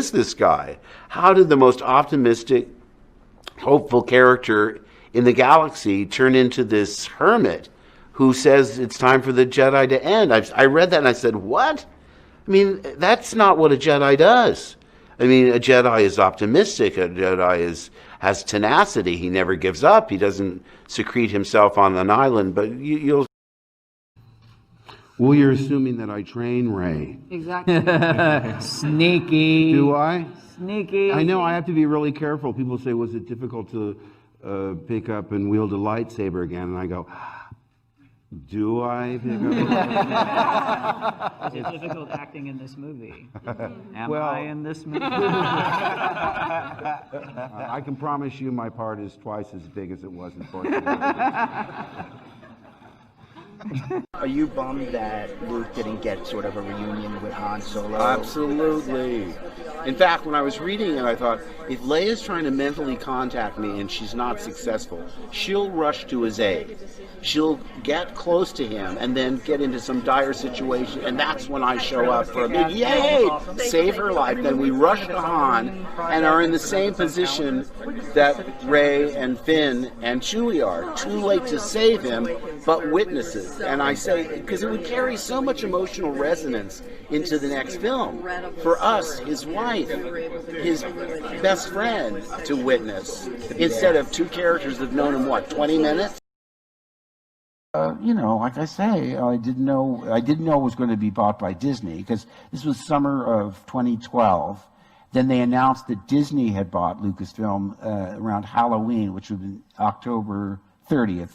is this guy? How did the most optimistic, hopeful character in the galaxy turn into this hermit who says it's time for the Jedi to end? I read that and I said, what? I mean, that's not what a Jedi does. I mean, a Jedi is optimistic. A Jedi has tenacity. He never gives up. He doesn't secrete himself on an island. But you'll... Well, you're assuming that I train Rey. Exactly. Sneaky. Do I? Sneaky. I know. I have to be really careful. People say, was it difficult to pick up and wield a lightsaber again? And I go, do I pick up a lightsaber? Is it difficult acting in this movie? Am Well, I in this movie? I can promise you my part is twice as big as it was in Force Awakens. Are you bummed that Luke didn't get sort of a reunion with Han Solo? Absolutely. In fact, when I was reading it, I thought, if Leia's trying to mentally contact me and she's not successful, she'll rush to his aid. She'll get close to him and then get into some dire situation, and that's when I show up for a big yay, save her life. Then we rush to Han and are in the same position that Rey and Finn and Chewie are. Too late to save him, but witnesses. And I say, because it would carry so much emotional resonance into the next film. For us, his wife, his best friend to witness, instead of two characters that have known him, what, 20 minutes? You know, like I say, I didn't know it was going to be bought by Disney, because this was summer of 2012. Then they announced that Disney had bought Lucasfilm around Halloween, which would be October 30th.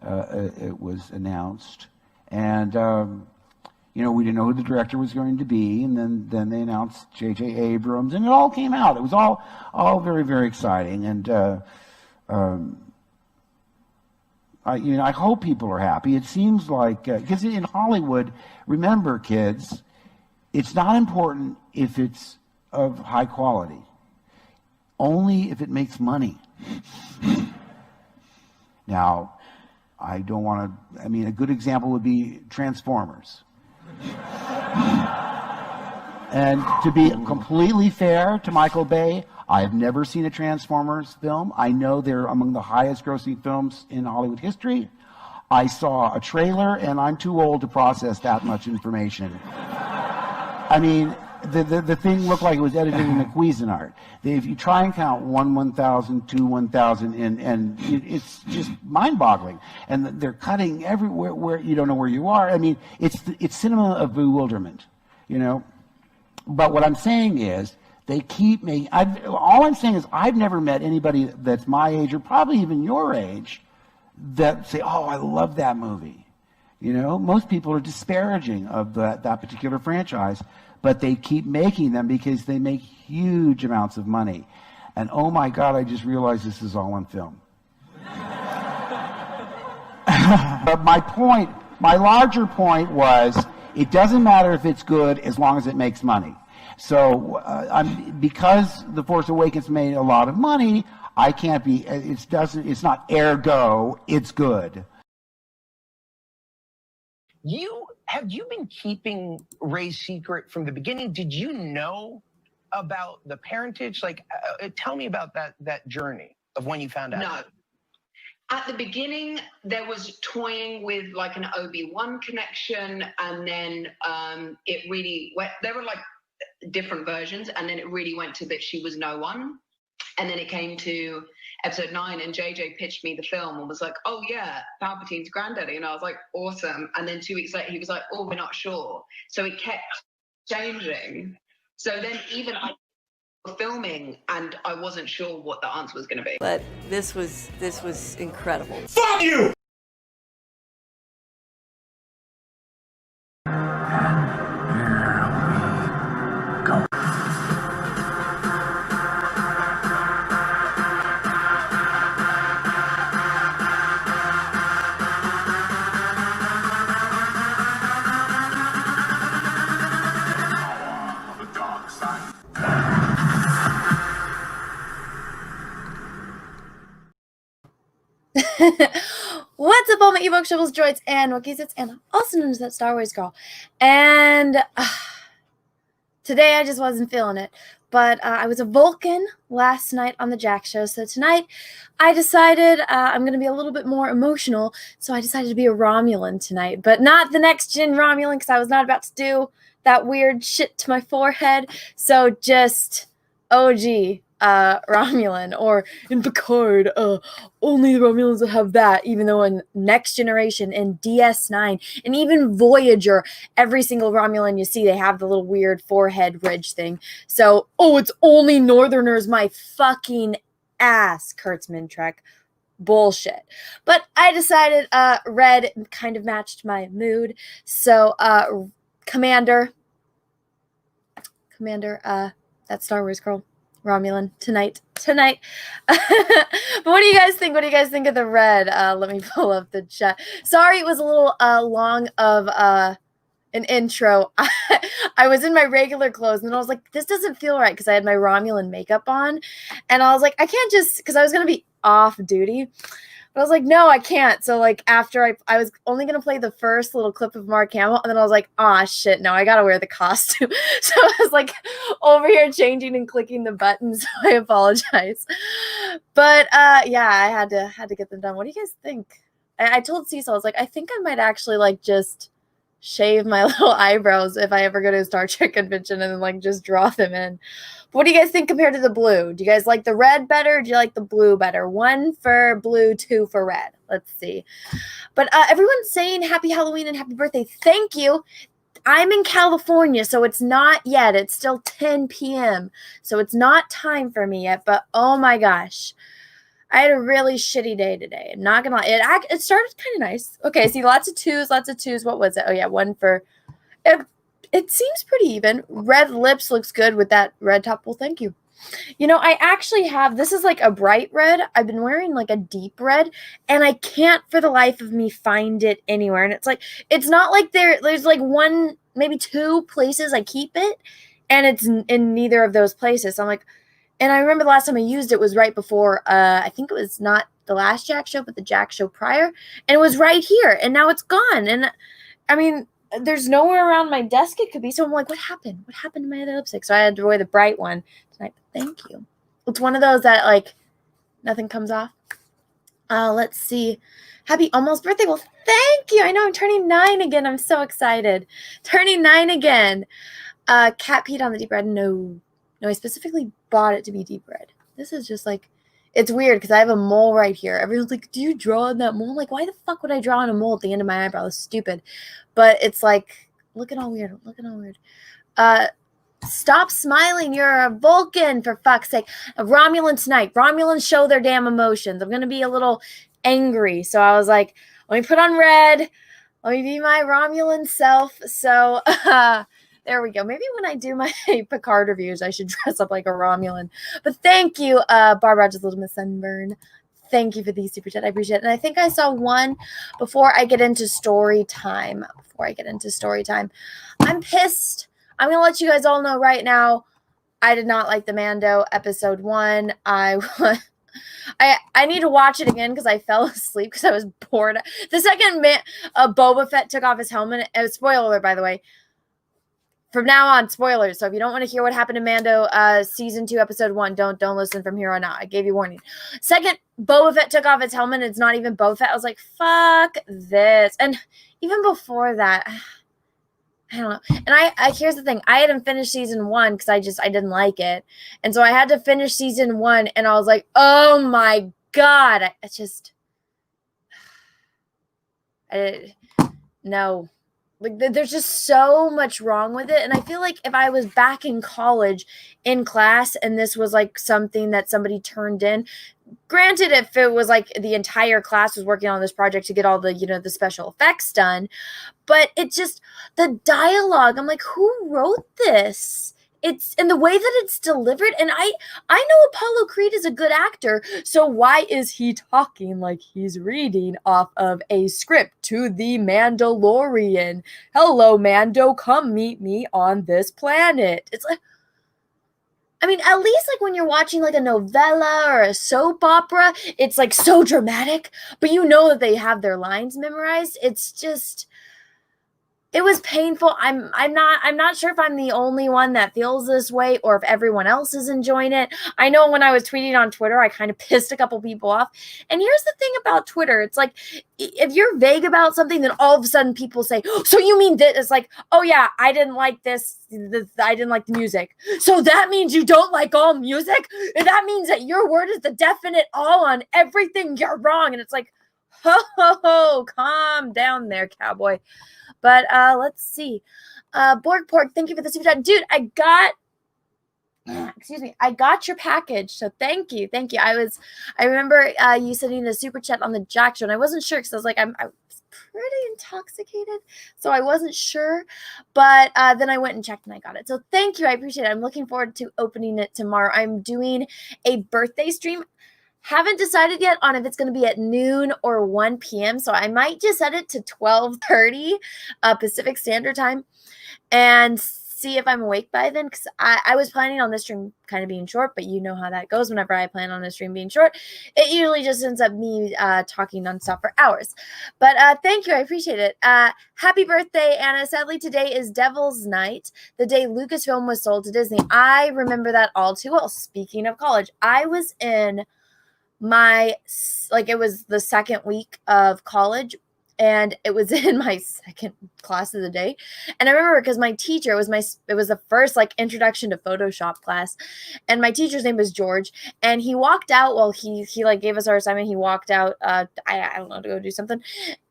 It was announced, and you know, we didn't know who the director was going to be, and then they announced J.J. Abrams, and it all came out. It was all very, very exciting, and I hope people are happy. It seems like, because in Hollywood, remember, kids, it's not important if it's of high quality, only if it makes money. Now, I don't want to, I mean, a good example would be Transformers. And to be completely fair to Michael Bay, I've never seen a Transformers film. I know they're among the highest grossing films in Hollywood history. I saw a trailer, and I'm too old to process that much information. I mean, the thing looked like it was edited in the Cuisinart. If you try and count 1,000, 2, 1,000, and it's just mind-boggling. And they're cutting everywhere where you don't know where you are. I mean, it's cinema of bewilderment, you know. But what I'm saying is, they keep making. All I'm saying is, I've never met anybody that's my age, or probably even your age, that say, "Oh, I love that movie." You know, most people are disparaging of that particular franchise, but they keep making them because they make huge amounts of money. And oh my God, I just realized this is all on film. But my larger point was, it doesn't matter if it's good as long as it makes money. So because The Force Awakens made a lot of money, I can't be. It's not ergo. It's good. Have you been keeping Rey's secret from the beginning? Did you know about the parentage? Like, tell me about that journey of when you found out. No. At the beginning, there was toying with like an Obi-Wan connection, and then it really went, there were like different versions, and then it really went to that she was no one. And then it came to episode 9, and JJ pitched me the film and was like, "Oh yeah, Palpatine's granddaddy," and I was like, "Awesome." And then 2 weeks later, he was like, "Oh, we're not sure." So it kept changing. So then even I was filming, and I wasn't sure what the answer was going to be. But this was incredible. Fuck you! What's up, all my Evoke Shovels, droids, and Wookiees? And also known as that Star Wars girl. And today I just wasn't feeling it. But I was a Vulcan last night on the Jack Show, so tonight I decided I'm going to be a little bit more emotional, so I decided to be a Romulan tonight, but not the next-gen Romulan, because I was not about to do that weird shit to my forehead, so just OG Romulan, or in Picard, only the Romulans will have that, even though in Next Generation, in DS9, and even Voyager, every single Romulan you see, they have the little weird forehead ridge thing. So, it's only Northerners, my fucking ass, Kurtzman Trek. Bullshit. But I decided red kind of matched my mood. So, Commander, that Star Wars girl, Romulan, tonight. But what do you guys think? What do you guys think of the red? Let me pull up the chat. Sorry it was a little long of an intro. I was in my regular clothes, and I was like, this doesn't feel right, because I had my Romulan makeup on, and I was like, I can't just, because I was going to be off duty. But I was like, no, I can't. So, like, after I was only going to play the first little clip of Mark Hamill, and then I was like, shit, no, I got to wear the costume. So I was, like, over here changing and clicking the buttons, so I apologize. But, yeah, I had to get them done. What do you guys think? I told Cecil, I was like, I think I might actually, like, just shave my little eyebrows if I ever go to a Star Trek convention and then, like, just draw them in. What do you guys think compared to the blue? Do you guys like the red better? Or do you like the blue better? 1 for blue, 2 for red. Let's see. But everyone's saying happy Halloween and happy birthday. Thank you. I'm in California, so it's not yet. It's still 10 p.m. So it's not time for me yet. But oh my gosh. I had a really shitty day today. I'm not going to lie. It started kind of nice. Okay, see, lots of twos. What was it? Oh, yeah, 1 for... It seems pretty even. Red lips looks good with that red top. Well, thank you. You know, I actually have, this is like a bright red. I've been wearing like a deep red, and I can't for the life of me find it anywhere. And it's like, it's not like there's like 1, maybe 2 places I keep it, and it's in neither of those places. So I'm like, and I remember the last time I used it was right before, I think it was not the last Jack Show, but the Jack Show prior. And it was right here, and now it's gone. And I mean, there's nowhere around my desk it could be. So I'm like, what happened? What happened to my other lipstick? So I had to wear the bright one tonight. Thank you. It's one of those that, like, nothing comes off. Let's see. Happy almost birthday. Well, thank you. I know I'm turning 9 again. I'm so excited. Turning 9 again. Cat peed on the deep red. No, I specifically bought it to be deep red. This is just like, it's weird because I have a mole right here. Everyone's like, do you draw on that mole? I'm like, why the fuck would I draw on a mole at the end of my eyebrow? It's stupid. But it's like, looking all weird. Stop smiling. You're a Vulcan, for fuck's sake. A Romulan tonight. Romulans show their damn emotions. I'm going to be a little angry. So I was like, let me put on red. Let me be my Romulan self. So, there we go. Maybe when I do my Picard reviews, I should dress up like a Romulan. But thank you, Barbara Rogers, Little Miss Sunburn. Thank you for the super chat. I appreciate it. And I think I saw one before I get into story time. I'm pissed. I'm going to let you guys all know right now, I did not like the Mando episode 1. I need to watch it again because I fell asleep because I was bored. The second Boba Fett took off his helmet. It was spoiler alert, by the way. From now on, spoilers. So if you don't want to hear what happened to Mando, season 2, episode 1, don't listen from here on out. I gave you warning. Second, Boba Fett took off his helmet. It's not even Boba Fett. I was like, fuck this. And even before that, I don't know. And I here's the thing. I hadn't finished season 1 because I didn't like it. And so I had to finish season 1, and I was like, oh my God. No. Like, there's just so much wrong with it. And I feel like if I was back in college in class and this was like something that somebody turned in, granted, if it was like the entire class was working on this project to get all the, the special effects done, but it just, the dialogue, I'm like, who wrote this? It's in the way that it's delivered. And I know Apollo Creed is a good actor. So why is he talking like he's reading off of a script to the Mandalorian? Hello, Mando, come meet me on this planet. It's like, I mean, at least like when you're watching like a novella or a soap opera, it's like so dramatic, but you know that they have their lines memorized. It's just, It was painful. I'm not sure if I'm the only one that feels this way or if everyone else is enjoying it. I know when I was tweeting on Twitter, I kind of pissed a couple people off. And here's the thing about Twitter. It's like, if you're vague about something, then all of a sudden people say, oh, so you mean this? It's like, oh yeah, I didn't like this. I didn't like the music. So that means you don't like all music? That means that your word is the definite all on everything. You're wrong. And it's like, ho, ho, ho, calm down there, cowboy. But let's see. Borg Pork, thank you for the super chat. Dude, I got your package. So thank you. I remember you sending a super chat on the Jack show, and I wasn't sure because I was like, I was pretty intoxicated. So I wasn't sure. But then I went and checked and I got it. So thank you. I appreciate it. I'm looking forward to opening it tomorrow. I'm doing a birthday stream. Haven't decided yet on if it's going to be at noon or 1 p.m. So I might just set it to 12:30 Pacific Standard Time and see if I'm awake by then. Because I was planning on this stream kind of being short, but you know how that goes whenever I plan on a stream being short. It usually just ends up me talking nonstop for hours. But thank you. I appreciate it. Happy birthday, Anna. Sadly, today is Devil's Night, the day Lucasfilm was sold to Disney. I remember that all too well. Speaking of college, I was in it was the second week of college, and it was in my second class of the day. And I remember because my teacher was the first introduction to Photoshop class, and my teacher's name was George, and he walked out while he gave us our assignment. He walked out, I don't know, to go do something,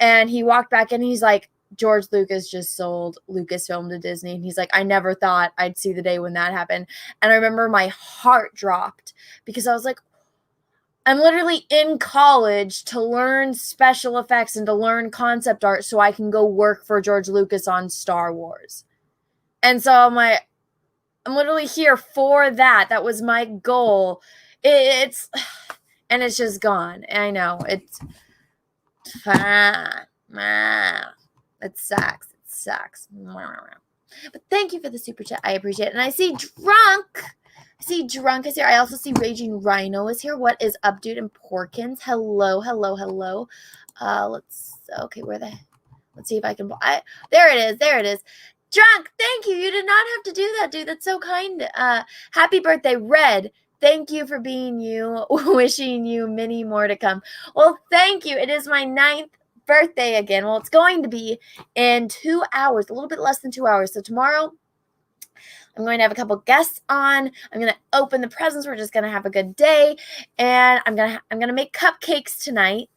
and he walked back in, and he's like, George Lucas just sold Lucasfilm to Disney. And he's like, I never thought I'd see the day when that happened. And I remember my heart dropped because I was like, I'm literally in college to learn special effects and to learn concept art so I can go work for George Lucas on Star Wars. And so I'm literally here for that. That was my goal. It's just gone. I know. It sucks. But thank you for the super chat. I appreciate it. And I see Drunk is here. I also see Raging Rhino is here. What is up, dude? And Porkins. Hello. Let's see if I can. There it is. Drunk, thank you. You did not have to do that, dude. That's so kind. Happy birthday, Red. Thank you for being you. Wishing you many more to come. Well, thank you. It is my 9th birthday again. Well, it's going to be in 2 hours, a little bit less than 2 hours. So tomorrow, I'm going to have a couple guests on. I'm going to open the presents. We're just going to have a good day. And I'm going to make cupcakes tonight.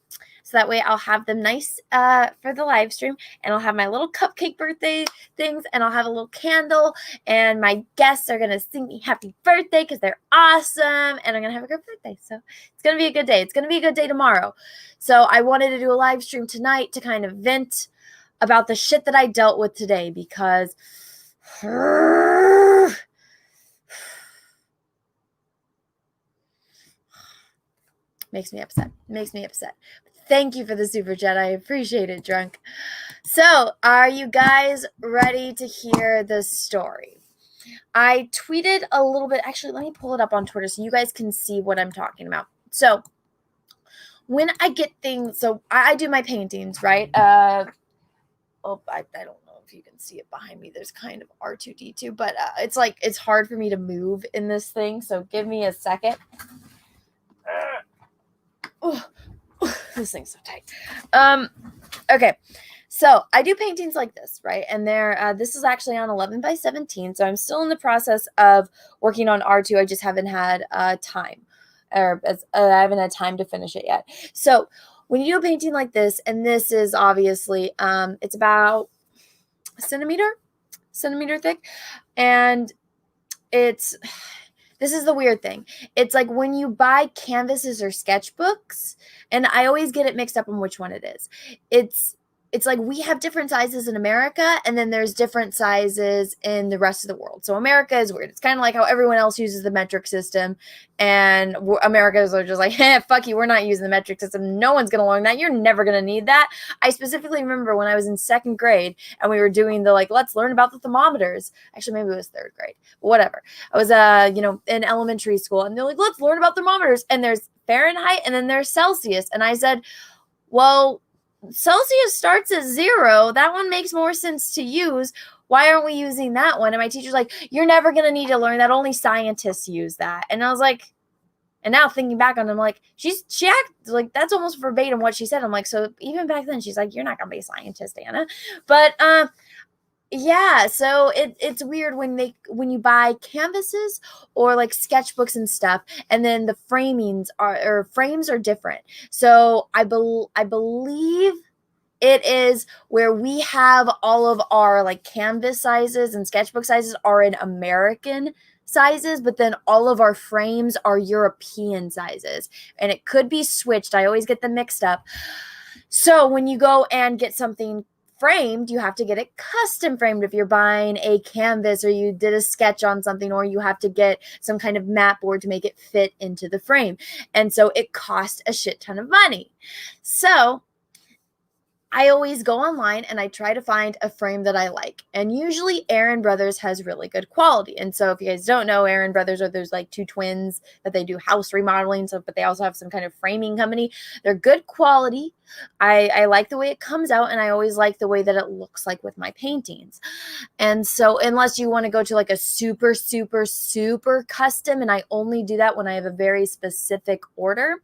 So that way I'll have them nice for the live stream. And I'll have my little cupcake birthday things. And I'll have a little candle. And my guests are going to sing me happy birthday because they're awesome. And I'm going to have a good birthday. So it's going to be a good day. It's going to be a good day tomorrow. So I wanted to do a live stream tonight to kind of vent about the shit that I dealt with today. Because makes me upset. Thank you for the super chat. I appreciate it, Drunk. So, are you guys ready to hear the story? I tweeted a little bit. Actually, let me pull it up on Twitter so you guys can see what I'm talking about. So, when I get things, so I do my paintings, right? I don't know if you can see it behind me. There's kind of R2D2, but it's hard for me to move in this thing. So give me a second. This thing's so tight. Okay. So I do paintings like this, right? And this is actually on 11x17. So I'm still in the process of working on R2. I just haven't had time, I haven't had time to finish it yet. So when you do a painting like this, and this is obviously, it's about a centimeter thick, and this is the weird thing. It's like when you buy canvases or sketchbooks, and I always get it mixed up on which one it is. It's like we have different sizes in America, and then there's different sizes in the rest of the world. So America is weird. It's kind of like how everyone else uses the metric system, and Americans are just like, hey, fuck you, we're not using the metric system. No one's going to learn that. You're never going to need that. I specifically remember when I was in 2nd grade, and we were doing let's learn about the thermometers. Actually, maybe it was 3rd grade, but whatever. I was, in elementary school, and they're like, let's learn about thermometers. And there's Fahrenheit, and then there's Celsius. And I said, well, Celsius starts at 0. That one makes more sense to use. Why aren't we using that one? And my teacher's like, you're never going to need to learn that. Only scientists use that. And I was like, and now thinking back on it, I'm like, she acted like that's almost verbatim what she said. I'm like, so even back then, she's like, you're not going to be a scientist, Anna. But yeah, so it's weird when you buy canvases or like sketchbooks and stuff, and then the frames are different. So I believe it is where we have all of our like canvas sizes and sketchbook sizes are in American sizes, but then all of our frames are European sizes, and it could be switched. I always get them mixed up. So when you go and get something framed, you have to get it custom framed if you're buying a canvas or you did a sketch on something, or you have to get some kind of mat board to make it fit into the frame. And so it costs a shit ton of money. So I always go online and I try to find a frame that I like. And usually Aaron Brothers has really good quality. And so if you guys don't know, Aaron Brothers are those like two twins that they do house remodeling. So, but they also have some kind of framing company. They're good quality. I like the way it comes out, and I always like the way that it looks like with my paintings. And so unless you want to go to like a super, super, super custom, and I only do that when I have a very specific order.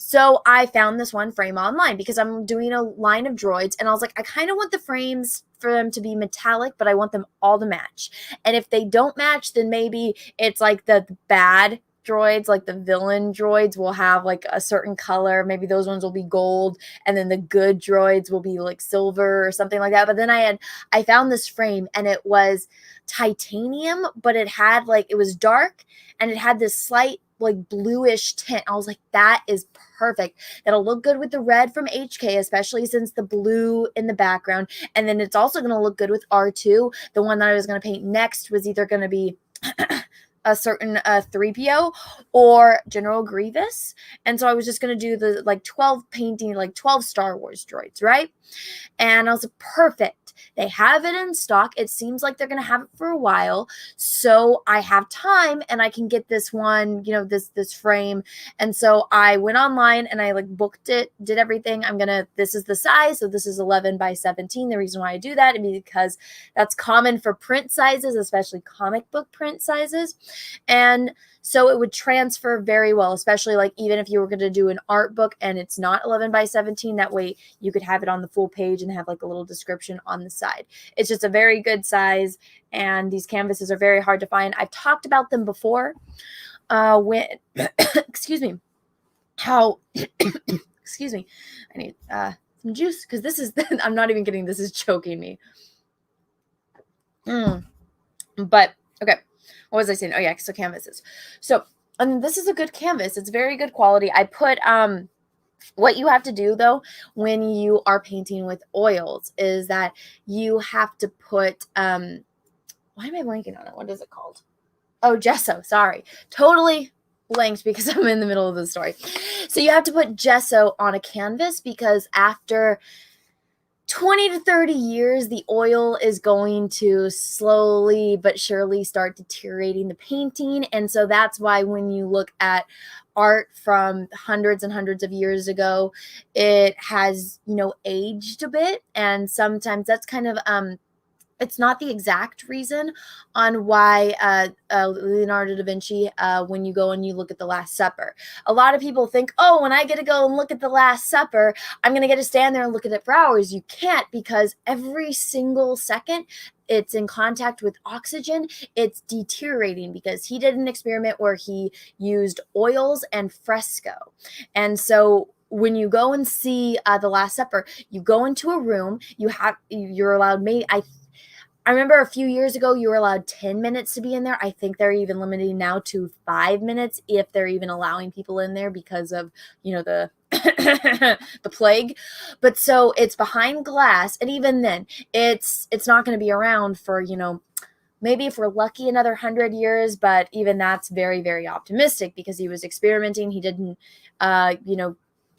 So I found this one frame online because I'm doing a line of droids, and I was like, I kind of want the frames for them to be metallic, but I want them all to match. And if they don't match, then maybe it's like the bad droids, like the villain droids will have like a certain color. Maybe those ones will be gold, and then the good droids will be like silver or something like that. But then I found this frame, and it was titanium, but it was dark, and it had this slight like bluish tint. I was like, that is perfect. That'll look good with the red from HK, especially since the blue in the background. And then it's also going to look good with R2. The one that I was going to paint next was either going to be a certain 3PO or General Grievous. And so I was just going to do the like 12 Star Wars droids, right? And I was like, perfect. They have it in stock. It seems like they're going to have it for a while. So I have time and I can get this one, this frame. And so I went online and I like booked it, did everything. This is the size. So this is 11 by 17. The reason why I do that is because that's common for print sizes, especially comic book print sizes. And so it would transfer very well, especially like even if you were going to do an art book and it's not 11 by 17, that way you could have it on the full page and have like a little description on the side. It's just a very good size, and these canvases are very hard to find. I've talked about them before excuse me, excuse me, I need some juice because this is, I'm not even kidding, this is choking me. But okay. What was I saying? Oh yeah, so canvases. So this is a good canvas. It's very good quality. I put what you have to do though when you are painting with oils is that you have to put why am I blanking on it? What is it called? Oh, gesso. Sorry. Totally blanked because I'm in the middle of the story. So you have to put gesso on a canvas because after 20 to 30 years, the oil is going to slowly but surely start deteriorating the painting. And so that's why when you look at art from hundreds and hundreds of years ago, it has, aged a bit. And sometimes that's kind of, it's not the exact reason on why Leonardo da Vinci, when you go and you look at The Last Supper. A lot of people think, oh, when I get to go and look at The Last Supper, I'm going to get to stand there and look at it for hours. You can't, because every single second it's in contact with oxygen, it's deteriorating, because he did an experiment where he used oils and fresco. And so when you go and see The Last Supper, you go into a room, you're allowed I remember a few years ago, you were allowed 10 minutes to be in there. I think they're even limiting now to 5 minutes if they're even allowing people in there because of, the the plague. But so it's behind glass. And even then, it's not going to be around for, maybe if we're lucky another 100 years. But even that's very, very optimistic because he was experimenting. He didn't,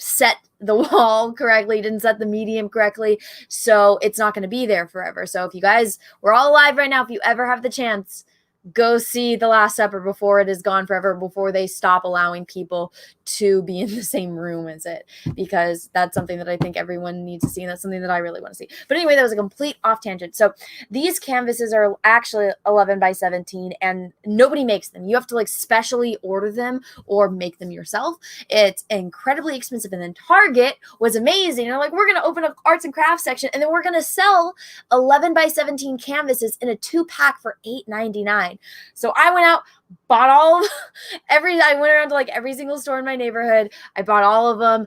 set the wall correctly, didn't set the medium correctly, so it's not going to be there forever. So if you guys, we're all alive right now, if you ever have the chance, go see The Last Supper before it is gone forever, before they stop allowing people to be in the same room as it, because that's something that I think everyone needs to see, and that's something that I really want to see. But anyway, that was a complete off tangent. So these canvases are actually 11 by 17, and nobody makes them. You have to like specially order them or make them yourself. It's incredibly expensive. And then Target was amazing. They're like, we're going to open up arts and crafts section, and then we're going to sell 11 by 17 canvases in a 2-pack for $8.99. So I went out, bought all of I went around to like every single store in my neighborhood. I bought all of them.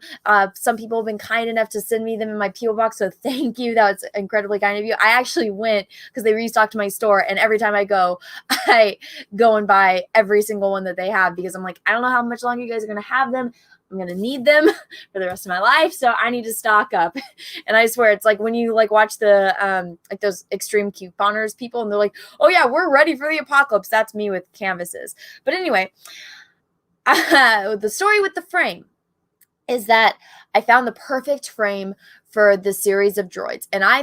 Some people have been kind enough to send me them in my P.O. box, so thank you. That was incredibly kind of you. I actually went because they restocked my store, and every time I go and buy every single one that they have, because I'm like, I don't know how much longer you guys are going to have them. I'm going to need them for the rest of my life, so I need to stock up. And I swear, it's like when you like watch the like those extreme couponers people, and they're like, oh yeah, we're ready for the apocalypse. That's me with canvases. But anyway, the story with the frame is that I found the perfect frame for the series of droids. And I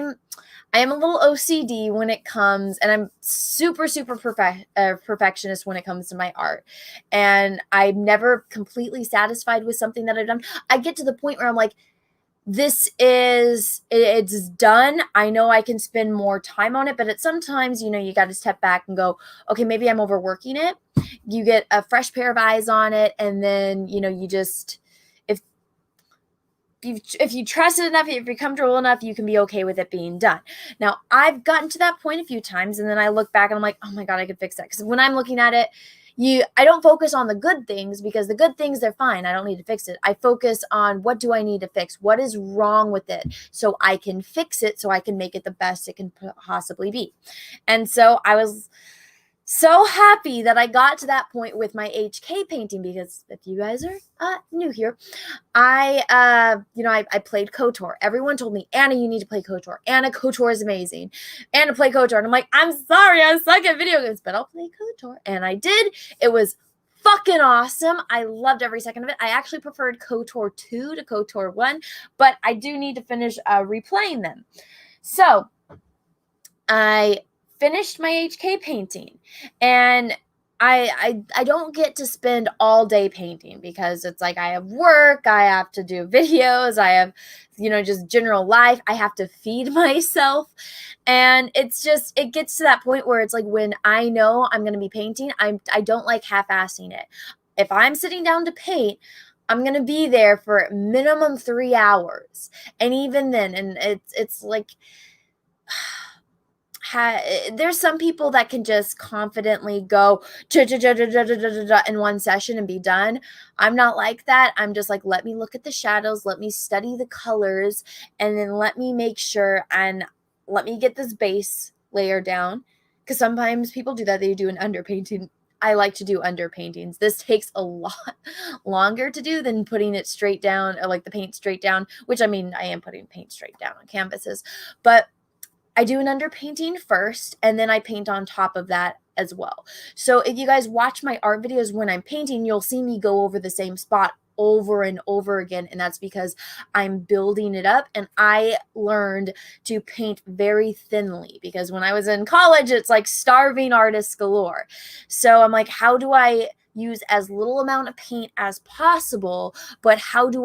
am a little OCD when it comes, and I'm super perfectionist when it comes to my art. And I'm never completely satisfied with something that I've done. I get to the point where I'm like, it's done. I know I can spend more time on it, but sometimes, you got to step back and go, okay, maybe I'm overworking it. You get a fresh pair of eyes on it, and then, you just, if you trust it enough, if you're comfortable enough, you can be okay with it being done. Now, I've gotten to that point a few times, and then I look back and I'm like, oh my God, I could fix that. Because when I'm looking at it, I don't focus on the good things, because the good things, they're fine. I don't need to fix it. I focus on, what do I need to fix? What is wrong with it? So I can fix it, so I can make it the best it can possibly be. And so I was so happy that I got to that point with my HK painting, because if you guys are new here, I played KOTOR. Everyone told me, Anna, you need to play KOTOR. Anna, KOTOR is amazing. Anna, play KOTOR. And I'm like, I'm sorry, I suck at video games, but I'll play KOTOR. And I did. It was fucking awesome. I loved every second of it. I actually preferred KOTOR 2 to KOTOR 1, but I do need to finish replaying them. So I finished my HK painting, and I don't get to spend all day painting, because it's like I have work, I have to do videos, I have, just general life. I have to feed myself. And it's just, it gets to that point where it's like, when I know I'm going to be painting, I don't like half-assing it. If I'm sitting down to paint, I'm going to be there for minimum 3 hours. And even then, and it's like, there's some people that can just confidently go in one session and be done. I'm not like that. I'm just like, let me look at the shadows, let me study the colors, and then let me make sure, and let me get this base layer down. Because sometimes people do that. They do an underpainting. I like to do underpaintings. This takes a lot longer to do than putting it straight down, or like the paint straight down, which, I mean, I am putting paint straight down on canvases, but I do an underpainting first, and then I paint on top of that as well. So if you guys watch my art videos when I'm painting, you'll see me go over the same spot over and over again, and that's because I'm building it up. And I learned to paint very thinly, because when I was in college, it's like starving artists galore. So I'm like, how do I use as little amount of paint as possible, but how do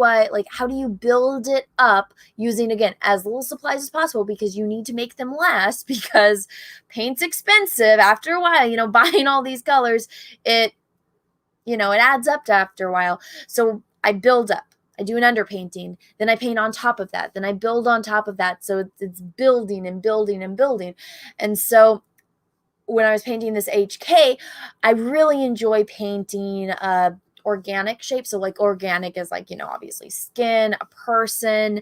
you build it up using, again, as little supplies as possible, because you need to make them last, because paint's expensive after a while. Buying all these colors, it adds up to after a while. So I build up. I do an underpainting, then I paint on top of that, then I build on top of that. So it's building and building and building. And so when I was painting this HK, I really enjoy painting organic shapes. So like organic is like, obviously skin, a person,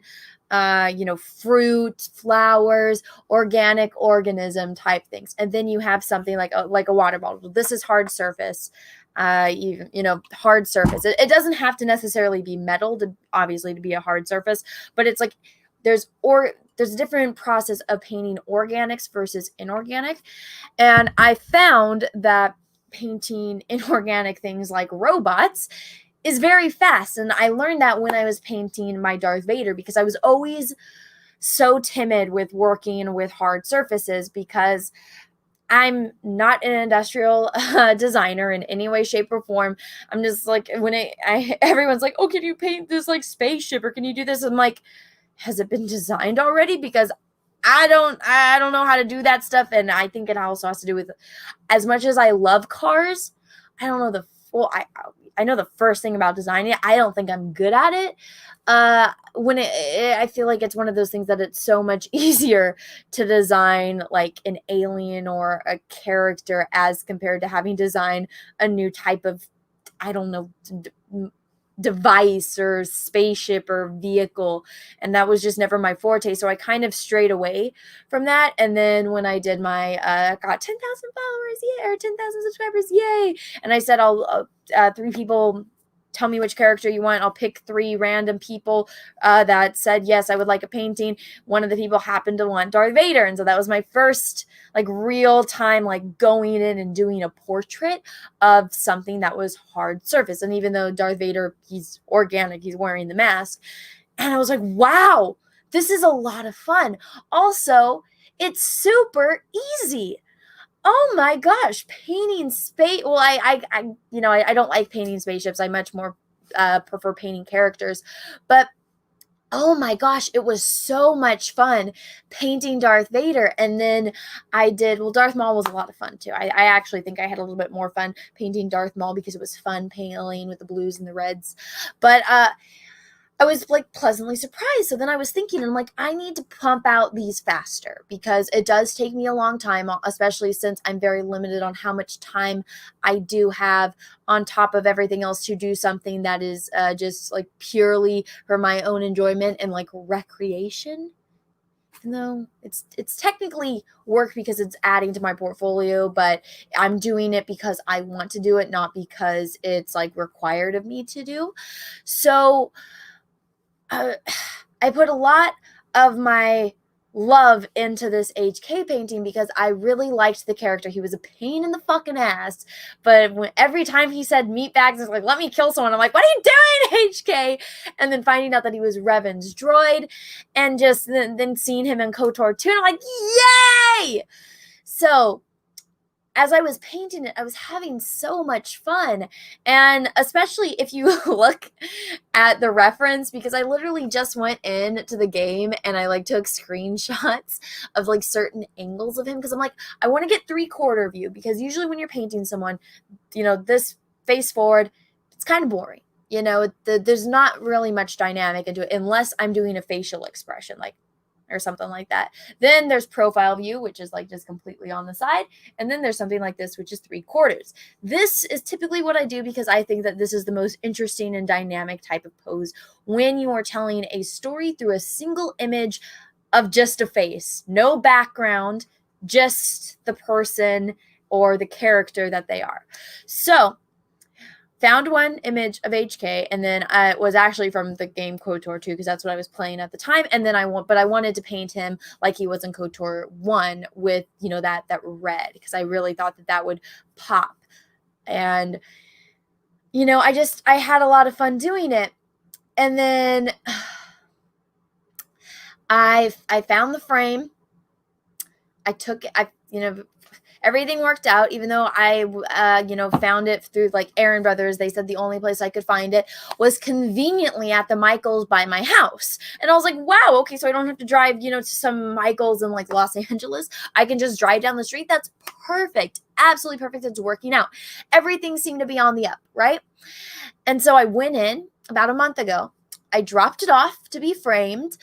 fruit, flowers, organic organism type things. And then you have something like a water bottle. This is hard surface. Hard surface. It doesn't have to necessarily be metal to be a hard surface, but it's like there's a different process of painting organics versus inorganic. And I found that painting inorganic things like robots is very fast. And I learned that when I was painting my Darth Vader, because I was always so timid with working with hard surfaces, because I'm not an industrial designer in any way, shape, or form. I'm just like, when everyone's like, oh, can you paint this like spaceship or can you do this? I'm like, has it been designed already? Because I don't know how to do that stuff. And I think it also has to do with, as much as I love cars, I don't know I know the first thing about designing it. I don't think I'm good at it. I feel like it's one of those things that it's so much easier to design like an alien or a character as compared to having designed a new type of, I don't know, device or spaceship or vehicle, and that was just never my forte, so I kind of strayed away from that. And then when I did my got 10,000 followers, yay, or 10,000 subscribers, yay, and I said, I'll 3 people tell me which character you want. I'll pick 3 random people that said yes, I would like a painting. One of the people happened to want Darth Vader, and so that was my first like real time like going in and doing a portrait of something that was hard surface. And even though Darth Vader, he's organic, he's wearing the mask, and I was like, wow, this is a lot of fun. Also, it's super easy. Oh my gosh, painting space. Well, I don't like painting spaceships. I much more prefer painting characters. But oh my gosh, it was so much fun painting Darth Vader. And then Darth Maul was a lot of fun too. I actually think I had a little bit more fun painting Darth Maul because it was fun painting with the blues and the reds. But I was like pleasantly surprised. So then I was thinking, I'm like, I need to pump out these faster because it does take me a long time, especially since I'm very limited on how much time I do have on top of everything else to do something that is just like purely for my own enjoyment and like recreation. Even though it's technically work because it's adding to my portfolio, but I'm doing it because I want to do it, not because it's like required of me to do. So I put a lot of my love into this HK painting because I really liked the character. He was a pain in the fucking ass, but every time he said meatbags, it's like, let me kill someone. I'm like, what are you doing, HK? And then finding out that he was Revan's droid, and just then seeing him in KOTOR 2, and I'm like, yay! So as I was painting it, I was having so much fun. And especially if you look at the reference, because I literally just went into the game and I like took screenshots of like certain angles of him. Because I'm like, I want to get 3/4 view, because usually when you're painting someone, this face forward, it's kind of boring. There's not really much dynamic into it unless I'm doing a facial expression, like, or something like that. Then there's profile view, which is like just completely on the side. And then there's something like this, which is 3/4. This is typically what I do because I think that this is the most interesting and dynamic type of pose when you are telling a story through a single image of just a face, no background, just the person or the character that they are. So found one image of HK, and then it was actually from the game KOTOR 2 because that's what I was playing at the time. And then I wanted to paint him like he was in KOTOR 1 with that red, because I really thought that would pop. And I had a lot of fun doing it. And then I found the frame. Everything worked out, even though I, found it through like Aaron Brothers. They said the only place I could find it was conveniently at the Michaels by my house. And I was like, wow, okay, so I don't have to drive, to some Michaels in like Los Angeles. I can just drive down the street. That's perfect. Absolutely perfect. It's working out. Everything seemed to be on the up, right? And so I went in about a month ago. I dropped it off to be framed,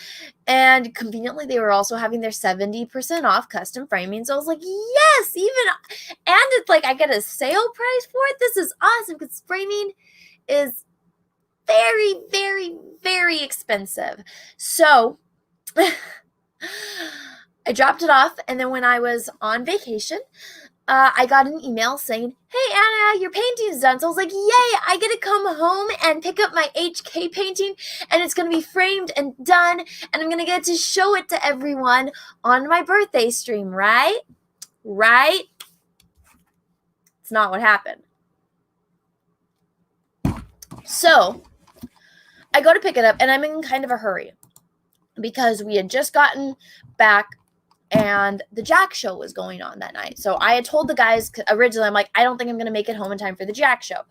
and conveniently they were also having their 70% off custom framing. So I was like, yes, and it's like I get a sale price for it. This is awesome because framing is very, very, very expensive. So I dropped it off, and then when I was on vacation, I got an email saying, hey, Anna, your painting's done. So I was like, yay, I get to come home and pick up my HK painting, and it's going to be framed and done, and I'm going to get to show it to everyone on my birthday stream, right? Right? It's not what happened. So I go to pick it up, and I'm in kind of a hurry because we had just gotten back and the Jack show was going on that night. So I had told the guys originally, I'm like, I don't think I'm going to make it home in time for the Jack show,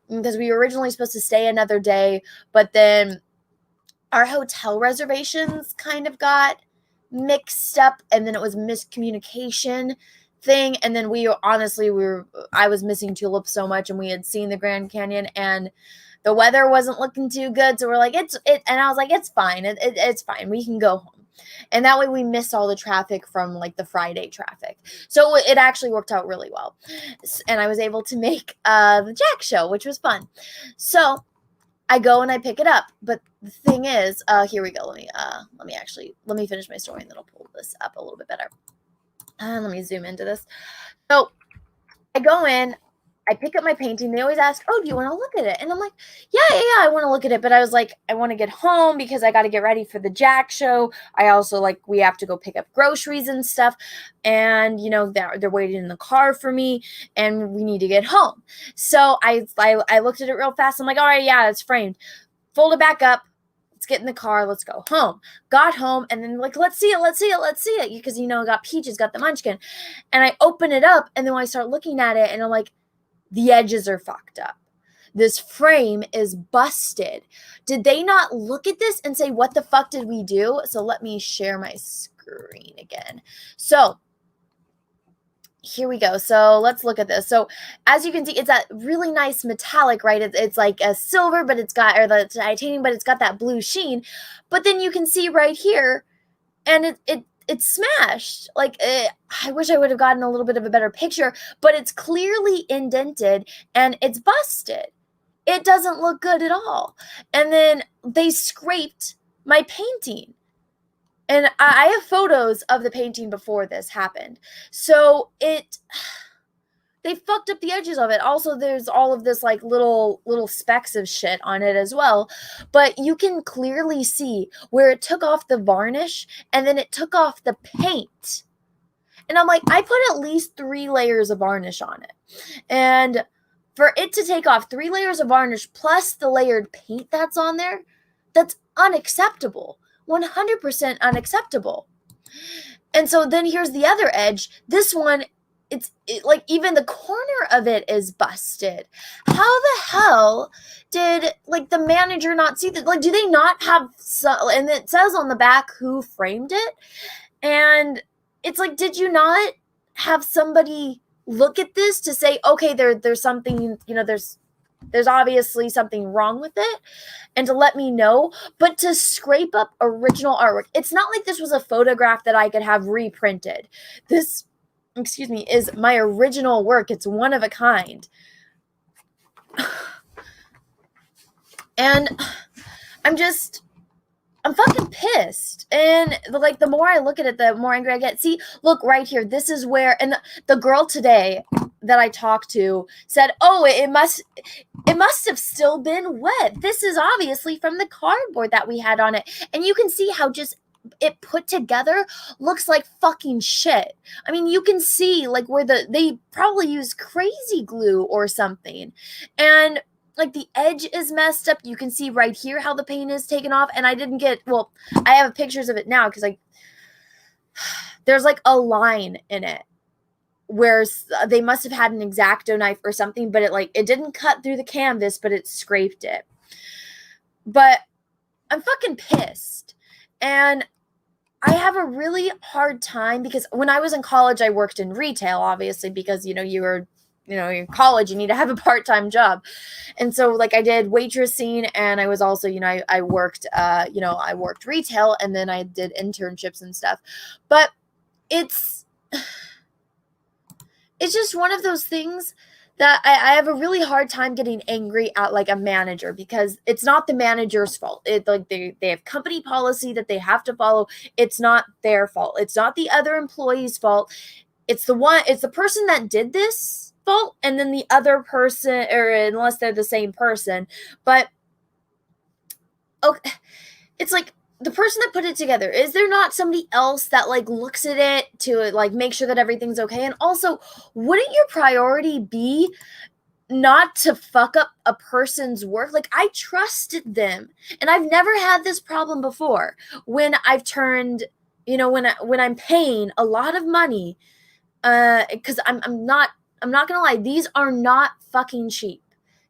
because we were originally supposed to stay another day, but then our hotel reservations kind of got mixed up, and then it was miscommunication thing. And then I was missing tulips so much, and we had seen the Grand Canyon, and the weather wasn't looking too good. So we're like, and I was like, it's fine. It's fine. We can go home. And that way we missed all the traffic from like the Friday traffic. So it actually worked out really well. And I was able to make the Jack show, which was fun. So I go and I pick it up. But the thing is, here we go. Let me finish my story, and then I'll pull this up a little bit better. Let me zoom into this. So I go in, I pick up my painting. They always ask, oh, do you want to look at it? And I'm like, yeah, I want to look at it. But I was like, I want to get home because I got to get ready for the Jack show. I also we have to go pick up groceries and stuff. And, they're waiting in the car for me, and we need to get home. So I looked at it real fast. I'm like, all right, yeah, it's framed. Fold it back up. Let's get in the car. Let's go home. Got home, and then let's see it. Because, I got Peaches, got the munchkin. And I open it up, and then I start looking at it, and I'm like, the edges are fucked up. This frame is busted. Did they not look at this and say, what the fuck did we do? So let me share my screen again. So here we go. So let's look at this. So as you can see, it's that really nice metallic, right? It's like a silver, but or the titanium, but it's got that blue sheen. But then you can see right here, and it's smashed. I wish I would have gotten a little bit of a better picture, but it's clearly indented and it's busted. It doesn't look good at all. And then they scraped my painting. And I have photos of the painting before this happened. So they fucked up the edges of it. Also, there's all of this little specks of shit on it as well. But you can clearly see where it took off the varnish and then it took off the paint. And I'm like, I put at least 3 layers of varnish on it. And for it to take off 3 layers of varnish plus the layered paint that's on there, that's unacceptable. 100% unacceptable. And so then here's the other edge. This one, even the corner of it is busted. How the hell did the manager not see that? Do they not have and it says on the back who framed it? And it's did you not have somebody look at this to say, okay, there's something, there's obviously something wrong with it, and to let me know, but to scrape up original artwork. It's not like this was a photograph that I could have reprinted. This, is my original work. It's one of a kind. And I'm fucking pissed. And the more I look at it, the more angry I get. See, look right here. This is where, and the girl today that I talked to said, oh, it must have still been wet. This is obviously from the cardboard that we had on it. And you can see how just it put together looks like fucking shit. I mean, you can see where they probably used crazy glue or something. And the edge is messed up. You can see right here how the paint is taken off. And I didn't get, I have pictures of it now because there's a line in it where they must have had an X-Acto knife or something, but it didn't cut through the canvas, but it scraped it. But I'm fucking pissed. And I have a really hard time because when I was in college, I worked in retail, obviously, because, you're in college, you need to have a part-time job. And so I did waitressing, and I was also, I worked, I worked retail, and then I did internships and stuff. But it's just one of those things that I have a really hard time getting angry at a manager, because it's not the manager's fault. They have company policy that they have to follow. It's not their fault. It's not the other employee's fault. It's the person that did this fault, and then the other person, or unless they're the same person. But okay, it's the person that put it together, is there not somebody else that looks at it to make sure that everything's okay? And also, wouldn't your priority be not to fuck up a person's work? I trusted them, and I've never had this problem before when I've turned you know, when I'm paying a lot of money, because I'm not gonna lie, these are not fucking cheap.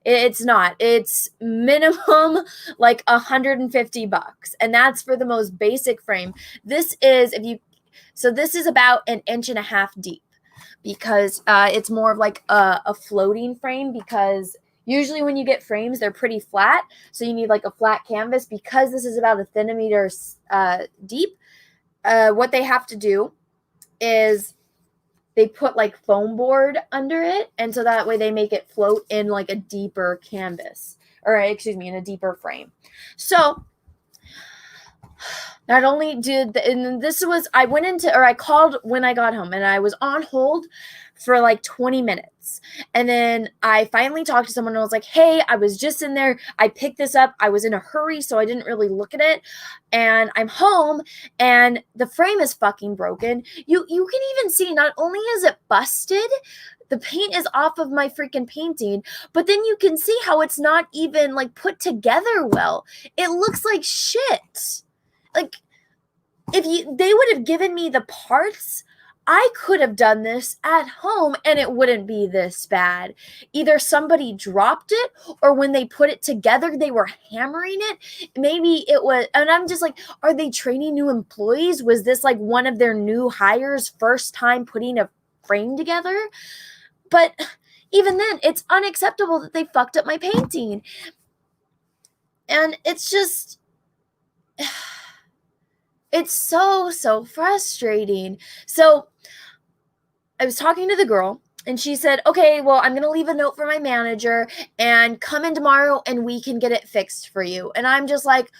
It's not. It's minimum like $150, and that's for the most basic frame. This is this is about 1.5 inches deep, because it's more of like a floating frame, because usually when you get frames, they're pretty flat, so you need like a flat canvas. Because this is about 1 centimeter deep, what they have to do is they put like foam board under it, and so that way they make it float in like a deeper canvas, or excuse me, in a deeper frame. So not only I called when I got home, and I was on hold for like 20 minutes. And then I finally talked to someone, and I was like, hey, I was just in there. I picked this up. I was in a hurry, so I didn't really look at it. And I'm home, and the frame is fucking broken. You can even see, not only is it busted, the paint is off of my freaking painting, but then you can see how it's not even like put together well. It looks like shit. Like, if they would have given me the parts, I could have done this at home and it wouldn't be this bad. Either somebody dropped it, or when they put it together, they were hammering it. Maybe it was, and I'm just like, are they training new employees? Was this like one of their new hires' first time putting a frame together? But even then, it's unacceptable that they fucked up my painting. And it's just, it's so frustrating. So I was talking to the girl, and she said, okay, well, I'm going to leave a note for my manager and come in tomorrow and we can get it fixed for you. And I'm just like,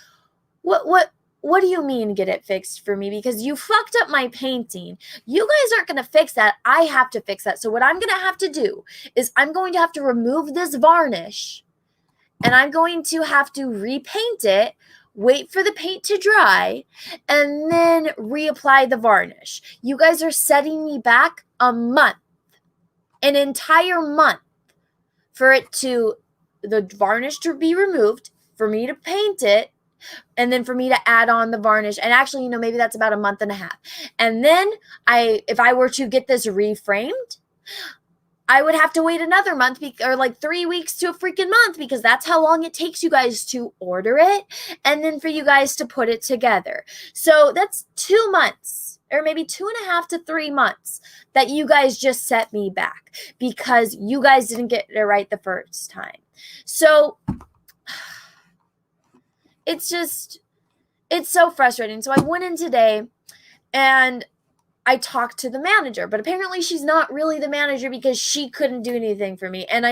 what do you mean get it fixed for me? Because you fucked up my painting. You guys aren't going to fix that. I have to fix that. So what I'm going to have to do is I'm going to have to remove this varnish, and I'm going to have to repaint it, wait for the paint to dry, and then reapply the varnish. You guys are setting me back a month, an entire month, for the varnish to be removed, for me to paint it, and then for me to add on the varnish. And actually, maybe that's about 1.5 months. And then if I were to get this reframed, I would have to wait another month, or like 3 weeks to a freaking month, because that's how long it takes you guys to order it, and then for you guys to put it together. So that's 2 months, or maybe 2.5 to 3 months, that you guys just set me back because you guys didn't get it right the first time. So it's so frustrating. So I went in today and I talked to the manager, but apparently she's not really the manager, because she couldn't do anything for me. And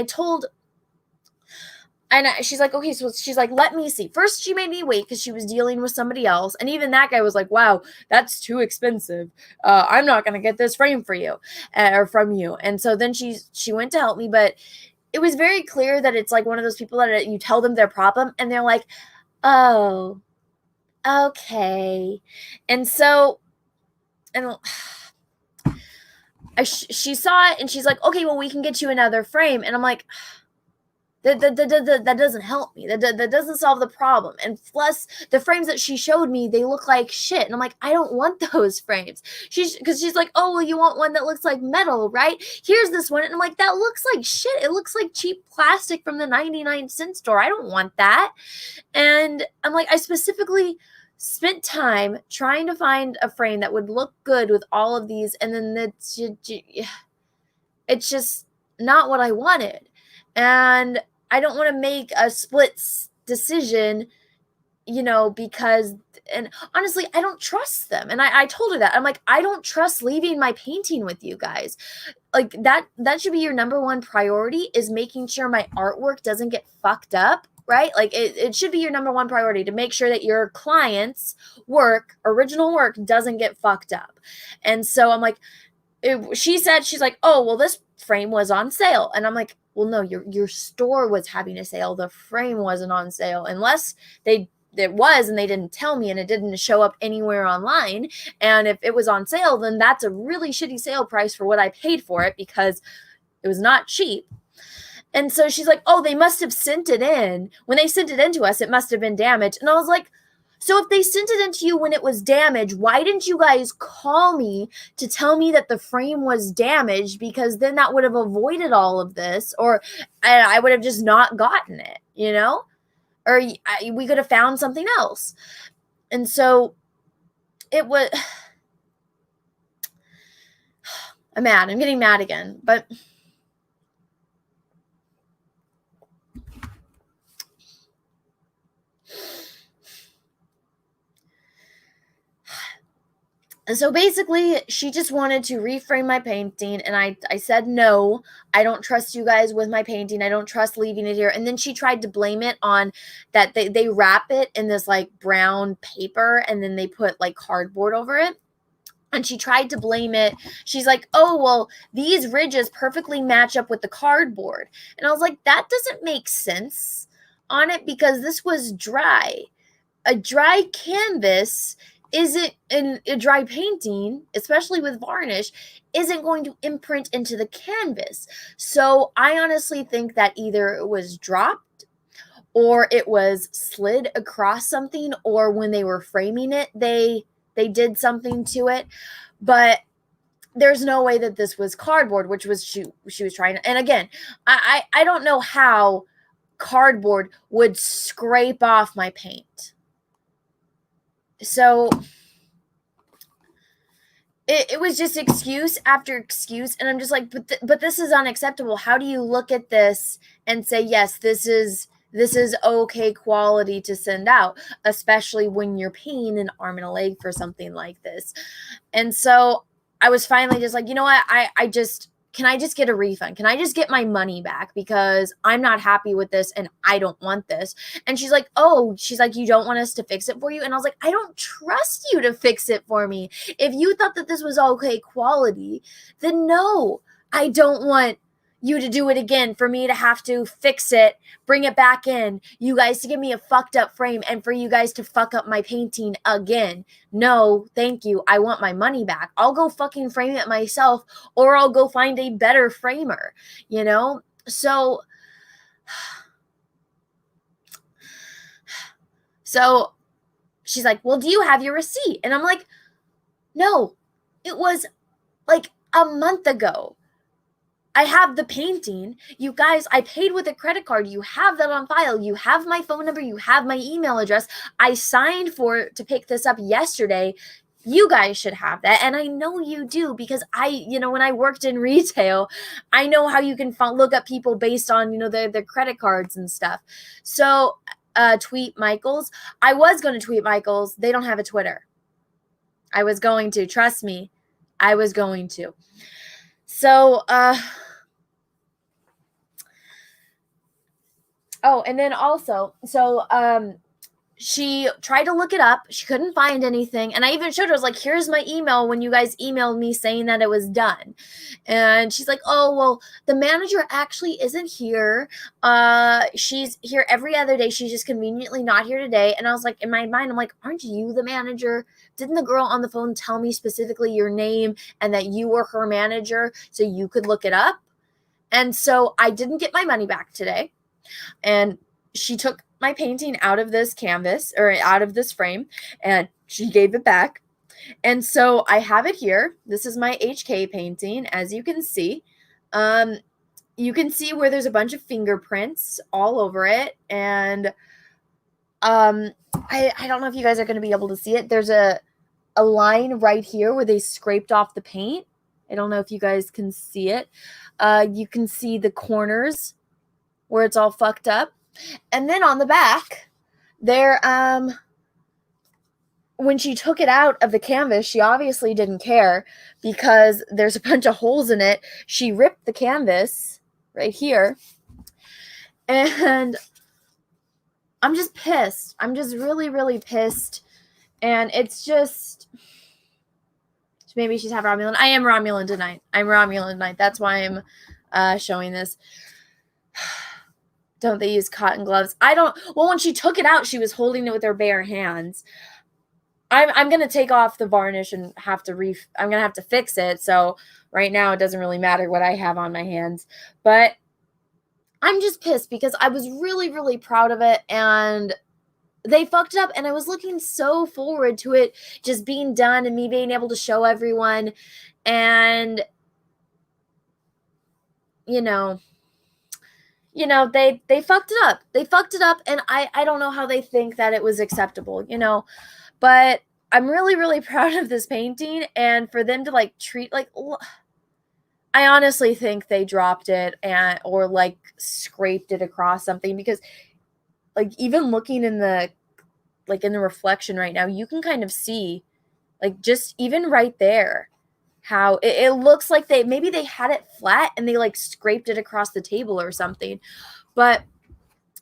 she's like, okay, so she's like, let me see. First, she made me wait because she was dealing with somebody else. And even that guy was like, wow, that's too expensive. I'm not going to get this frame for you, or from you. And so then she went to help me, but it was very clear that it's like one of those people that you tell them their problem and they're like, oh, okay. And so, and she saw it, and she's like, okay, well, we can get you another frame. And I'm like, that doesn't help me. That doesn't solve the problem. And plus, the frames that she showed me, they look like shit. And I'm like, I don't want those frames. Because she's like, oh, well, you want one that looks like metal, right? Here's this one. And I'm like, that looks like shit. It looks like cheap plastic from the 99-cent store. I don't want that. And I'm like, I specifically spent time trying to find a frame that would look good with all of these, and then it's just not what I wanted. And I don't want to make a split decision, because, and honestly, I don't trust them. And I told her that. I'm like, I don't trust leaving my painting with you guys. Like, that should be your number one priority, is making sure my artwork doesn't get fucked up. Right? Like, it should be your number one priority to make sure that your client's original work, doesn't get fucked up. And so I'm like, she's like, oh, well, this frame was on sale. And I'm like, well, no, your store was having a sale. The frame wasn't on sale, unless it was and they didn't tell me, and it didn't show up anywhere online. And if it was on sale, then that's a really shitty sale price for what I paid for it, because it was not cheap. And so she's like, oh, they must have sent it in. When they sent it in to us, it must have been damaged. And I was like, So if they sent it into you when it was damaged, why didn't you guys call me to tell me that the frame was damaged? Because then that would have avoided all of this, or I would have just not gotten it, you know? Or we could have found something else. And so it was... I'm mad. I'm getting mad again. But... so basically, she just wanted to reframe my painting, and I said, no, I don't trust you guys with my painting. I don't trust leaving it here. And then she tried to blame it on that they wrap it in this, like, brown paper, and then they put, like, cardboard over it. And she tried to blame it. She's like, oh, well, these ridges perfectly match up with the cardboard. And I was like, that doesn't make sense on it, because this was dry. A dry canvas isn't, in a dry painting, especially with varnish, isn't going to imprint into the canvas. So I honestly think that either it was dropped, or it was slid across something, or when they were framing it, they did something to it. But there's no way that this was cardboard, which was she was trying to. And again, I don't know how cardboard would scrape off my paint. So it was just excuse after excuse, and I'm just like, but this is unacceptable. How do you look at this and say, yes, this is okay quality to send out, especially when you're paying an arm and a leg for something like this? And so I was finally just like, you know what? Can I just get a refund? Can I just get my money back? Because I'm not happy with this and I don't want this. And she's like, you don't want us to fix it for you? And I was like, I don't trust you to fix it for me. If you thought that this was okay quality, then no, I don't want you to do it again, for me to have to fix it, bring it back in, you guys to give me a fucked up frame, and for you guys to fuck up my painting again. No, thank you. I want my money back. I'll go fucking frame it myself, or I'll go find a better framer, you know? So she's like, well, do you have your receipt? And I'm like, no, it was like a month ago. I have the painting. You guys, I paid with a credit card. You have that on file. You have my phone number. You have my email address. I signed to pick this up yesterday. You guys should have that. And I know you do, because when I worked in retail, I know how you can look up people based on, their credit cards and stuff. So tweet Michaels. I was going to tweet Michaels. They don't have a Twitter. I was going to. Trust me. I was going to. So, and then also, she tried to look it up. She couldn't find anything. And I even showed her, I was like, here's my email when you guys emailed me saying that it was done. And she's like, oh, well, the manager actually isn't here. She's here every other day. She's just conveniently not here today. And I was like, in my mind, I'm like, aren't you the manager? Didn't the girl on the phone tell me specifically your name and that you were her manager so you could look it up? And so I didn't get my money back today. And she took my painting out of this canvas, or out of this frame, and she gave it back. And so I have it here. This is my HK painting, as you can see. You can see where there's a bunch of fingerprints all over it. And I don't know if you guys are going to be able to see it. There's a line right here where they scraped off the paint. I don't know if you guys can see it. You can see the corners where it's all fucked up. And then on the back, there, when she took it out of the canvas, she obviously didn't care, because there's a bunch of holes in it. She ripped the canvas right here. And I'm just pissed. I'm just really, really pissed. And it's just, maybe she's half Romulan. I am Romulan tonight. I'm Romulan tonight. That's why I'm showing this. Don't they use cotton gloves? Well, when she took it out, she was holding it with her bare hands. I'm going to take off the varnish and I'm going to have to fix it. So right now it doesn't really matter what I have on my hands, but I'm just pissed because I was really, really proud of it. And they fucked up, and I was looking so forward to it just being done and me being able to show everyone. And you know, they fucked it up. They fucked it up, and I don't know how they think that it was acceptable, but I'm really, really proud of this painting, and for them to like treat like, I honestly think they dropped it or like scraped it across something, because like even looking in the reflection right now, you can kind of see like just even right there how it looks like maybe they had it flat and they like scraped it across the table or something. But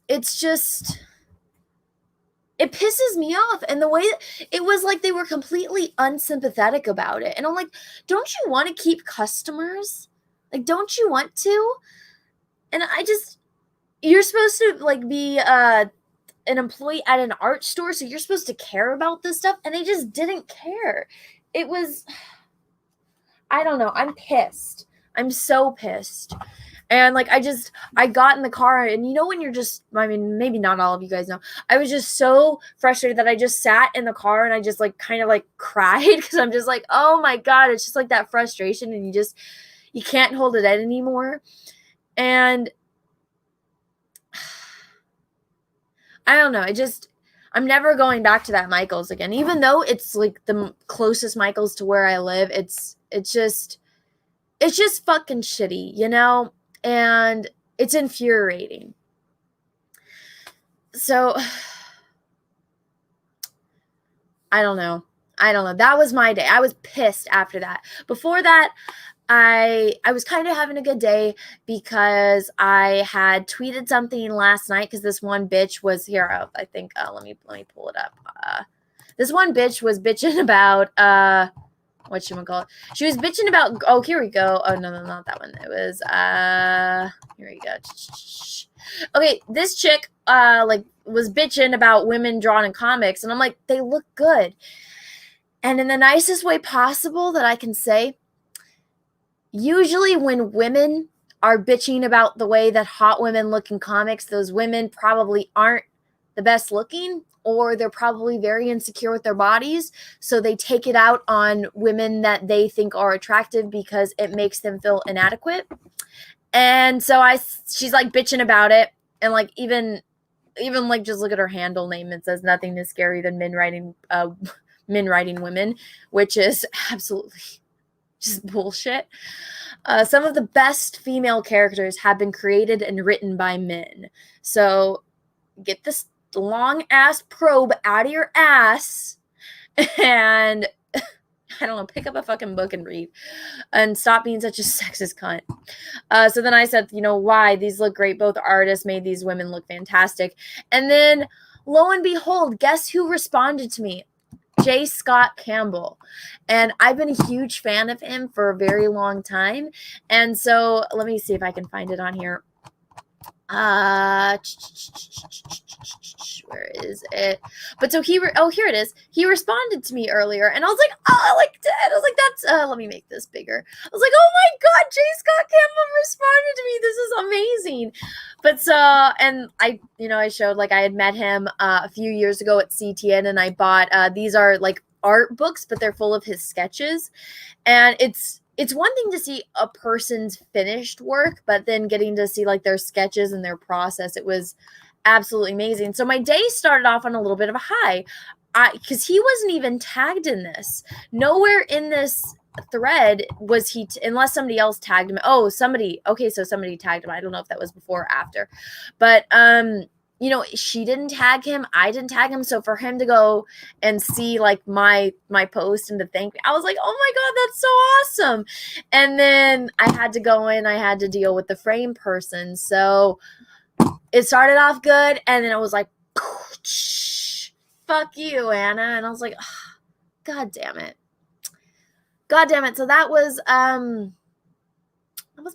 it's just, it pisses me off. And the way it was like they were completely unsympathetic about it. And I'm like, don't you want to keep customers? Like, don't you want to? And you're supposed to like be an employee at an art store, so you're supposed to care about this stuff. And they just didn't care. It was, I don't know. I'm pissed. I'm so pissed. And like, I got in the car, and when you're just, I mean, maybe not all of you guys know, I was just so frustrated that I just sat in the car and I just like kind of like cried, because I'm just like, oh my God, it's just like that frustration, and you can't hold it in anymore. And I don't know. I'm never going back to that Michael's again, even though it's like the closest Michael's to where I live. It's just fucking shitty, and it's infuriating. So I don't know. That was my day. I was pissed after that. Before that, I was kind of having a good day, because I had tweeted something last night, because this one bitch was here. I think let me pull it up. This one bitch was bitching about whatchamacallit. She was bitching about, oh, here we go. Oh, no, not that one. It was, here we go. Okay, this chick, was bitching about women drawn in comics, and I'm like, they look good. And in the nicest way possible that I can say, usually when women are bitching about the way that hot women look in comics, those women probably aren't the best looking, or they're probably very insecure with their bodies. So they take it out on women that they think are attractive, because it makes them feel inadequate. And so she's like bitching about it. And like, even like, just look at her handle name. It says nothing is scary than men writing women, which is absolutely just bullshit. Some of the best female characters have been created and written by men. So get this long ass probe out of your ass and I don't know, pick up a fucking book and read, and stop being such a sexist cunt. So then I said, why? These look great. Both artists made these women look fantastic. And then lo and behold, guess who responded to me? J. Scott Campbell. And I've been a huge fan of him for a very long time. And so let me see if I can find it on here. Where is it? But so here it is. He responded to me earlier, and I was like, oh, I liked it. I was like, that's let me make this bigger. I was like, oh my God, J. Scott Campbell responded to me. This is amazing. But so, and I showed, like, I had met him a few years ago at CTN, and I bought these are like art books, but they're full of his sketches. And it's one thing to see a person's finished work, but then getting to see like their sketches and their process, it was absolutely amazing. So my day started off on a little bit of a high, because he wasn't even tagged in this. Nowhere in this thread was he, unless somebody else tagged him. Oh, somebody tagged him. I don't know if that was before or after, but she didn't tag him. I didn't tag him. So for him to go and see like my post and to thank me, I was like, oh my God, that's so awesome. And then I had to go in, I had to deal with the frame person. So it started off good. And then it was like, fuck you, Anna. And I was like, oh, God damn it. So that was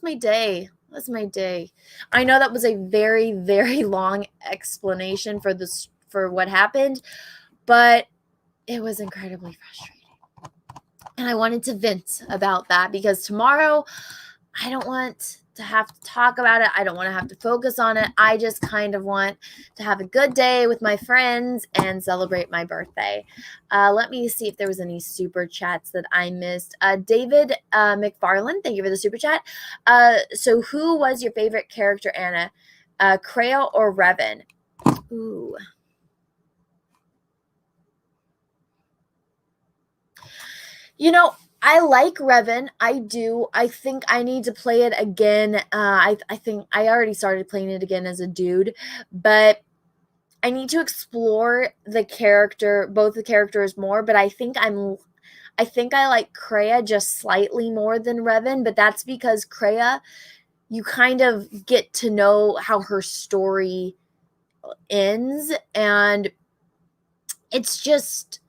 my day. That's my day. I know that was a very, very long explanation for what happened, but it was incredibly frustrating. And I wanted to vent about that, because tomorrow I don't want to have to talk about it. I don't want to have to focus on it. I just kind of want to have a good day with my friends and celebrate my birthday. Let me see if there was any super chats that I missed. David McFarland, thank you for the super chat. So who was your favorite character, Anna? Kreia or Revan? Ooh. You know, I like Revan. I do. I think I need to play it again. I think I already started playing it again as a dude, but I need to explore the character, both the characters more. But I think I like Kreia just slightly more than Revan, but that's because Kreia, you kind of get to know how her story ends, and it's just,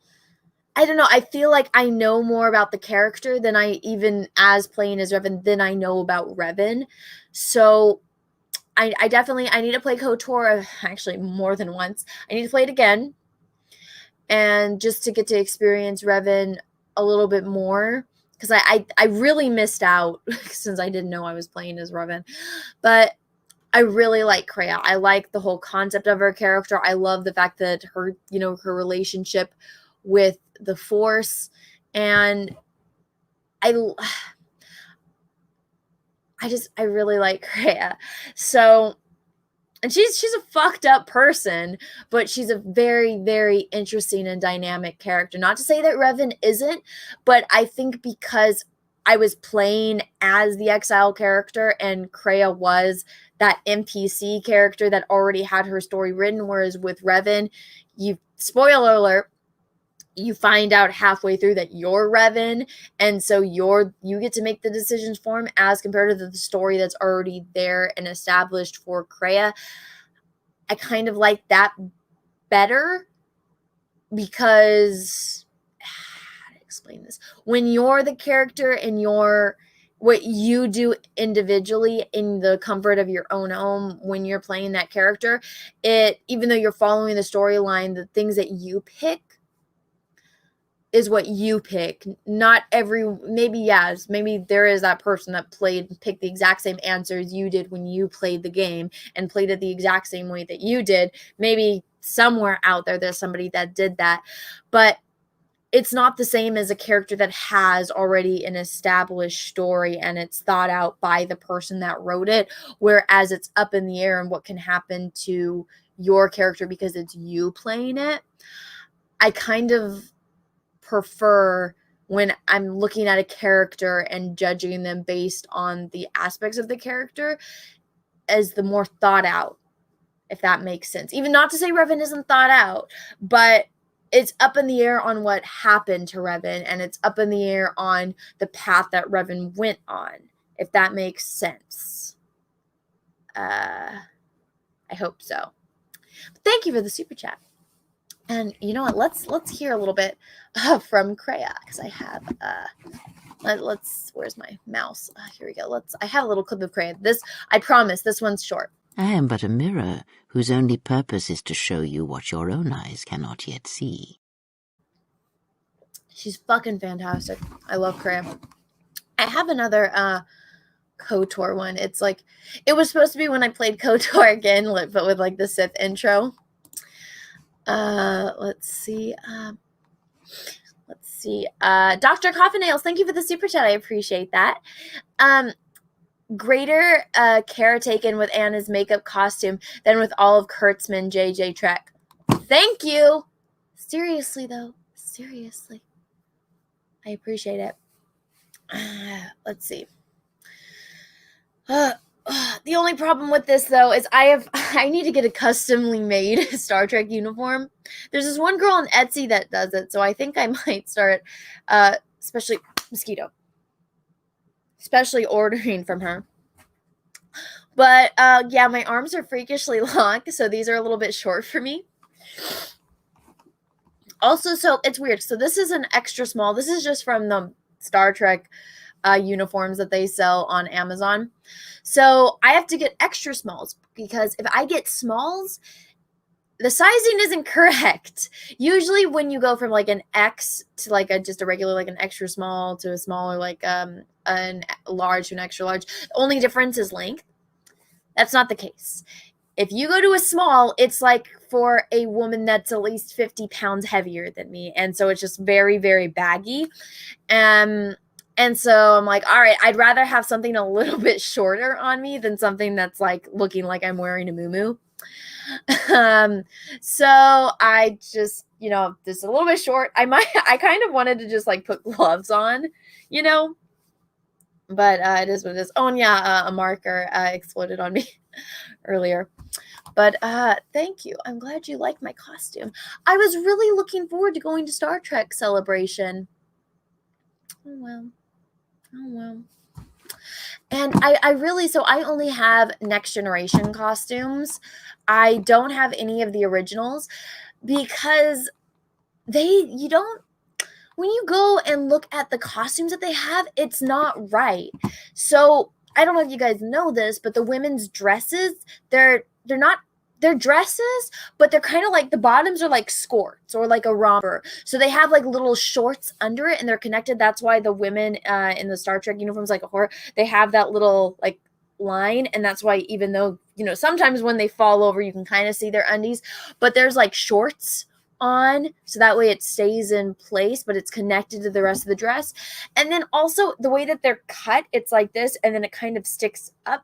I don't know. I feel like I know more about the character than I even as playing as Revan than I know about Revan. So I definitely, I need to play KOTOR actually more than once. I need to play it again. And just to get to experience Revan a little bit more. Because I really missed out since I didn't know I was playing as Revan. But I really like Kreia. I like the whole concept of her character. I love the fact that her, you know, her relationship with the Force, and I really like Kreia. So, and she's a fucked up person, but she's a very, very interesting and dynamic character. Not to say that Revan isn't, but I think because I was playing as the exile character and Kreia was that NPC character that already had her story written, whereas with Revan, spoiler alert, you find out halfway through that you're Revan, and so you get to make the decisions for him as compared to the story that's already there and established for Kreia. I kind of like that better because, how to explain this? When you're the character and what you do individually in the comfort of your own home when you're playing that character, even though you're following the storyline, the things that you pick is what you pick. Not maybe there is that person that picked the exact same answers you did when you played the game and played it the exact same way that you did. Maybe somewhere out there's somebody that did that, but it's not the same as a character that has already an established story and it's thought out by the person that wrote it, whereas it's up in the air and what can happen to your character because it's you playing it. I kind of prefer when I'm looking at a character and judging them based on the aspects of the character as the more thought out, if that makes sense. Even not to say Revan isn't thought out, but it's up in the air on what happened to Revan, and it's up in the air on the path that Revan went on, if that makes sense. I hope so. But thank you for the super chat. And you know what? Let's hear a little bit from Kreia, because I have where's my mouse? Here we go. I have a little clip of Kreia. I promise this one's short. I am but a mirror whose only purpose is to show you what your own eyes cannot yet see. She's fucking fantastic. I love Kreia. I have another KOTOR one. It's like, it was supposed to be when I played KOTOR again, but with like the Sith intro. Let's see. Dr. Coffin Nails, thank you for the super chat. I appreciate that. Greater care taken with Anna's makeup costume than with all of Kurtzman JJ Trek. Thank you. Seriously though. Seriously. I appreciate it. Let's see. The only problem with this though is I need to get a customly made Star Trek uniform. There's this one girl on Etsy that does it, so I think I might start especially ordering from her. But yeah, my arms are freakishly long, so these are a little bit short for me. Also, so it's weird. So this is an extra small. This is just from the Star Trek uniforms that they sell on Amazon. So I have to get extra smalls because if I get smalls, the sizing isn't correct. Usually when you go from like an X to like just a regular, like an extra small to a smaller, like an large to an extra large. The only difference is length. That's not the case. If you go to a small, it's like for a woman that's at least 50 pounds heavier than me. And so it's just very, very baggy. And so I'm like, all right, I'd rather have something a little bit shorter on me than something that's like looking like I'm wearing a muumuu. So I just, just a little bit short. I kind of wanted to just like put gloves on, but it is what it is. Oh, and yeah, a marker exploded on me earlier. But thank you. I'm glad you like my costume. I was really looking forward to going to Star Trek Celebration. Oh, well. And I really, so I only have Next Generation costumes. I don't have any of the originals because you don't, when you go and look at the costumes that they have, it's not right. So I don't know if you guys know this, but the women's dresses, they're dresses, but they're kind of like, the bottoms are like skirts or like a romper. So they have like little shorts under it and they're connected. That's why the women in the Star Trek uniforms, like a horror, they have that little like line. And that's why, even though, sometimes when they fall over, you can kind of see their undies, but there's like shorts on, so that way it stays in place, but it's connected to the rest of the dress. And then also the way that they're cut, it's like this, and then it kind of sticks up.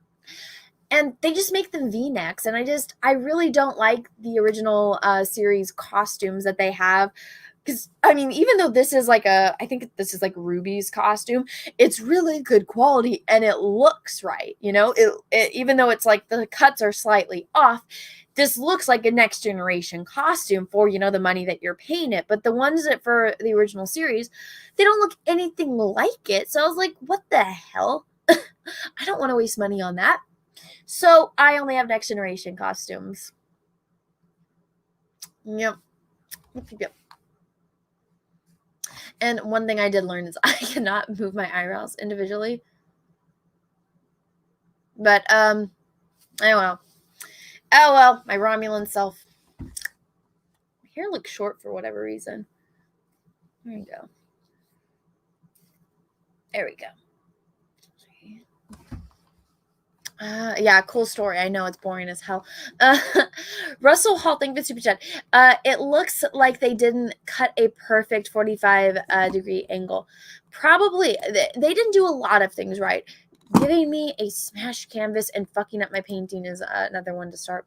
And they just make them V-necks. And I really don't like the original series costumes that they have. Because, even though this is like I think this is like Ruby's costume, it's really good quality and it looks right. Even though it's like the cuts are slightly off, this looks like a Next Generation costume for, the money that you're paying it. But the ones that for the original series, they don't look anything like it. So I was like, what the hell? I don't want to waste money on that. So I only have Next Generation costumes. Yep. And one thing I did learn is I cannot move my eyebrows individually. But, oh well. Oh well, my Romulan self. My hair looks short for whatever reason. There you go. There we go. Yeah, cool story. I know it's boring as hell. Russell Hall, thank you for super chat. It looks like they didn't cut a perfect 45 degree angle. Probably they didn't do a lot of things right. Giving me a smashed canvas and fucking up my painting is another one to start.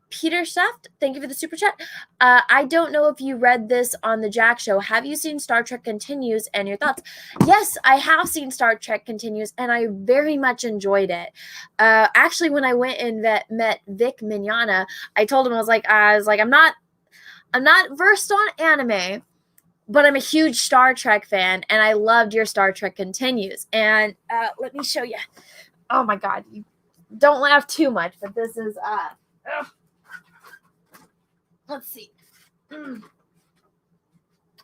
Peter Shaft, thank you for the super chat. I don't know if you read this on the Jack Show. Have you seen Star Trek Continues and your thoughts? Yes, I have seen Star Trek Continues and I very much enjoyed it. Actually, when I went and met Vic Mignogna, I told him, I was like, I'm not versed on anime, but I'm a huge Star Trek fan and I loved your Star Trek Continues. And let me show you. Oh my God, you don't laugh too much, but this is let's see. I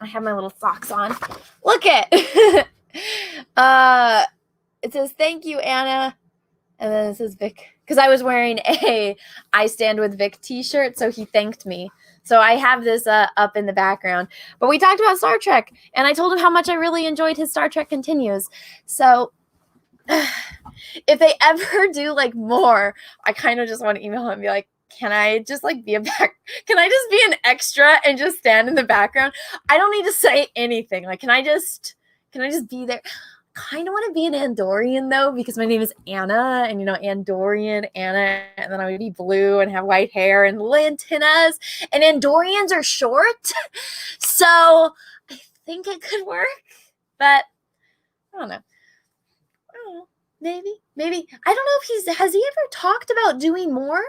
have my little socks on. Look it. It says, thank you, Anna. And then it says Vic. Because I was wearing a I Stand With Vic t-shirt, so he thanked me. So I have this up in the background. But we talked about Star Trek, and I told him how much I really enjoyed his Star Trek Continues. So if they ever do like more, I kind of just want to email him and be like, can I just like can I just be an extra and just stand in the background? I don't need to say anything. Like, can I just be there? Kind of want to be an Andorian though, because my name is Anna, and Andorian Anna, and then I would be blue and have white hair and antennas, and Andorians are short. So I think it could work, but I don't know. Maybe. I don't know if has he ever talked about doing more?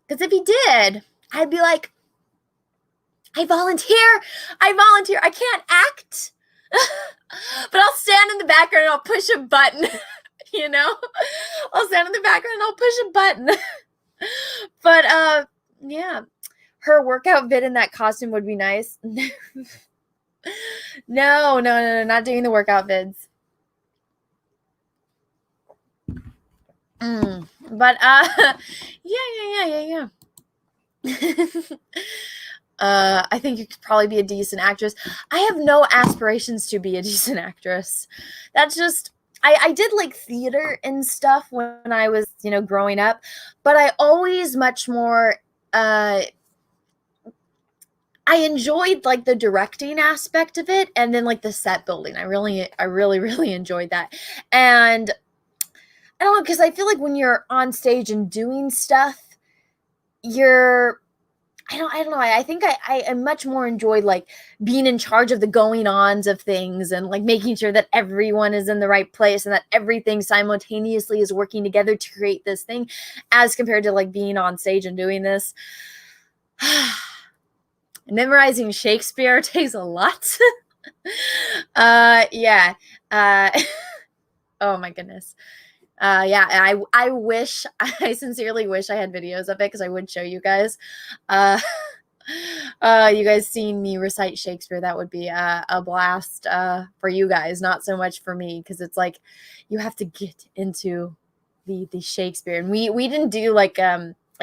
Because if he did, I'd be like, I volunteer. I can't act, but I'll stand in the background and I'll push a button, I'll stand in the background and I'll push a button. But, yeah, her workout vid in that costume would be nice. No, not doing the workout vids. But yeah. I think you could probably be a decent actress. I have no aspirations to be a decent actress. That's just, I did like theater and stuff when I was, growing up, but I always much more, I enjoyed like the directing aspect of it, and then like the set building. I really, really enjoyed that. And I don't know, because I feel like when you're on stage and doing stuff, I don't know. I think I much more enjoyed like being in charge of the going ons of things and like making sure that everyone is in the right place and that everything simultaneously is working together to create this thing, as compared to like being on stage and doing this. Memorizing Shakespeare takes a lot. Yeah. Oh my goodness. Yeah, I wish, I sincerely wish I had videos of it, because I would show you guys. You guys seeing me recite Shakespeare, that would be a blast for you guys, not so much for me, because it's like you have to get into the Shakespeare. And we didn't do like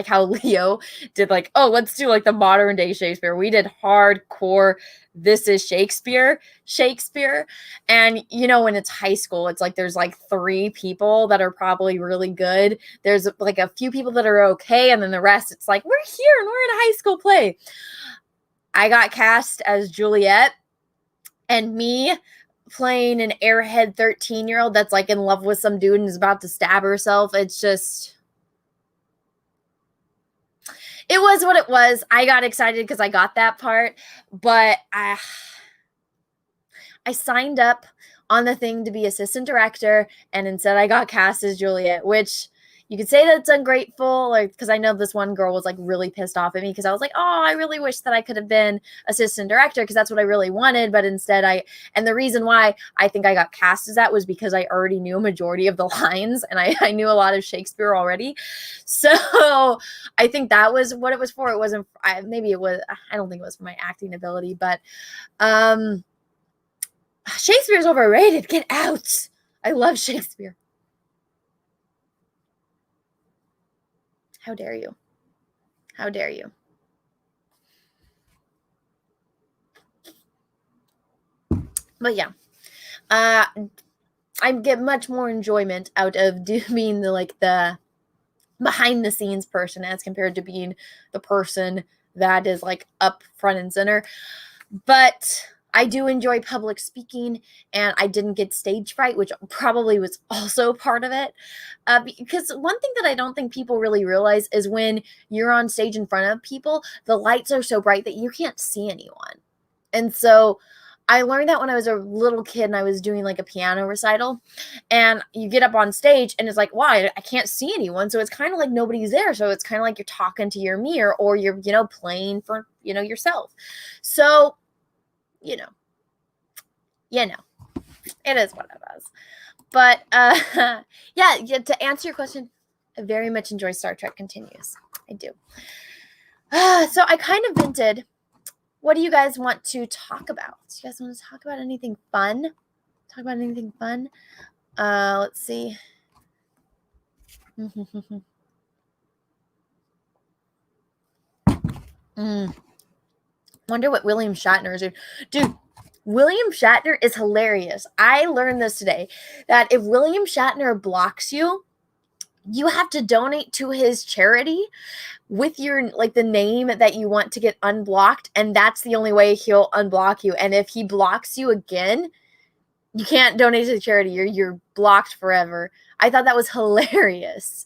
how Leo did, like, oh, let's do like the modern day Shakespeare. We did hardcore, this is Shakespeare. And when it's high school, it's like there's like 3 people that are probably really good. There's like a few people that are okay, and then the rest, it's like, we're here and we're in a high school play. I got cast as Juliet, and me playing an airhead 13-year-old that's like in love with some dude and is about to stab herself. It's just, it was what it was. I got excited because I got that part, but I signed up on the thing to be assistant director, and instead I got cast as Juliet, which you could say that's ungrateful, or because I know this one girl was like really pissed off at me because I was like, oh, I really wish that I could have been assistant director, because that's what I really wanted. But instead and the reason why I think I got cast as that was because I already knew a majority of the lines, and I knew a lot of Shakespeare already. So I think that was what it was for. It wasn't, maybe it was, I don't think it was for my acting ability, but Shakespeare's overrated. Get out. I love Shakespeare. How dare you? How dare you? But yeah, I get much more enjoyment out of being the behind the scenes person, as compared to being the person that is like up front and center. But I do enjoy public speaking, and I didn't get stage fright, which probably was also part of it. Because one thing that I don't think people really realize is when you're on stage in front of people, the lights are so bright that you can't see anyone. And so I learned that when I was a little kid and I was doing like a piano recital, and you get up on stage and it's like, wow, I can't see anyone. So it's kind of like nobody's there. So it's kind of like you're talking to your mirror, or you're, playing for, yourself. So, it is what it is. But yeah, to answer your question, I very much enjoy Star Trek Continues. I do. So I kind of vented. What do you guys want to talk about? Do you guys want to talk about anything fun? Let's see. Wonder what William Shatner is doing. Dude, William Shatner is hilarious. I learned this today, that if William Shatner blocks you, you have to donate to his charity with your, like, the name that you want to get unblocked, and that's the only way he'll unblock you. And if he blocks you again, you can't donate to the charity. You're blocked forever. I thought that was hilarious.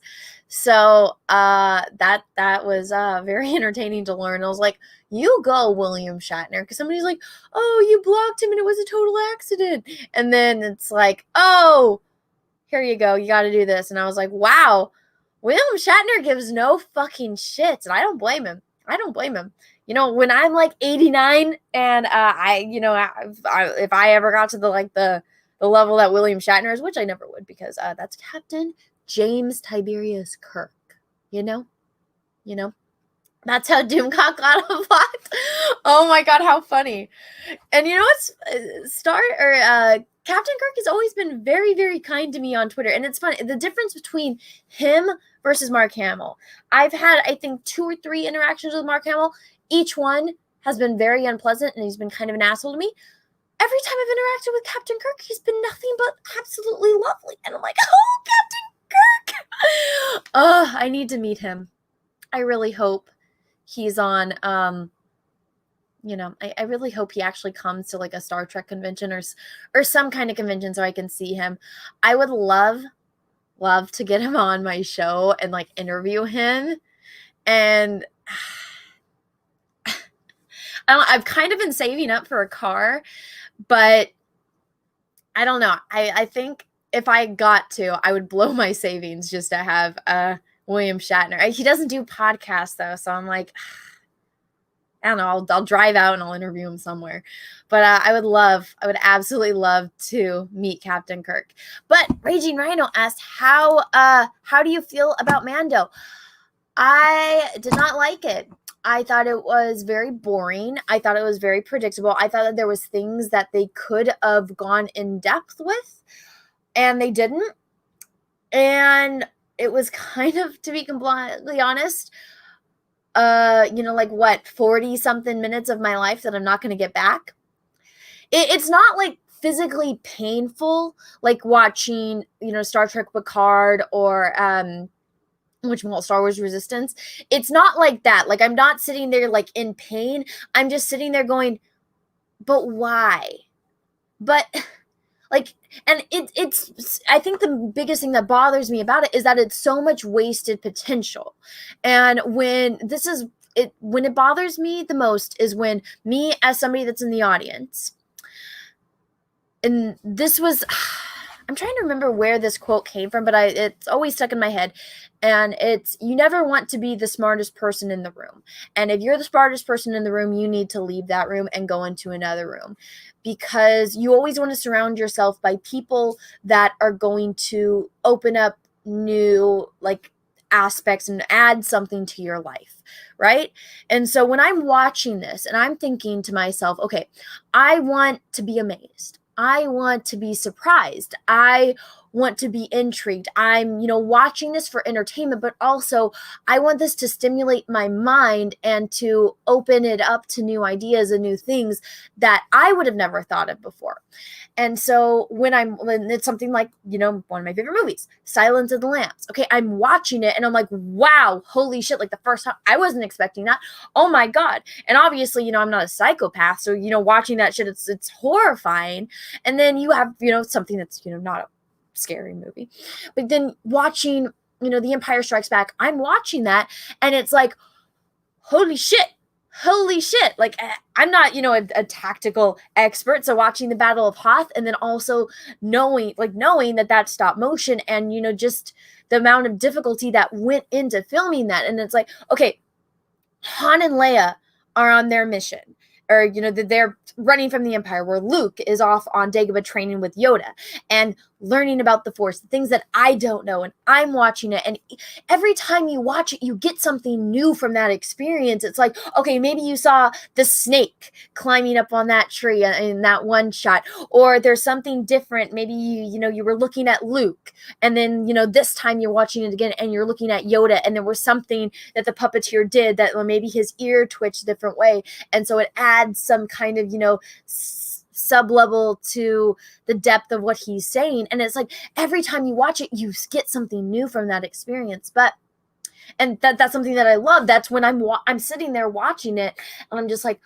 So that was very entertaining to learn. I was like, you go, William Shatner, because somebody's like, oh, you blocked him and it was a total accident. And then it's like, oh, here you go, you got to do this. And I was like, wow, William Shatner gives no fucking shits, and I don't blame him. When I'm like 89 and if I ever got to the level that William Shatner is, which I never would, because that's Captain James Tiberius Kirk, that's how Doomcock got unblocked. Oh my god, how funny. And what's Captain Kirk has always been very, very kind to me on Twitter. And it's funny, the difference between him versus Mark Hamill. I've had, I think, 2 or 3 interactions with Mark Hamill. Each one has been very unpleasant and he's been kind of an asshole to me. Every time I've interacted with Captain Kirk, he's been nothing but absolutely lovely. And I'm like, oh, Captain Kirk! I need to meet him. I really hope he's on, I really hope he actually comes to like a Star Trek convention or some kind of convention so I can see him. I would love to get him on my show and like interview him. And I've kind of been saving up for a car, but I don't know. I think if I got to, I would blow my savings just to have William Shatner. He doesn't do podcasts though, so I'm like, I don't know. I'll drive out and I'll interview him somewhere. But I would absolutely love to meet Captain Kirk. But Raging Rhino asked, how do you feel about Mando? I did not like it. I thought it was very boring. I thought it was very predictable. I thought that there was things that they could have gone in depth with, and they didn't. And it was kind of, to be completely honest, 40 something minutes of my life that I'm not going to get back. It's not like physically painful, like watching, Star Trek Picard or, Star Wars Resistance. It's not like that. Like, I'm not sitting there like in pain. I'm just sitting there going, but why? But like, and it's, I think the biggest thing that bothers me about it is that it's so much wasted potential. And when it bothers me the most is when me as somebody that's in the audience, and this was, I'm trying to remember where this quote came from, but it's always stuck in my head. And it's, you never want to be the smartest person in the room. And if you're the smartest person in the room, you need to leave that room and go into another room, because you always want to surround yourself by people that are going to open up new like aspects and add something to your life, right? And so when I'm watching this and I'm thinking to myself, okay, I want to be amazed. I want to be surprised. I want to be intrigued. I'm, watching this for entertainment, but also I want this to stimulate my mind and to open it up to new ideas and new things that I would have never thought of before. And so when it's something like, one of my favorite movies, Silence of the Lambs. Okay, I'm watching it and I'm like, wow, holy shit. Like the first time, I wasn't expecting that. Oh my God. And obviously, I'm not a psychopath. So, watching that shit, it's horrifying. And then you have, something that's, not a scary movie. But then watching, The Empire Strikes Back, I'm watching that and it's like, holy shit. Like, I'm not, a tactical expert. So watching the Battle of Hoth and then also knowing that that's stop motion and, just the amount of difficulty that went into filming that. And it's like, okay, Han and Leia are on their mission. Or, they're running from the Empire, where Luke is off on Dagobah training with Yoda and learning about the Force, the things that I don't know, and I'm watching it. And every time you watch it, you get something new from that experience. It's like, okay, maybe you saw the snake climbing up on that tree in that one shot, or there's something different. Maybe you were looking at Luke, and then this time you're watching it again and you're looking at Yoda, and there was something that the puppeteer did that maybe his ear twitched a different way, and so it adds some kind of sub-level to the depth of what he's saying. And it's like every time you watch it, you get something new from that experience. And that's something that I love. That's when I'm sitting there watching it and I'm just like,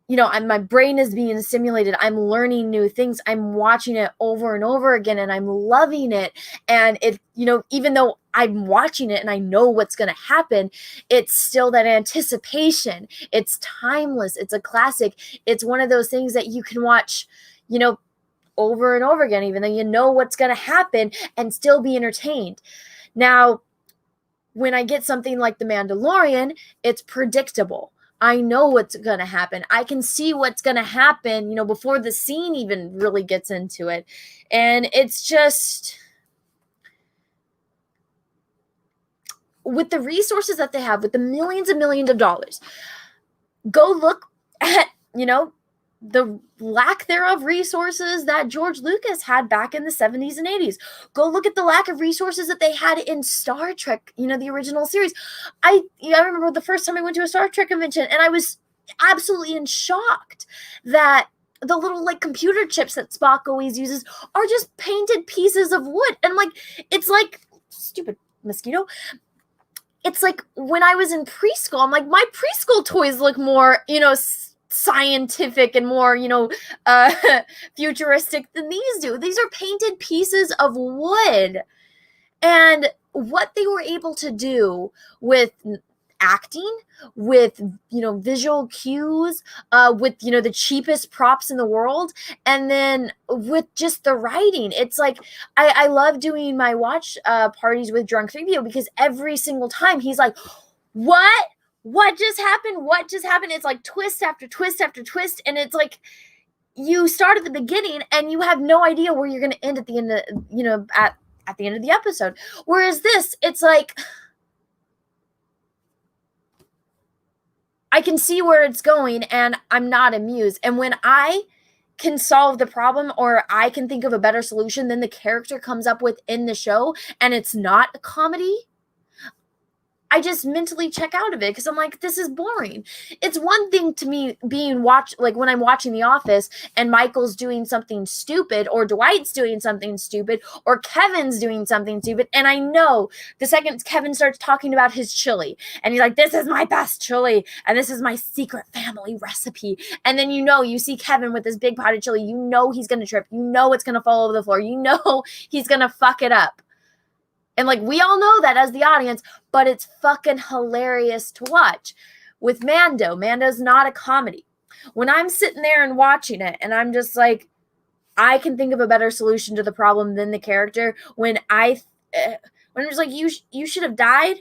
my brain is being stimulated. I'm learning new things. I'm watching it over and over again and I'm loving it. And it, even though I'm watching it and I know what's going to happen, it's still that anticipation. It's timeless. It's a classic. It's one of those things that you can watch, over and over again, even though you know what's going to happen and still be entertained. Now, when I get something like The Mandalorian, it's predictable. I know what's going to happen. I can see what's going to happen, before the scene even really gets into it. And it's just, with the resources that they have, with the millions and millions of dollars, go look at, the lack thereof resources that George Lucas had back in the 70s and 80s. Go look at the lack of resources that they had in Star Trek, the original series. I remember the first time I went to a Star Trek convention and I was absolutely in shocked that the little like computer chips that Spock always uses are just painted pieces of wood. And like, it's like, stupid mosquito. It's like when I was in preschool, I'm like, my preschool toys look more, scientific and more, futuristic than these do. These are painted pieces of wood. And what they were able to do with acting, with visual cues, with the cheapest props in the world, and then with just the writing, it's like I love doing my watch parties with Drunk 3PO because every single time he's like, what just happened, it's like twist after twist after twist, and it's like you start at the beginning and you have no idea where you're going to end at the end of at the end of the episode. Whereas this, it's like I can see where it's going and I'm not amused. And when I can solve the problem or I can think of a better solution than the character comes up with in the show and it's not a comedy, I just mentally check out of it because I'm like, this is boring. It's one thing to me like when I'm watching The Office and Michael's doing something stupid or Dwight's doing something stupid or Kevin's doing something stupid. And I know the second Kevin starts talking about his chili and he's like, this is my best chili and this is my secret family recipe. And then you see Kevin with this big pot of chili. He's going to trip. It's going to fall over the floor. He's going to fuck it up. And like, we all know that as the audience, but it's fucking hilarious to watch. With Mando's not a comedy. When I'm sitting there and watching it and I'm just like, I can think of a better solution to the problem than the character. When I'm just like, you should have died.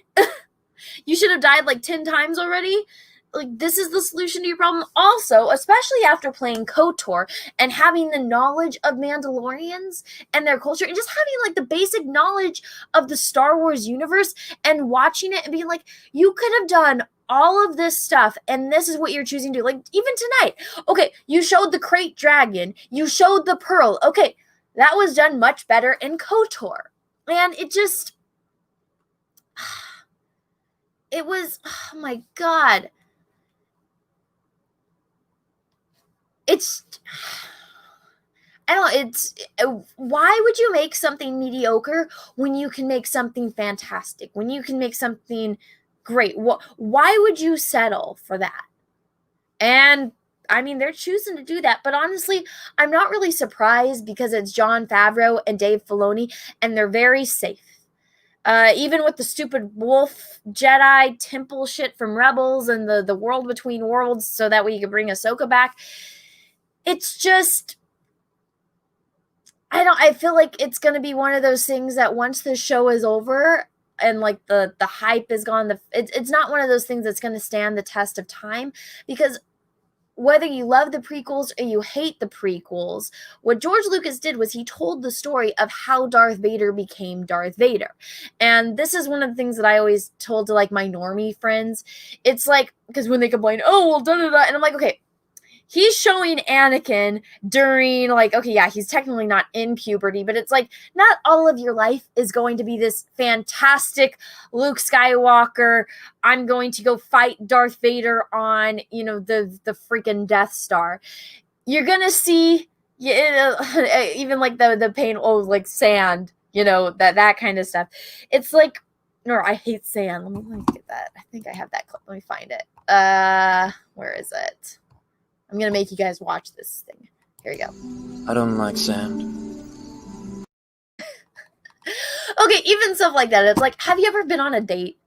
You should have died like 10 times already. Like, this is the solution to your problem. Also, especially after playing KOTOR and having the knowledge of Mandalorians and their culture and just having like the basic knowledge of the Star Wars universe and watching it and being like, you could have done all of this stuff and this is what you're choosing to do. Like, even tonight, okay, you showed the crate dragon, you showed the pearl. Okay, that was done much better in KOTOR. And it was, oh my God. Why would you make something mediocre when you can make something fantastic, when you can make something great? Why would you settle for that? And I mean, they're choosing to do that, but honestly, I'm not really surprised because it's Jon Favreau and Dave Filoni, and they're very safe. Even with the stupid wolf Jedi temple shit from Rebels and the world between worlds so that we could bring Ahsoka back. It's just, I feel like it's going to be one of those things that once the show is over and like the hype is gone, it's not one of those things that's going to stand the test of time, because whether you love the prequels or you hate the prequels, what George Lucas did was he told the story of how Darth Vader became Darth Vader. And this is one of the things that I always told to like my normie friends. It's like, because when they complain, oh, well, da-da-da, and I'm like, okay, he's showing Anakin during, like, okay, yeah, he's technically not in puberty, but it's like, not all of your life is going to be this fantastic Luke Skywalker, I'm going to go fight Darth Vader on, the freaking Death Star. You're going to see, even like the pain, like sand, that kind of stuff. It's like, no, I hate sand. Let me get that. I think I have that clip. Let me find it. Where is it? I'm going to make you guys watch this thing. Here we go. I don't like sand. Okay, even stuff like that. It's like, have you ever been on a date?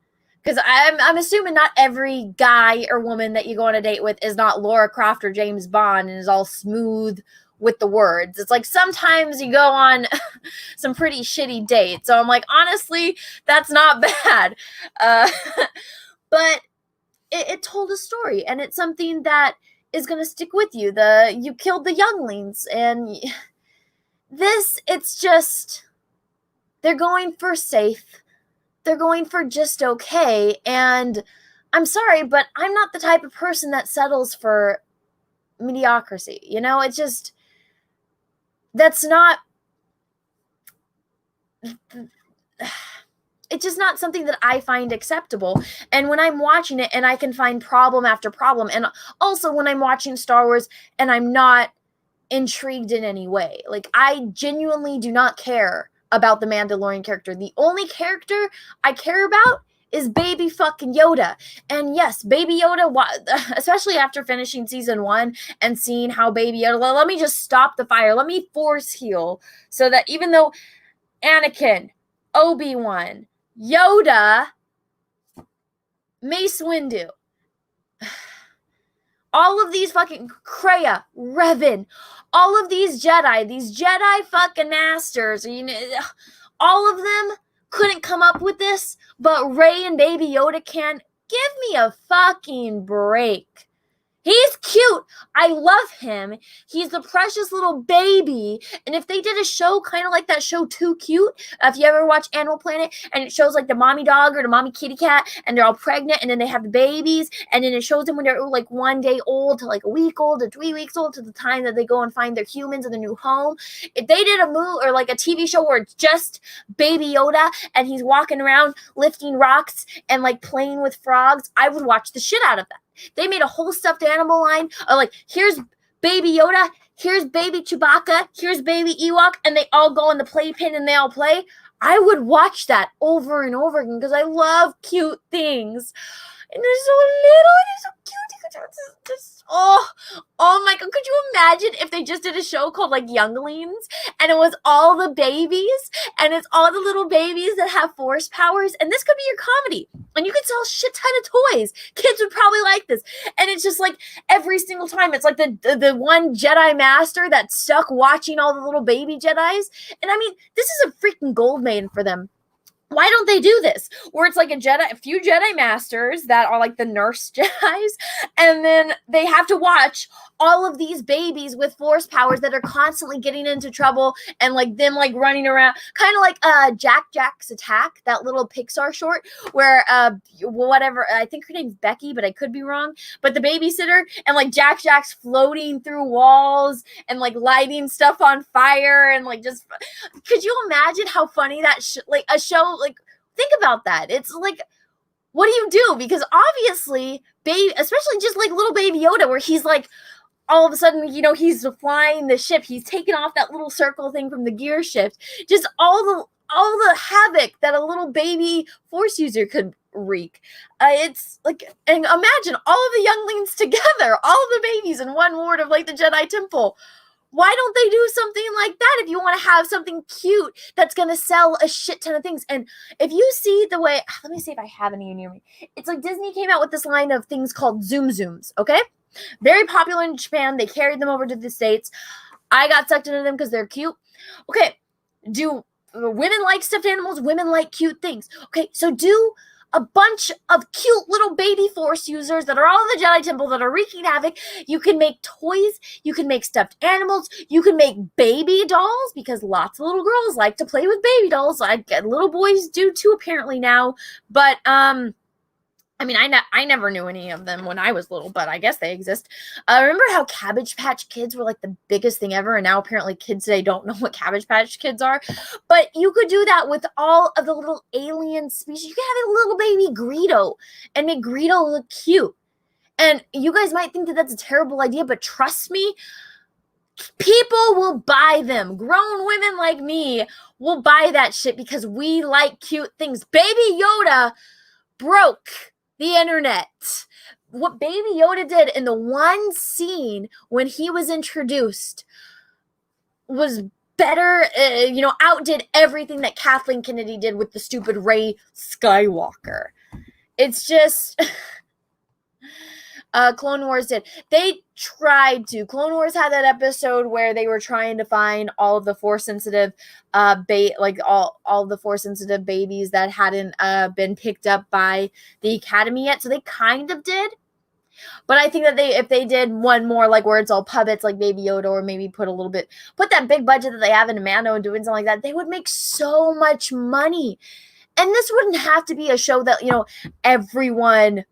Because I'm assuming not every guy or woman that you go on a date with is not Laura Croft or James Bond and is all smooth with the words. It's like sometimes you go on some pretty shitty dates. So I'm like, honestly, that's not bad. But it told a story, and it's something that is going to stick with you. You killed the younglings, and it's just, they're going for safe. They're going for just okay. And I'm sorry, but I'm not the type of person that settles for mediocrity. It's just, that's not, it's just not something that I find acceptable. And when I'm watching it and I can find problem after problem, and also when I'm watching Star Wars and I'm not intrigued in any way, like I genuinely do not care about the Mandalorian character. The only character I care about is baby fucking Yoda. And yes, baby Yoda, especially after finishing season 1 and seeing how baby Yoda, let me just stop the fire. Let me force heal so that even though Anakin, Obi-Wan, Yoda, Mace Windu, all of these fucking Kreia, Revan, all of these Jedi fucking masters, all of them couldn't come up with this, but Rey and Baby Yoda can. Give me a fucking break. He's cute. I love him. He's the precious little baby. And if they did a show kind of like that show Too Cute, if you ever watch Animal Planet, and it shows like the mommy dog or the mommy kitty cat, and they're all pregnant, and then they have the babies, and then it shows them when they're like 1 day old to like a week old to 3 weeks old to the time that they go and find their humans in their new home. If they did a movie or like a TV show where it's just Baby Yoda and he's walking around lifting rocks and like playing with frogs, I would watch the shit out of that. They made a whole stuffed animal line of like, here's baby Yoda, here's baby Chewbacca, here's baby Ewok, and they all go in the playpen and they all play. I would watch that over and over again because I love cute things. And they're so little and they're so cute. Oh my God. Could you imagine if they just did a show called like Younglings and it was all the babies and it's all the little babies that have force powers, and this could be your comedy and you could sell a shit ton of toys. Kids would probably like this. And it's just like every single time it's like the one Jedi master that's stuck watching all the little baby Jedis. And I mean, this is a freaking gold mine for them. Why don't they do this? Where it's like a few Jedi masters that are like the nurse Jedis, and then they have to watch all of these babies with force powers that are constantly getting into trouble and like them like running around, kind of like Jack's Attack, that little Pixar short where whatever, I think her name's Becky, but I could be wrong. But the babysitter and like Jack's floating through walls and like lighting stuff on fire and like just, could you imagine how funny that like a show, like think about that. It's like, what do you do? Because obviously, especially just like little baby Yoda, where he's like, all of a sudden, he's flying the ship. He's taking off that little circle thing from the gear shift. Just all the havoc that a little baby force user could wreak. It's like, and imagine all of the younglings together, all of the babies in one ward of like the Jedi Temple. Why don't they do something like that if you want to have something cute that's going to sell a shit ton of things? And if you see the way, let me see if I have any near me. It's like Disney came out with this line of things called Zoom Zooms, okay? Very popular in Japan. They carried them over to the States. I got sucked into them because they're cute. Okay, do women like stuffed animals? Women like cute things. Okay, so do a bunch of cute little baby force users that are all in the Jedi Temple that are wreaking havoc. You can make toys. You can make stuffed animals. You can make baby dolls because lots of little girls like to play with baby dolls. Little boys do too apparently now. But I mean, I never knew any of them when I was little, but I guess they exist. Remember how Cabbage Patch Kids were like the biggest thing ever, and now apparently kids today don't know what Cabbage Patch Kids are? But you could do that with all of the little alien species. You could have a little baby Greedo and make Greedo look cute. And you guys might think that that's a terrible idea, but trust me, people will buy them. Grown women like me will buy that shit because we like cute things. Baby Yoda broke the internet. What Baby Yoda did in the one scene when he was introduced was better, outdid everything that Kathleen Kennedy did with the stupid Rey Skywalker. It's just Clone Wars did. They tried to. Clone Wars had that episode where they were trying to find all of the force sensitive all the force sensitive babies that hadn't been picked up by the Academy yet. So they kind of did. But I think that if they did one more like where it's all puppets like Baby Yoda, or maybe put that big budget that they have into Mando and doing something like that, they would make so much money. And this wouldn't have to be a show that, everyone,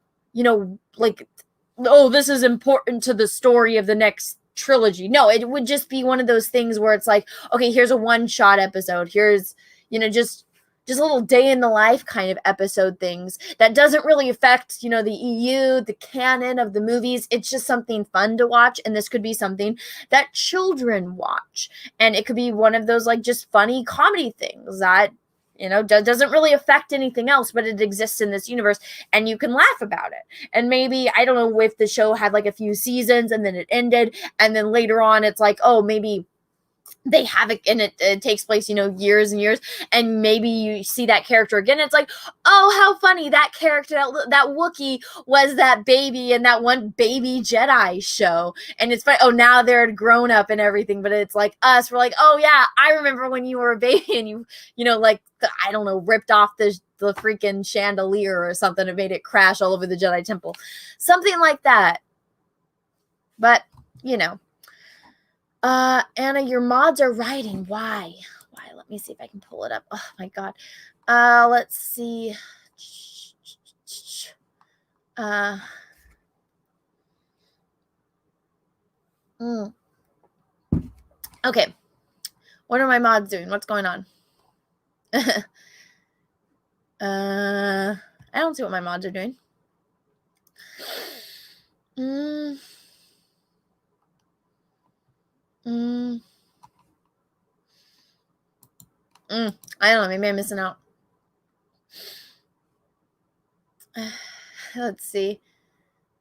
oh, this is important to the story of the next trilogy. No, it would just be one of those things where it's like, okay, here's a one-shot episode. Here's, just just little day in the life kind of episode things that doesn't really affect, the EU, the canon of the movies. It's just something fun to watch. And this could be something that children watch. And it could be one of those like just funny comedy things that, doesn't really affect anything else, but it exists in this universe and you can laugh about it. And maybe, I don't know if the show had like a few seasons and then it ended. And then later on, it's like, oh, maybe they have it and it takes place, years and years, and maybe you see that character again. It's like, oh, how funny that character, that Wookiee was that baby in that one Baby Jedi show. And it's funny, oh, now they're grown up and everything, but it's like us, we're like, oh yeah, I remember when you were a baby and you I don't know, ripped off the freaking chandelier or something and made it crash all over the Jedi Temple. Something like that. But, Anna, your mods are writing. Why? Let me see if I can pull it up. Oh my God. Let's see. Okay. What are my mods doing? What's going on? I don't see what my mods are doing. I don't know. Maybe I'm missing out. Let's see.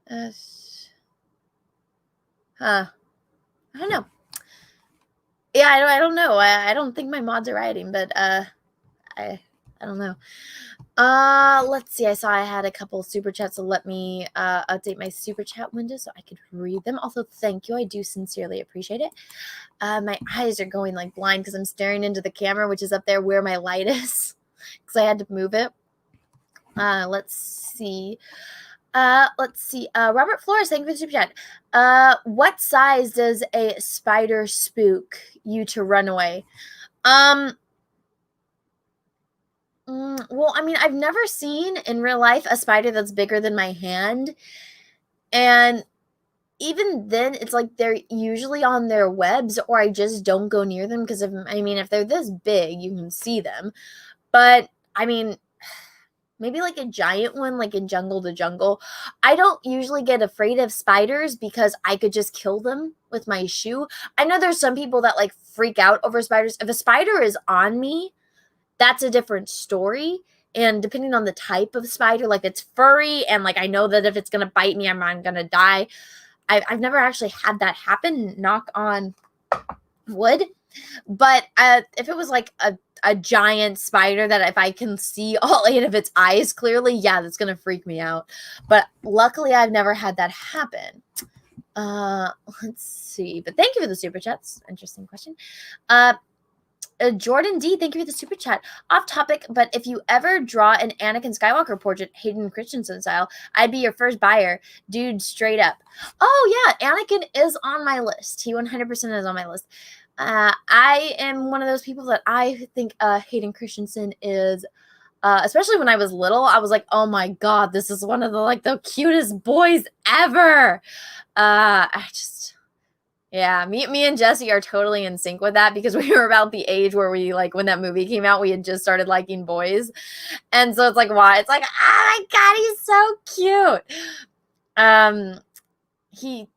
I don't know. Yeah, I don't know. I don't think my mods are writing, but I don't know. Let's see. I saw I had a couple super chats, so let me update my super chat window so I could read them. Also, thank you. I do sincerely appreciate it. My eyes are going like blind because I'm staring into the camera, which is up there where my light is, because I had to move it. Let's see. Robert Flores, thank you for the super chat. What size does a spider spook you to run away? Well, I mean, I've never seen in real life a spider that's bigger than my hand. And even then, it's like they're usually on their webs, or I just don't go near them because if they're this big, you can see them. But I mean, maybe like a giant one, like in Jungle to Jungle. I don't usually get afraid of spiders because I could just kill them with my shoe. I know there's some people that like freak out over spiders. If a spider is on me, that's a different story. And depending on the type of spider, like it's furry and like I know that if it's going to bite me, I'm going to die. I've never actually had that happen, knock on wood. But if it was like a giant spider that if I can see all 8 of its eyes clearly, yeah, that's going to freak me out. But luckily, I've never had that happen. Let's see. But thank you for the super chats. Interesting question. Jordan D, thank you for the super chat. Off topic, but if you ever draw an Anakin Skywalker portrait, Hayden Christensen style, I'd be your first buyer. Dude, straight up. Oh, yeah, Anakin is on my list. He 100% is on my list. I am one of those people that I think Hayden Christensen is, especially when I was little, I was like, oh my God, this is one of the cutest boys ever. Yeah, me and Jesse are totally in sync with that because we were about the age where we when that movie came out, we had just started liking boys. And so it's like, why? It's like, oh my God, he's so cute. He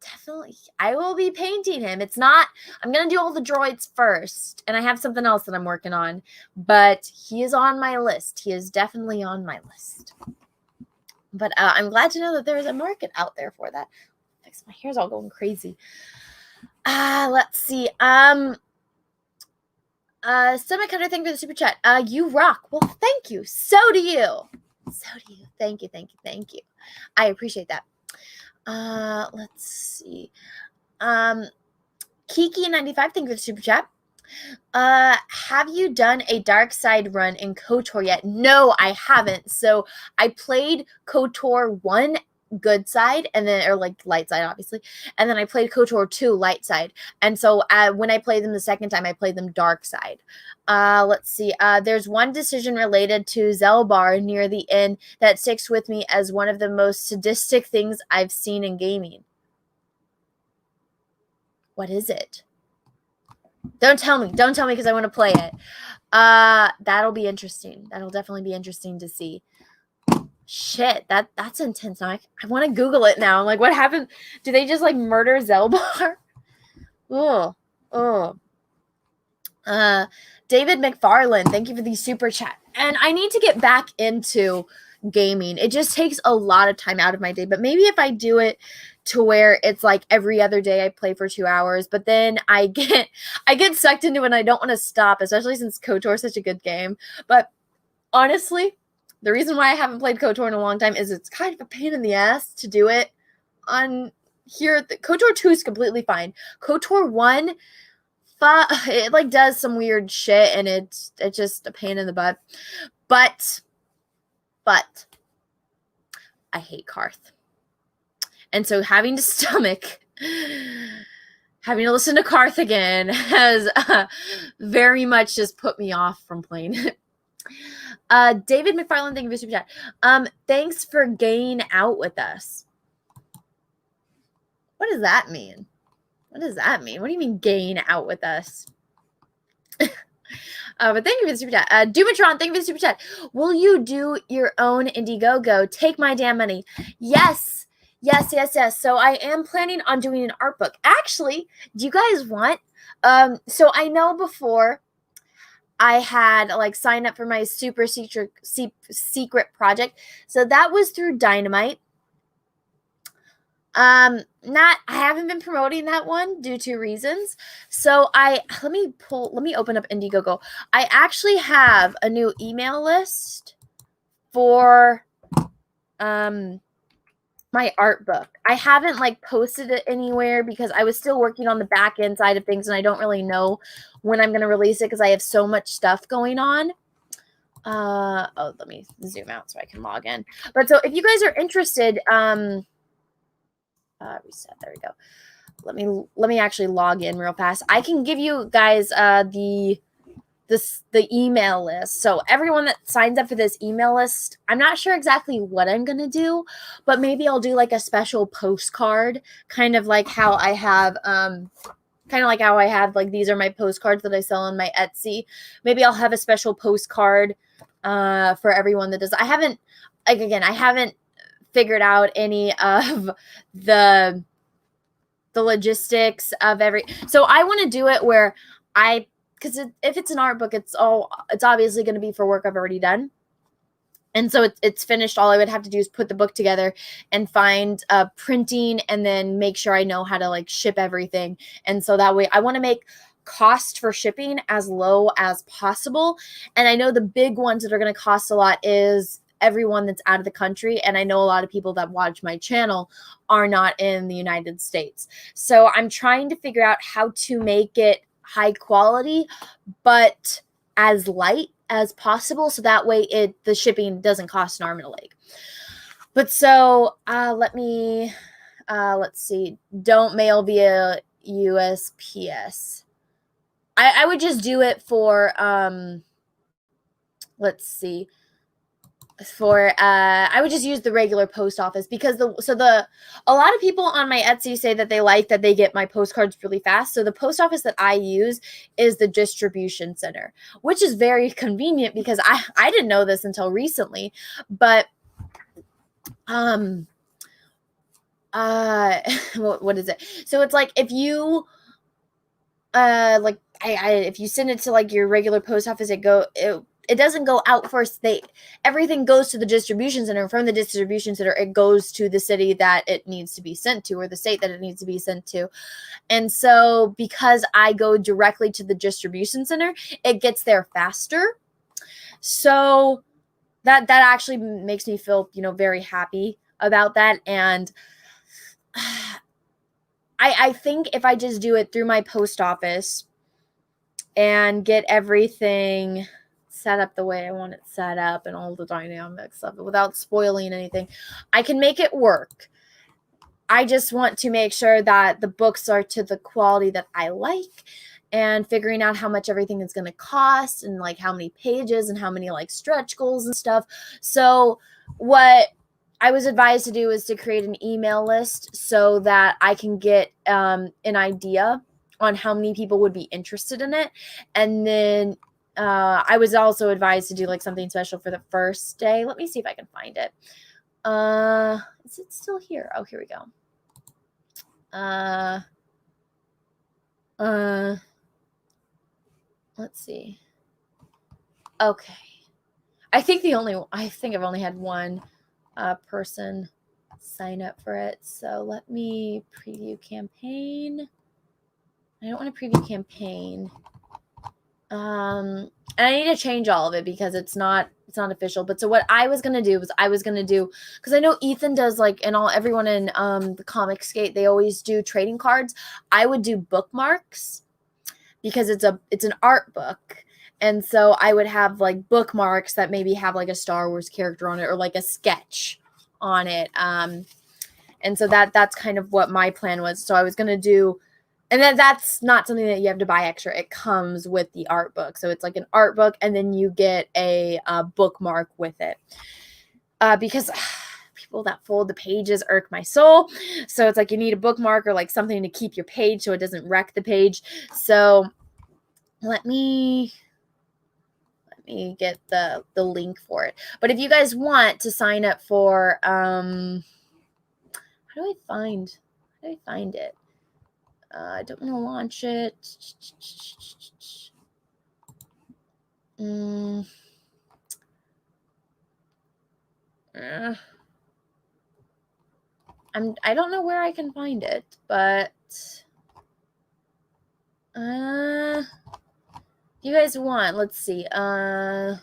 definitely, I will be painting him. I'm going to do all the droids first. And I have something else that I'm working on, but he is on my list. He is definitely on my list. But I'm glad to know that there is a market out there for that. My hair's all going crazy. Let's see. Semicutter, thank you for the super chat. You rock. Well, thank you. So do you. Thank you. I appreciate that. Let's see. Kiki95, thank you for the super chat. Have you done a dark side run in KOTOR yet? No, I haven't. So I played KOTOR 1 good side and then light side obviously, and then I played KOTOR 2 light side, and so when I played them the second time I played them dark side. Let's see, there's one decision related to Zelbar near the end that sticks with me as one of the most sadistic things I've seen in gaming. What is it? Don't tell me because I want to play it. That'll be interesting. That'll definitely be interesting to see. Shit, that's intense. Now I want to Google it now. I'm like, what happened? Do they just like murder Zelbar? Oh. David McFarland, thank you for the super chat. And I need to get back into gaming. It just takes a lot of time out of my day. But maybe if I do it to where it's like every other day I play for 2 hours, but then I get sucked into it and I don't want to stop, especially since KOTOR is such a good game. But honestly, the reason why I haven't played KOTOR in a long time is it's kind of a pain in the ass to do it on here. KOTOR 2 is completely fine. KOTOR 1, it like does some weird shit and it's just a pain in the butt. But I hate Karth. And so having to listen to Karth again has very much just put me off from playing it. David McFarland, thank you for super chat. Thanks for gaying out with us. What does that mean? What do you mean gaying out with us? But thank you for the super chat. Dumatron, thank you for the super chat. Will you do your own Indiegogo? Take my damn money. Yes. So I am planning on doing an art book. Actually, do you guys want? So I know before I had like signed up for my super secret project. So that was through Dynamite. I haven't been promoting that one due to reasons. So let me open up Indiegogo. I actually have a new email list for my art book. I haven't like posted it anywhere because I was still working on the back end side of things and I don't really know when I'm going to release it because I have so much stuff going on. Let me zoom out so I can log in. But so if you guys are interested, reset. There we go. Let me actually log in real fast. I can give you guys the email list. So everyone that signs up for this email list, I'm not sure exactly what I'm gonna do, but maybe I'll do like a special postcard, kind of like how I have like these are my postcards that I sell on my Etsy. Maybe I'll have a special postcard for everyone that does. I haven't figured out any of the logistics of so I want to do it where because if it's an art book, it's obviously going to be for work I've already done. And so it's finished. All I would have to do is put the book together and find printing and then make sure I know how to like ship everything. And so that way I want to make cost for shipping as low as possible. And I know the big ones that are going to cost a lot is everyone that's out of the country. And I know a lot of people that watch my channel are not in the United States. So I'm trying to figure out how to make it high quality, but as light as possible. So that way the shipping doesn't cost an arm and a leg. But so let's see. Don't mail via USPS. I would just do it for, let's see. I would just use the regular post office because a lot of people on my Etsy say that they like that they get my postcards really fast. So the post office that I use is the distribution center, which is very convenient because I didn't know this until recently, but what is it? So it's like if you if you send it to like your regular post office, it doesn't go out first. Everything goes to the distribution center. From the distribution center, it goes to the city that it needs to be sent to or the state that it needs to be sent to. And so because I go directly to the distribution center, it gets there faster. So that actually makes me feel, very happy about that. And I think if I just do it through my post office and get everything set up the way I want it set up and all the dynamics of it without spoiling anything, I can make it work. I just want to make sure that the books are to the quality that I like and figuring out how much everything is going to cost and like how many pages and how many like stretch goals and stuff. So what I was advised to do is to create an email list so that I can get an idea on how many people would be interested in it. And then I was also advised to do like something special for the first day. Let me see if I can find it. Is it still here? Oh, here we go. Let's see. Okay. I think I've only had one person sign up for it. So let me preview campaign. I don't want to preview campaign. And I need to change all of it because it's not official. But so what I was gonna do because I know Ethan does like, and everyone in the Comic Skate, they always do trading cards. I would do bookmarks because it's an art book. And so I would have like bookmarks that maybe have like a Star Wars character on it or like a sketch on it. And so that's kind of what my plan was. So I was gonna do. And then that's not something that you have to buy extra. It comes with the art book. So it's like an art book, and then you get a bookmark with it. Because people that fold the pages irk my soul. So it's like you need a bookmark or like something to keep your page so it doesn't wreck the page. So let me get the link for it. But if you guys want to sign up for how do I find it? I don't want to launch it. I don't know where I can find it, but if you guys want, let's see. No.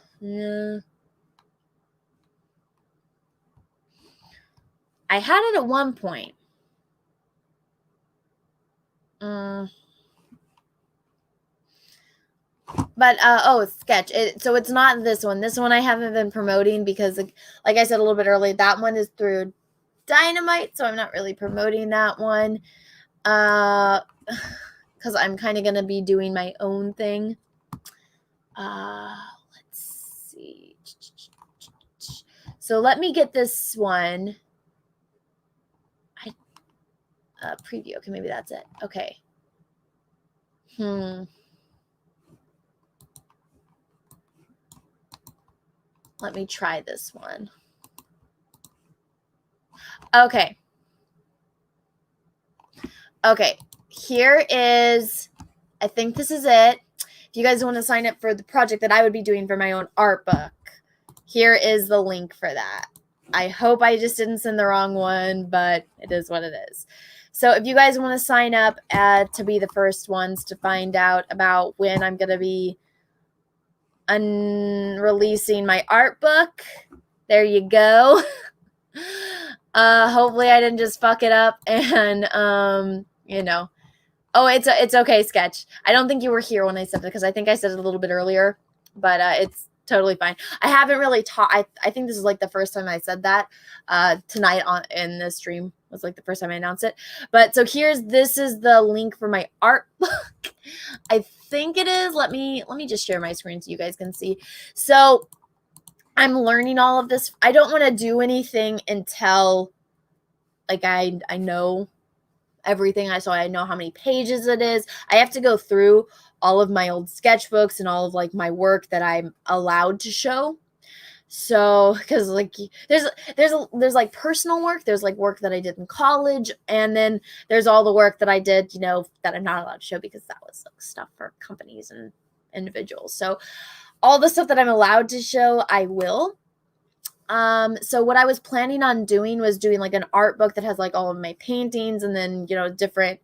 I had it at one point. But sketch. So it's not this one. This one I haven't been promoting because, like I said a little bit earlier, that one is through Dynamite, so I'm not really promoting that one. Because I'm kind of gonna be doing my own thing. Let's see. So let me get this one. Preview. Okay, maybe that's it. Okay. Let me try this one. Okay. Okay. Here is, I think this is it. If you guys want to sign up for the project that I would be doing for my own art book, here is the link for that. I hope I just didn't send the wrong one, but it is what it is. So if you guys want to sign up to be the first ones to find out about when I'm going to be releasing my art book, there you go. Hopefully I didn't just fuck it up and, Oh, it's okay, Sketch. I don't think you were here when I said it because I think I said it a little bit earlier, but it's totally fine. I haven't really taught. I think this is like the first time I said that tonight in this stream was like the first time I announced it. But so this is the link for my art book. I think it is. Let me just share my screen so you guys can see. So I'm learning all of this. I don't want to do anything until like I know everything. So I know how many pages it is. I have to go through all of my old sketchbooks and all of like my work that I'm allowed to show. So, because like there's like personal work, there's like work that I did in college, and then there's all the work that I did, that I'm not allowed to show because that was like stuff for companies and individuals. So all the stuff that I'm allowed to show, I will. So what I was planning on doing was doing like an art book that has like all of my paintings, and then, different,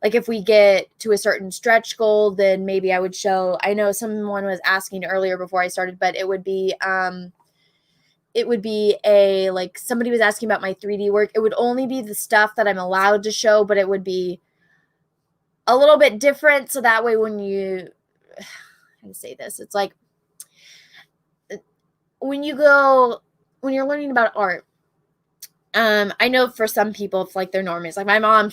like if we get to a certain stretch goal, then maybe I would show, I know someone was asking earlier before I started, but it would be like somebody was asking about my 3D work. It would only be the stuff that I'm allowed to show, but it would be a little bit different. So that way when you, how to say this, it's like, when you're learning about art, I know for some people, it's like they're normies. Like my mom,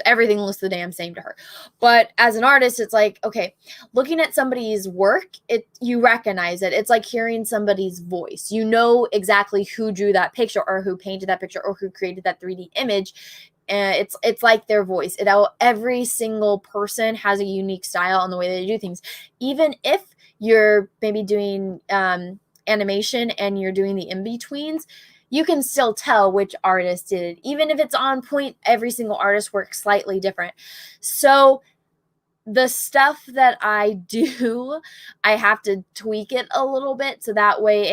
everything looks the damn same to her. But as an artist, it's like, okay, looking at somebody's work, you recognize it. It's like hearing somebody's voice. You know exactly who drew that picture or who painted that picture or who created that 3D image. and it's like their voice. Every single person has a unique style on the way they do things. Even if you're maybe doing animation and you're doing the in-betweens, you can still tell which artist did it. Even if it's on point, every single artist works slightly different. So the stuff that I do, I have to tweak it a little bit so that way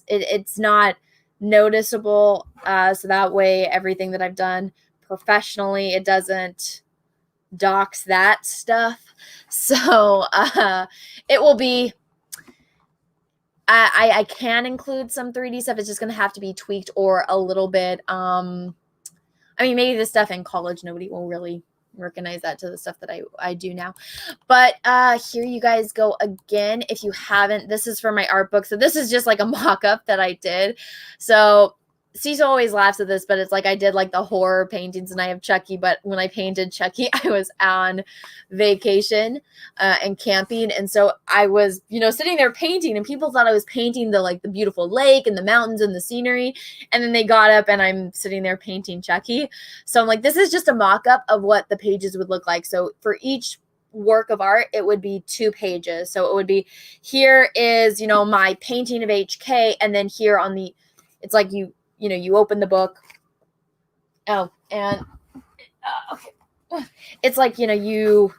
it's not noticeable. So that way everything that I've done professionally, it doesn't dox that stuff. So it will be, I can include some 3D stuff. It's just going to have to be tweaked or a little bit. I mean, maybe the stuff in college, nobody will really recognize that to the stuff that I do now. But here you guys go again. If you haven't, this is for my art book. So this is just like a mock-up that I did. So Cecil always laughs at this, but it's like I did like the horror paintings and I have Chucky, but when I painted Chucky, I was on vacation and camping. And so I was, sitting there painting and people thought I was painting the beautiful lake and the mountains and the scenery. And then they got up and I'm sitting there painting Chucky. So I'm like, this is just a mock-up of what the pages would look like. So for each work of art, it would be 2 pages. So it would be, here is, my painting of HK. And then here on it's like you open the book. Oh, and okay. It's like, you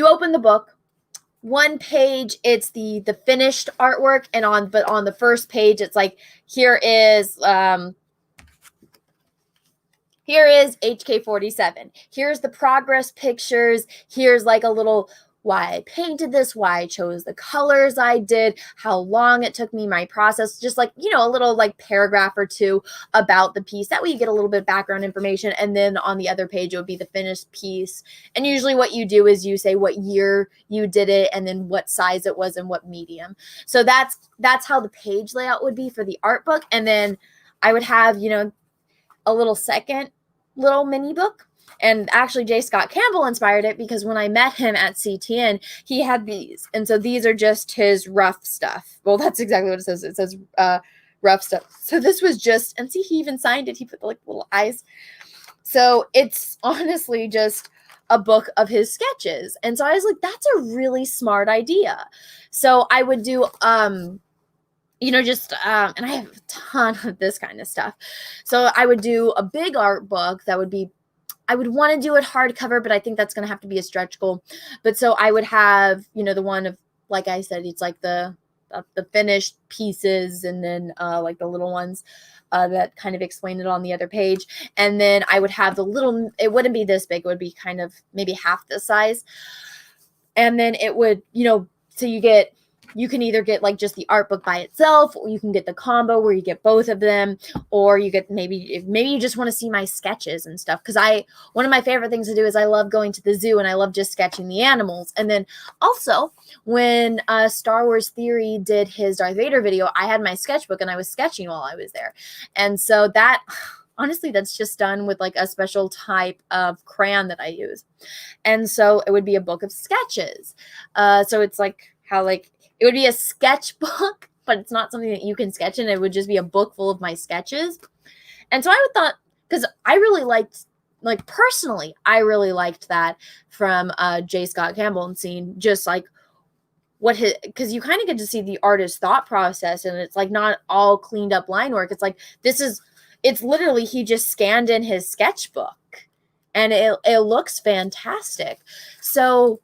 open the book. One page, it's the finished artwork, and on the first page, it's like, here is HK47. Here's the progress pictures. Here's like a little why I painted this, why I chose the colors I did, how long it took me, my process, just like, a little like paragraph or 2 about the piece. That way you get a little bit of background information. And then on the other page, it would be the finished piece. And usually what you do is you say what year you did it and then what size it was and what medium. So that's how the page layout would be for the art book. And then I would have, a little second little mini book. And actually, J. Scott Campbell inspired it because when I met him at CTN, he had these. And so these are just his rough stuff. Well, that's exactly what it says. It says rough stuff. So this was just, and see, he even signed it. He put the little eyes. So it's honestly just a book of his sketches. And so I was like, that's a really smart idea. So I would do, and I have a ton of this kind of stuff. So I would do a big art book that would be, I would want to do it hardcover, but I think that's going to have to be a stretch goal. But so I would have, the one of, like I said, it's like the finished pieces and then like the little ones that kind of explain it on the other page. And then I would have the little, it wouldn't be this big. It would be kind of maybe half the size. And then it would, so you can either get like just the art book by itself, or you can get the combo where you get both of them, or you get maybe you just want to see my sketches and stuff. Because one of my favorite things to do is I love going to the zoo and I love just sketching the animals. And then also when Star Wars Theory did his Darth Vader video, I had my sketchbook and I was sketching while I was there. And so that, honestly, that's just done with like a special type of crayon that I use. And so it would be a book of sketches. So it's like how like, it would be a sketchbook, but it's not something that you can sketch in. It would just be a book full of my sketches. And so I thought, because I really liked, personally, I really liked that from J. Scott Campbell and seeing just like because you kind of get to see the artist's thought process, and it's like not all cleaned up line work. It's like, it's literally, he just scanned in his sketchbook and it looks fantastic. So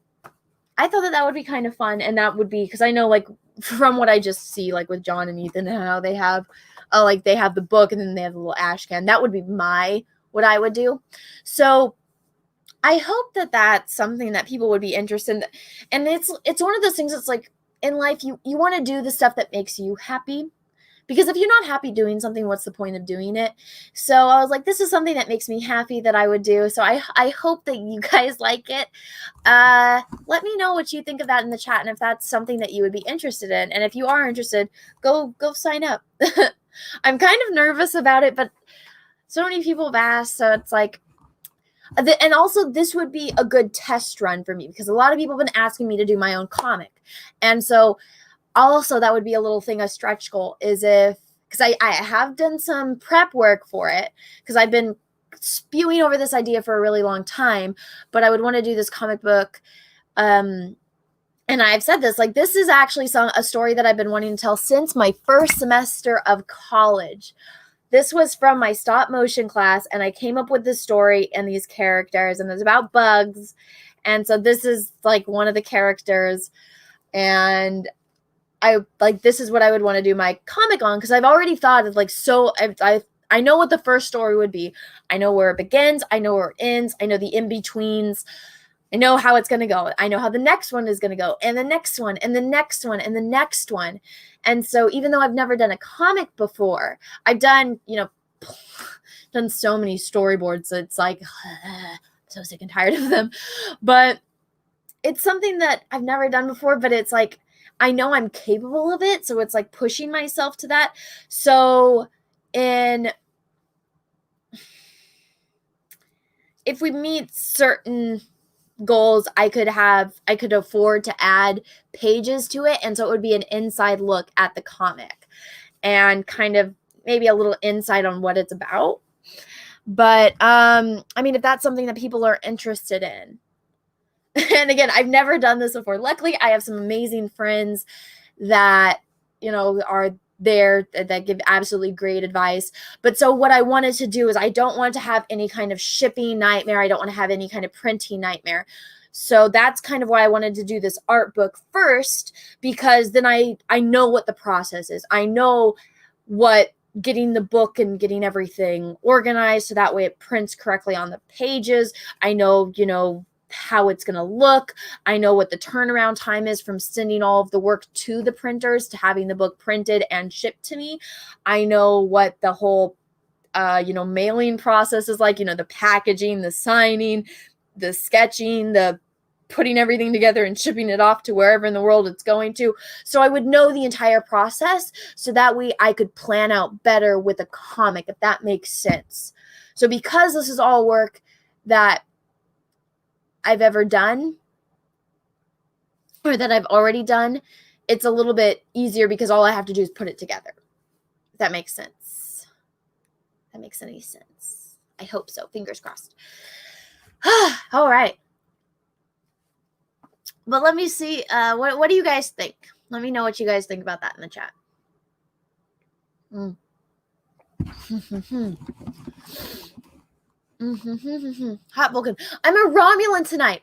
I thought that would be kind of fun, and that would be, because I know, like, from what I just see, like, with John and Ethan, how they have, they have the book, and then they have the little ash can. That would be what I would do. So I hope that that's something that people would be interested in. And it's one of those things that's, like, in life, you want to do the stuff that makes you happy. Because if you're not happy doing something, what's the point of doing it? So I was like, this is something that makes me happy that I would do. So I hope that you guys like it. Let me know what you think of that in the chat, and if that's something that you would be interested in. And if you are interested, go sign up. I'm kind of nervous about it, but so many people have asked. So it's like, and also this would be a good test run for me, because a lot of people have been asking me to do my own comic. And so also, that would be a little thing, a stretch goal, is because I have done some prep work for it, because I've been spewing over this idea for a really long time, but I would want to do this comic book. And I've said this, like, this is actually a story that I've been wanting to tell since my first semester of college. This was from my stop motion class, and I came up with this story and these characters, and it's about bugs. And so this is like one of the characters, and this is what I would want to do my comic on, because I've already thought of, like, so I know what the first story would be. I know where it begins. I know where it ends. I know the in-betweens. I know how it's going to go. I know how the next one is going to go, and the next one, and the next one, and the next one. And so even though I've never done a comic before, I've done, done so many storyboards. So it's like, I'm so sick and tired of them. But it's something that I've never done before, but it's like, I know I'm capable of it. So it's like pushing myself to that. So if we meet certain goals, I could afford to add pages to it, and so it would be an inside look at the comic and kind of maybe a little insight on what it's about. But I mean, if that's something that people are interested in, and again, I've never done this before. Luckily, I have some amazing friends that are there that give absolutely great advice. But so what I wanted to do is, I don't want to have any kind of shipping nightmare. I don't want to have any kind of printing nightmare. So that's kind of why I wanted to do this art book first, because then I know what the process is. I know what getting the book and getting everything organized so that way it prints correctly on the pages. I know, how it's going to look. I know what the turnaround time is from sending all of the work to the printers to having the book printed and shipped to me. I know what the whole, mailing process is like, the packaging, the signing, the sketching, the putting everything together and shipping it off to wherever in the world it's going to. So I would know the entire process, so that way I could plan out better with a comic, if that makes sense. So because this is all work that I've ever done, or that I've already done, it's a little bit easier because all I have to do is put it together. If that makes sense. If that makes any sense. I hope so. Fingers crossed. All right. But let me see. What do you guys think? Let me know what you guys think about that in the chat. Hot Vulcan. I'm a Romulan tonight.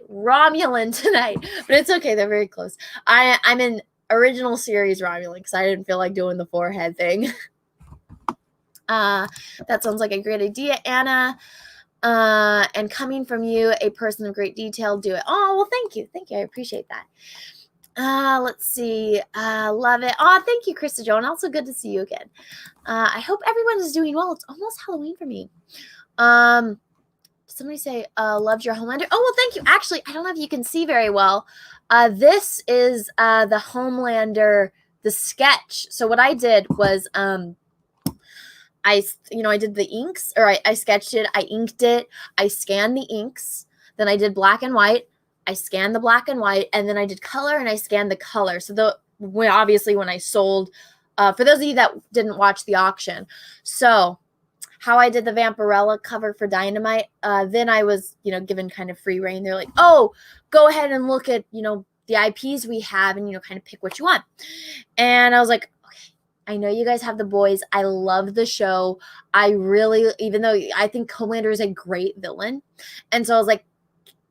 But it's okay. They're very close. I'm an original series Romulan because I didn't feel like doing the forehead thing. That sounds like a great idea, Anna. And coming from you, a person of great detail, do it. Oh, well, thank you. I appreciate that. Let's see. Love it. Oh, thank you, Krista Joan. Also good to see you again. I hope everyone is doing well. It's almost Halloween for me. Somebody say, loved your Homelander. Oh, well, thank you. Actually, I don't know if you can see very well. This is the Homelander, the sketch. So what I did was, I did the inks, or I sketched it. I inked it. I scanned the inks. Then I did black and white. I scanned the black and white, and then I did color, and I scanned the color. So obviously when I sold, for those of you that didn't watch the auction, so how I did the Vampirella cover for Dynamite, then I was, given kind of free reign. They're like, oh, go ahead and look at, the IPs we have and, kind of pick what you want. And I was like, okay, I know you guys have the boys. I love the show. I really, even though I think Homelander is a great villain. And so I was like,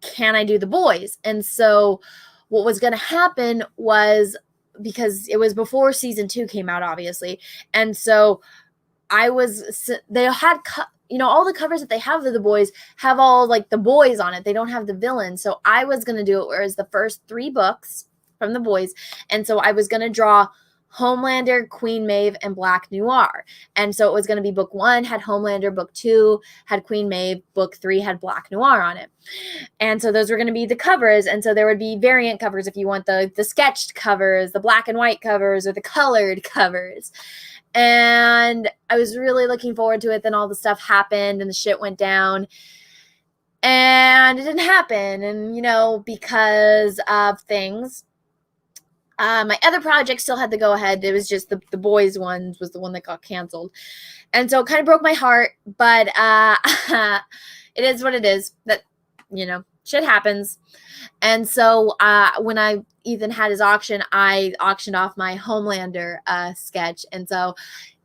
can I do the boys? And so what was going to happen was, because it was before season 2 came out, obviously. And so they had, all the covers that they have of the boys have all like the boys on it. They don't have the villains. So I was going to do it whereas the first 3 books from the boys. And so I was going to draw Homelander, Queen Maeve, and Black Noir. And so it was going to be book 1 had Homelander, book 2 had Queen Maeve, book 3 had Black Noir on it. And so those were going to be the covers. And so there would be variant covers if you want the sketched covers, the black and white covers, or the colored covers. And I was really looking forward to it. Then all the stuff happened and the shit went down. And it didn't happen. And, because of things, My other project still had to go ahead. It was just the boys' one was the one that got canceled. And so it kind of broke my heart, but it is what it is. That, shit happens. And so when Ethan had his auction, I auctioned off my Homelander sketch. And so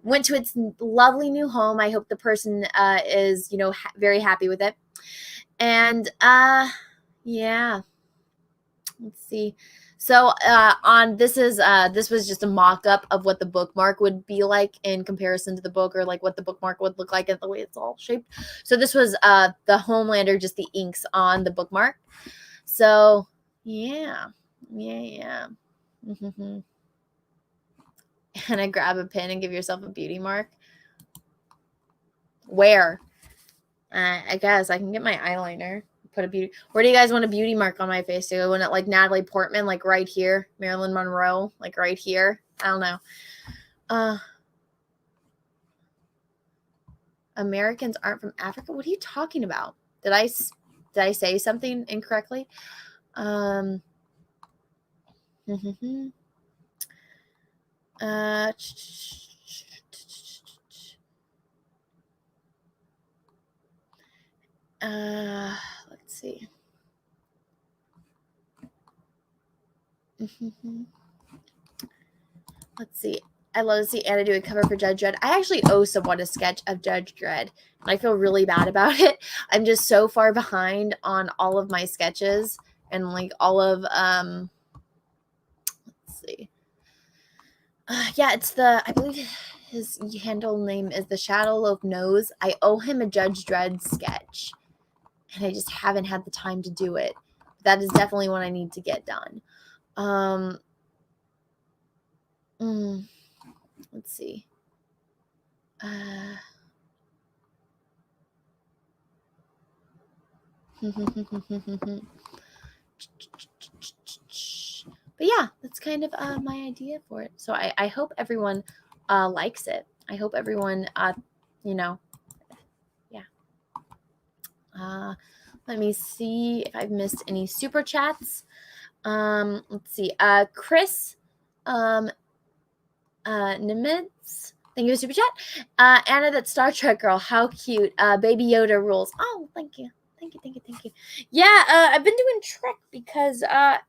went to its lovely new home. I hope the person is, very happy with it. And yeah, let's see. So this was just a mock-up of what the bookmark would be like in comparison to the book, or like what the bookmark would look like and the way it's all shaped. So this was the Homelander, just the inks on the bookmark. So yeah. Mm-hmm. And I grab a pen and give yourself a beauty mark. Where? I guess I can get my eyeliner. Put a beauty. Where do you guys want a beauty mark on my face? Do you want it like Natalie Portman, like right here? Marilyn Monroe, like right here? I don't know. Americans aren't from Africa. What are you talking about? Did I say something incorrectly? Let's see. Let's see. I love to see Anna do a cover for Judge Dredd. I actually owe someone a sketch of Judge Dredd, and I feel really bad about it. I'm just so far behind on all of my sketches, and like all of let's see. Yeah, it's I believe his handle name is the Shadow Loaf Nose. I owe him a Judge Dredd sketch, and I just haven't had the time to do it. That is definitely one I need to get done. Let's see. But yeah, that's kind of my idea for it. So I hope everyone likes it. I hope everyone, yeah. Let me see if I've missed any super chats. Let's see. Chris Nimitz, thank you for super chat. Anna, that Star Trek girl, how cute. Baby Yoda rules. Oh, thank you. Thank you. Yeah, I've been doing Trek because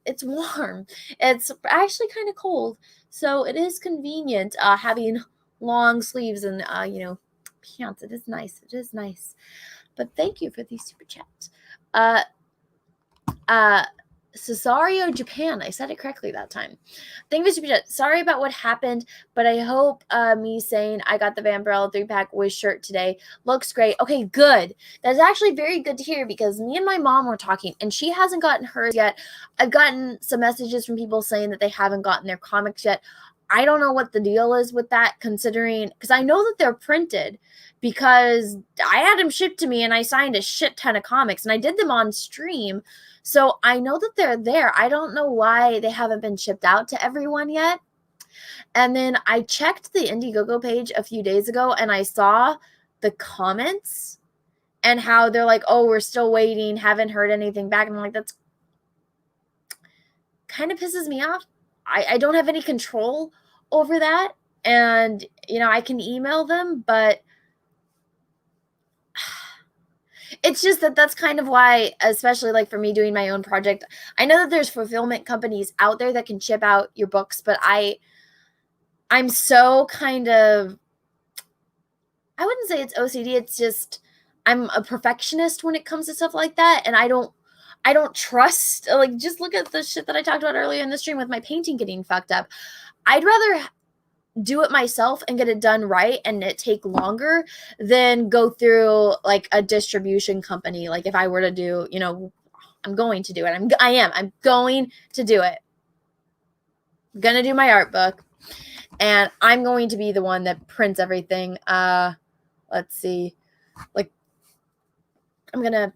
it's warm. It's actually kind of cold, so it is convenient having long sleeves and pants. It is nice. But thank you for these super chats. Cesario, Japan. I said it correctly that time. Thank you for super chat. Sorry about what happened, but I hope me saying I got the Vampirella 3-pack with shirt today looks great. Okay, good. That's actually very good to hear, because me and my mom were talking and she hasn't gotten hers yet. I've gotten some messages from people saying that they haven't gotten their comics yet. I don't know what the deal is with that, considering, because I know that they're printed, because I had them shipped to me and I signed a shit ton of comics and I did them on stream. So I know that they're there. I don't know why they haven't been shipped out to everyone yet. And then I checked the Indiegogo page a few days ago and I saw the comments and how they're like, oh, we're still waiting, haven't heard anything back. And I'm like, that's kind of pisses me off. I don't have any control over that. And, I can email them, but it's just that's kind of why, especially like for me doing my own project, I know that there's fulfillment companies out there that can ship out your books, but I'm so kind of, I wouldn't say it's OCD. It's just, I'm a perfectionist when it comes to stuff like that. And I don't trust, like, just look at the shit that I talked about earlier in the stream with my painting getting fucked up. I'd rather do it myself and get it done right and it take longer than go through like a distribution company. Like if I were to do, I'm going to do it. I'm going to do it. I'm going to do my art book and I'm going to be the one that prints everything. Let's see. Like I'm going to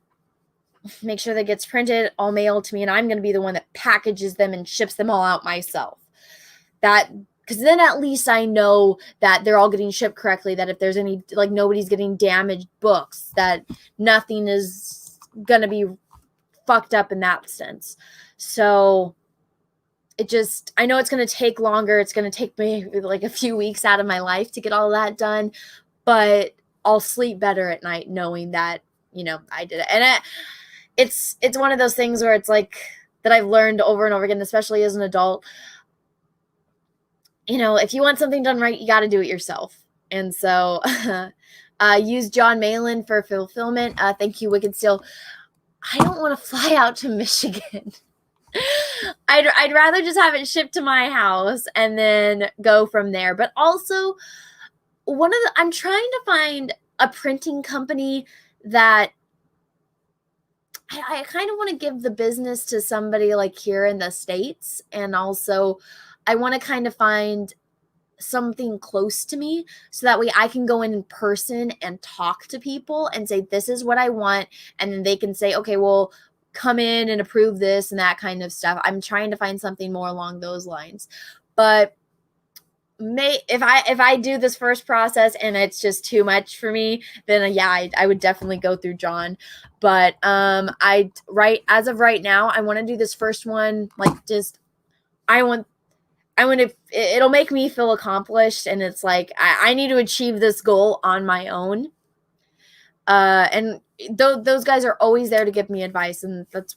make sure that gets printed, all mailed to me, and I'm going to be the one that packages them and ships them all out myself. Because then at least I know that they're all getting shipped correctly, that if there's any, like, nobody's getting damaged books, that nothing is going to be fucked up in that sense. So, I know it's going to take longer. It's going to take me like a few weeks out of my life to get all that done, but I'll sleep better at night knowing that, I did it. And it's one of those things where it's like that I've learned over and over again, especially as an adult. If you want something done right, you got to do it yourself. And so use John Malin for fulfillment. Thank you, Wicked Steel. I don't want to fly out to Michigan. I'd rather just have it shipped to my house and then go from there. But also, I'm trying to find a printing company that I kind of want to give the business to somebody like here in the States. And also I want to kind of find something close to me so that way I can go in person and talk to people and say, this is what I want. And then they can say, okay, well, come in and approve this and that kind of stuff. I'm trying to find something more along those lines. But if I do this first process and it's just too much for me, then I would definitely go through John. But as of right now, I want to do this first one. It'll make me feel accomplished, and it's like I need to achieve this goal on my own. And those guys are always there to give me advice, and that's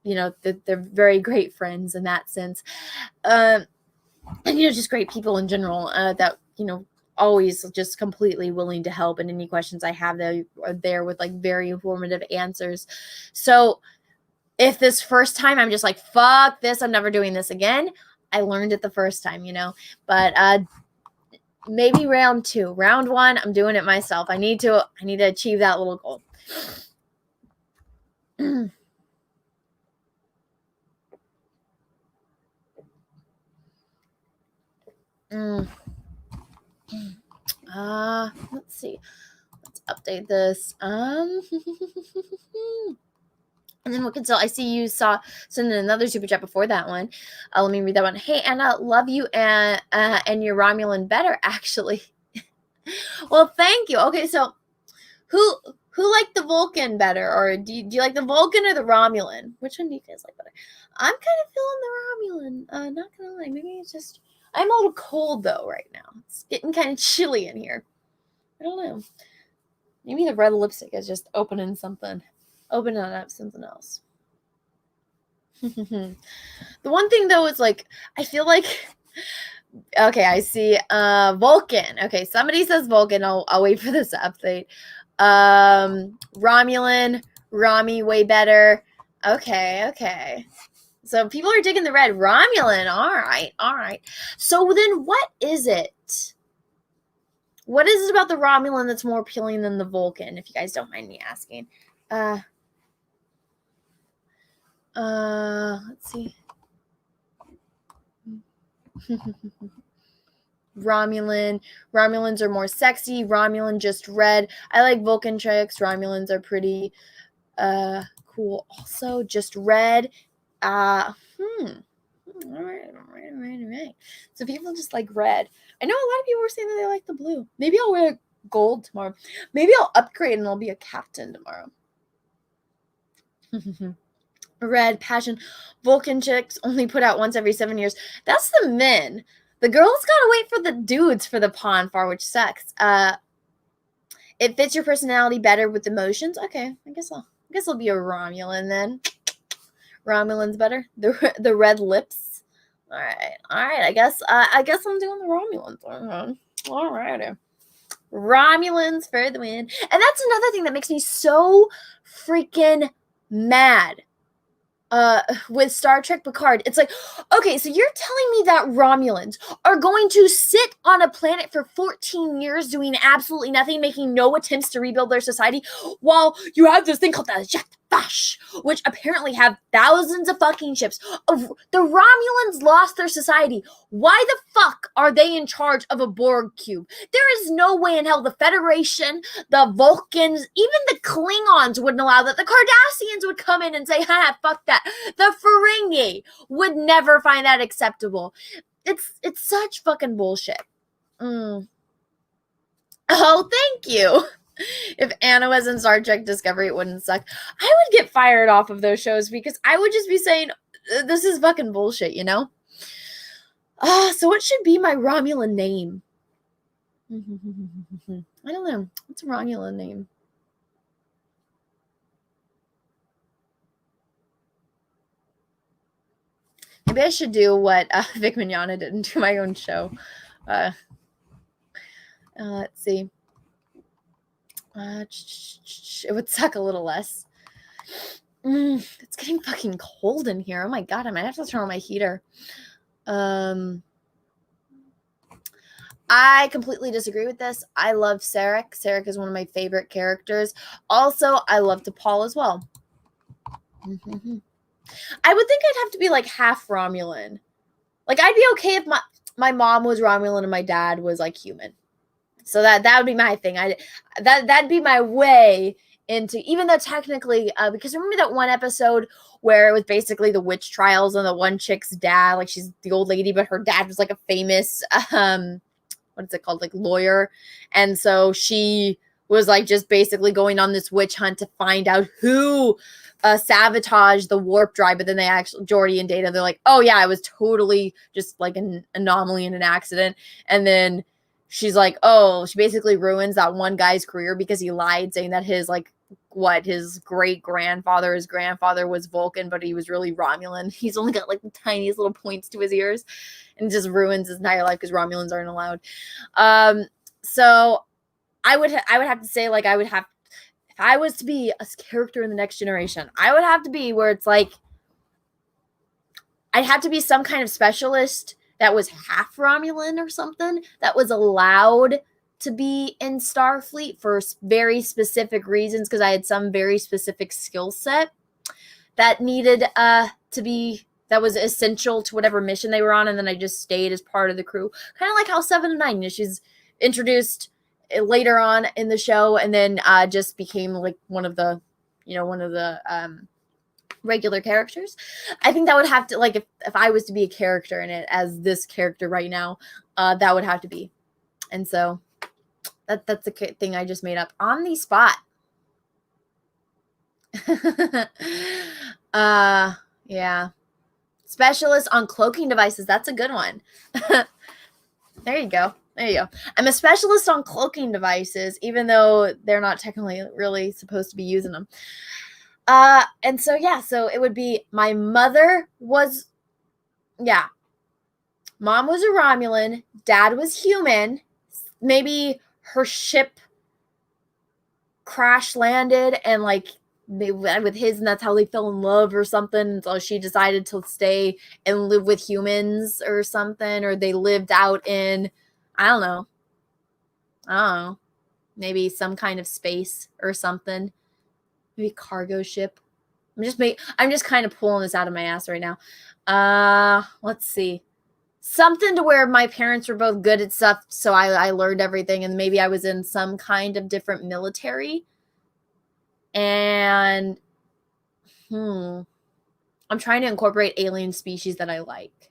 they're very great friends in that sense. And just great people in general that always just completely willing to help, and any questions I have, they are there with like very informative answers. So if this first time I'm just like, fuck this, I'm never doing this again, I learned it the first time, but maybe round 2. Round 1, I'm doing it myself. I need to achieve that little goal. Let's see. Let's update this. And then I see you send in another super chat before that one. Let me read that one. Hey, Anna, love you and your Romulan better, actually. Well, thank you. Okay, so who liked the Vulcan better, or do you like the Vulcan or the Romulan? Which one do you guys like better? I'm kind of feeling the Romulan. Not gonna lie, maybe it's just I'm a little cold though right now. It's getting kind of chilly in here. I don't know. Maybe the red lipstick is just opening up something else. The one thing though is like I feel like okay, I see Vulcan. Okay, somebody says Vulcan. I'll wait for this update. Romulan, Rami way better. Okay. So people are digging the red. Romulan. All right. So then what is it? What is it about the Romulan that's more appealing than the Vulcan, if you guys don't mind me asking? Let's see. Romulans are more sexy. Romulan just red. I like Vulcan chicks. Romulans are pretty cool. Also, just red. All right. So people just like red. I know a lot of people were saying that they like the blue. Maybe I'll wear gold tomorrow. Maybe I'll upgrade and I'll be a captain tomorrow. Red, passion. Vulcan chicks only put out once every 7 years. That's the men. The girls gotta wait for the dudes for the pawn far, which sucks. It fits your personality better with emotions. Okay, I guess I'll be a Romulan then. Romulan's better. The red lips. All right. I guess I'm doing the Romulans. All right. Romulans for the win. And that's another thing that makes me so freaking mad. With Star Trek Picard, it's like, okay, so you're telling me that Romulans are going to sit on a planet for 14 years doing absolutely nothing, making no attempts to rebuild their society, while you have this thing called the Jet Fash, which apparently have thousands of fucking ships. The Romulans lost their society. Why the fuck are they in charge of a Borg cube? There is no way in hell the Federation, the Vulcans, even the Klingons wouldn't allow that. The Cardassians would come in and say, ha, fuck that. The Ferengi would never find that acceptable. It's such fucking bullshit. Oh, thank you. If Anna was in Star Trek Discovery, it wouldn't suck. I would get fired off of those shows because I would just be saying, this is fucking bullshit, So what should be my Romulan name? I don't know. What's a Romulan name? Maybe I should do what Vic Mignogna did and do my own show. Let's see. It would suck a little less. It's getting fucking cold in here. Oh my god, I might have to turn on my heater. I completely disagree with this. I love Sarek. Sarek is one of my favorite characters. Also, I love DePaul as well. I would think I'd have to be like half Romulan. Like, I'd be okay if my mom was Romulan and my dad was like human. So that would be my thing. That'd be my way into, even though technically, because remember that one episode where it was basically the witch trials and the one chick's dad, like she's the old lady, but her dad was like a famous, what is it called? Like lawyer. And so she was like just basically going on this witch hunt to find out who sabotaged the warp drive. But then they actually, Geordi and Data, they're like, oh yeah, it was totally just like an anomaly and an accident. And then she's like, oh, she basically ruins that one guy's career because he lied saying that his his great-grandfather's grandfather was Vulcan, but he was really Romulan. He's only got like the tiniest little points to his ears and just ruins his entire life because Romulans aren't allowed. So I would have to say, like, if I was to be a character in the Next Generation, I would have to be where it's like, I'd have to be some kind of specialist that was half Romulan or something that was allowed to be in Starfleet for very specific reasons because I had some very specific skill set that needed to be, that was essential to whatever mission they were on, and then I just stayed as part of the crew. Kind of like how 7 and 9, you know, she's introduced later on in the show and then just became like one of the regular characters. I think that would have to, like, if I was to be a character in it as this character right now, that would have to be. And so that's a thing I just made up on the spot. Yeah. Specialist on cloaking devices. That's a good one. There you go. I'm a specialist on cloaking devices, even though they're not technically really supposed to be using them. And so, yeah, so it would be my mother was, mom was a Romulan, dad was human. Maybe her ship crash landed and like they went with his, and that's how they fell in love or something. So she decided to stay and live with humans or something, or they lived out in, I don't know, maybe some kind of space or something. Maybe cargo ship. I'm just kind of pulling this out of my ass right now. Let's see. Something to where my parents were both good at stuff, so I learned everything, and maybe I was in some kind of different military. And I'm trying to incorporate alien species that I like.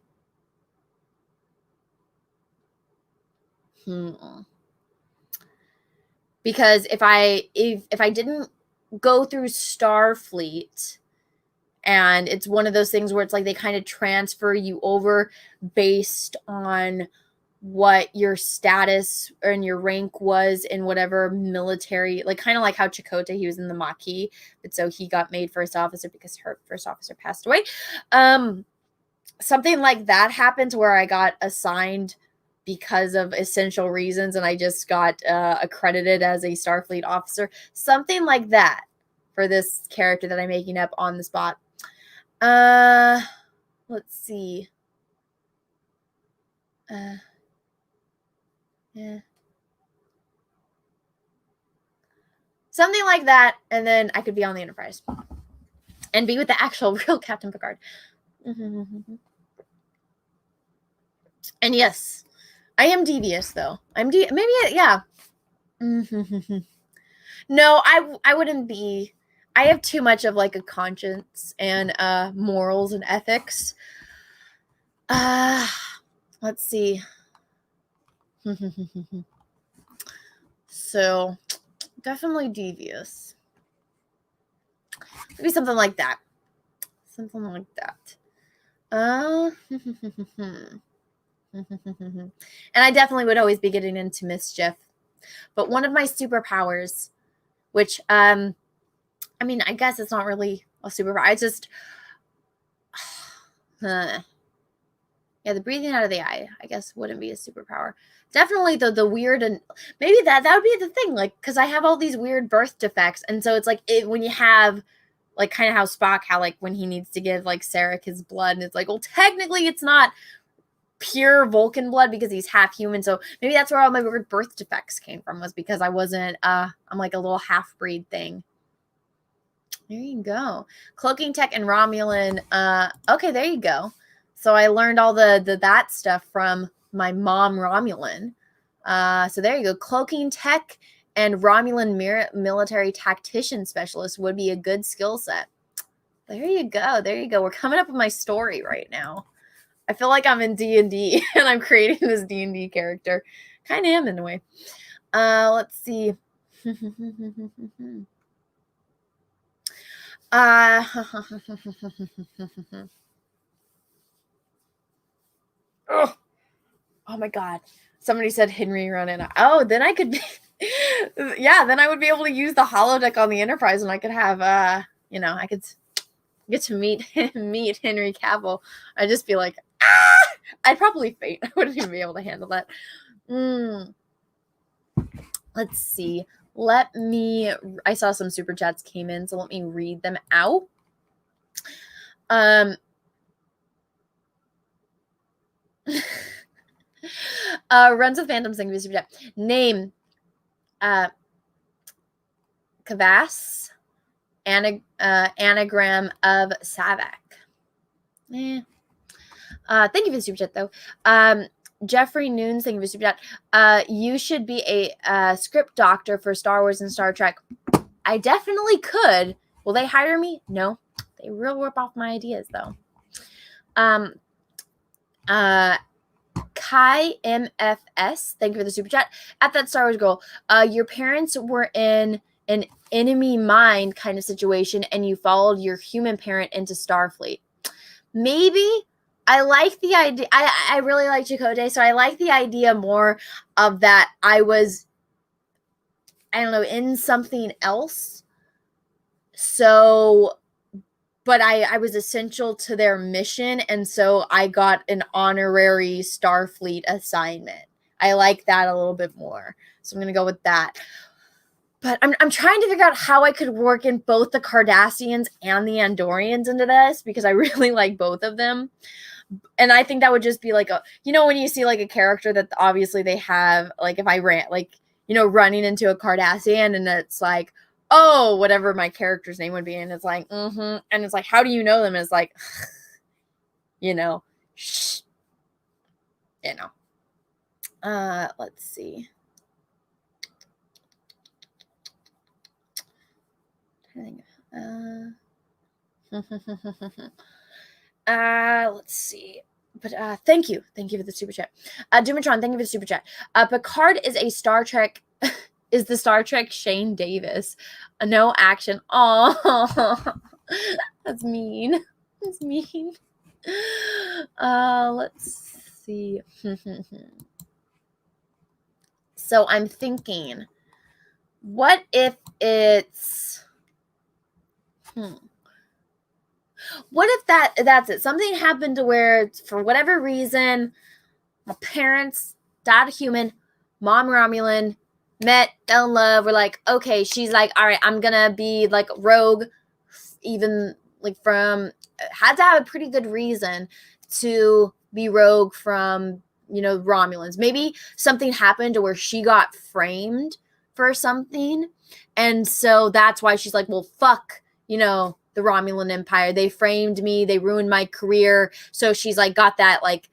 Because if I didn't go through Starfleet, and it's one of those things where it's like they kind of transfer you over based on what your status and your rank was in whatever military, like kind of like how Chakotay, he was in the Maquis, but so he got made first officer because her first officer passed away. Something like that happened where I got assigned because of essential reasons, and I just got accredited as a Starfleet officer. Something like that for this character that I'm making up on the spot. Let's see. Yeah. Something like that, and then I could be on the Enterprise and be with the actual real Captain Picard. And yes, I am devious though. Yeah. No, I wouldn't be. I have too much of like a conscience and morals and ethics. Let's see. So definitely devious. Maybe something like that. And I definitely would always be getting into mischief. But one of my superpowers, which, I mean, I guess it's not really a superpower. I just, yeah, the breathing out of the eye, I guess, wouldn't be a superpower. Definitely the weird, and maybe that would be the thing, like, because I have all these weird birth defects, and so it's like when you have, like, kind of how Spock, how, like, when he needs to give, like, Sarek his blood, and it's like, well, technically it's not pure Vulcan blood because he's half human, so maybe that's where all my weird birth defects came from, was because I wasn't, I'm like a little half-breed thing. There you go. Cloaking tech and Romulan, okay, there you go. So I learned all that stuff from my mom, Romulan. So there you go. Cloaking tech and Romulan military tactician specialist would be a good skill set. There you go. There you go. We're coming up with my story right now. I feel like I'm in D&D and I'm creating this D&D character. Kind of am in a way. Let's see. Oh my God. Somebody said Henry run in. Oh, then I could be, yeah, then I would be able to use the holodeck on the Enterprise, and I could have, you know, I could get to meet Henry Cavill. I'd just be like, I'd probably faint. I wouldn't even be able to handle that. Let's see. I saw some super chats came in, so let me read them out. Runs with Phantoms, thank you for super chat. Name Kvass, anagram of Savak. Thank you for the super chat, though. Jeffrey Noons, thank you for the super chat. You should be a script doctor for Star Wars and Star Trek. I definitely could. Will they hire me? No. They will rip off my ideas, though. Kai MFS, thank you for the super chat. At That Star Wars Girl, your parents were in an enemy mine kind of situation, and you followed your human parent into Starfleet. Maybe. I like the idea. I really like Chakotay, so I like the idea more of that I was, I don't know, in something else. So, but I was essential to their mission, and so I got an honorary Starfleet assignment. I like that a little bit more. So I'm going to go with that. But I'm trying to figure out how I could work in both the Cardassians and the Andorians into this, because I really like both of them. And I think that would just be like you know, when you see like a character that obviously they have, like if I ran, like, you know, running into a Cardassian, and it's like, oh, whatever my character's name would be, and it's like, and it's like, how do you know them? And it's like, you know, you know. Let's see. Let's see. But thank you for the super chat. Dumatron, thank you for the super chat. Picard is a Star Trek. Is the Star Trek Shane Davis? No action. Oh, that's mean. That's mean. Let's see. So I'm thinking, what if it's what if that's it? Something happened to where, for whatever reason, my parents, dad human, mom Romulan, met, fell in love. We're like, okay, she's like, all right, I'm gonna be like rogue, even like had to have a pretty good reason to be rogue from, you know, Romulans. Maybe something happened to where she got framed for something, and so that's why she's like, well, fuck, you know, the Romulan Empire. They framed me. They ruined my career. So she's like got that like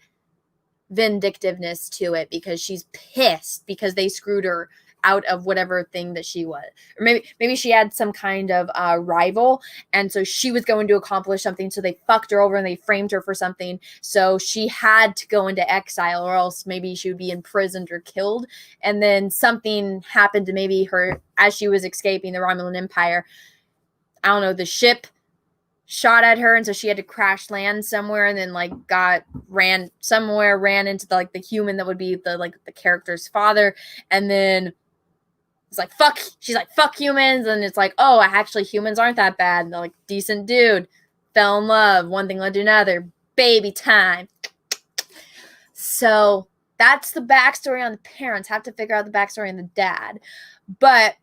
vindictiveness to it, because she's pissed because they screwed her out of whatever thing that she was. Or maybe she had some kind of rival, and so she was going to accomplish something, so they fucked her over and they framed her for something. So she had to go into exile, or else maybe she would be imprisoned or killed. And then something happened to maybe her as she was escaping the Romulan Empire. I don't know, the ship shot at her, and so she had to crash land somewhere, and then like ran into the human that would be the character's father, and then it's like fuck. She's like fuck humans, and it's like, oh, actually humans aren't that bad. And they're like, decent dude, fell in love, one thing led to another, baby time. So that's the backstory on the parents. Have to figure out the backstory on the dad, but.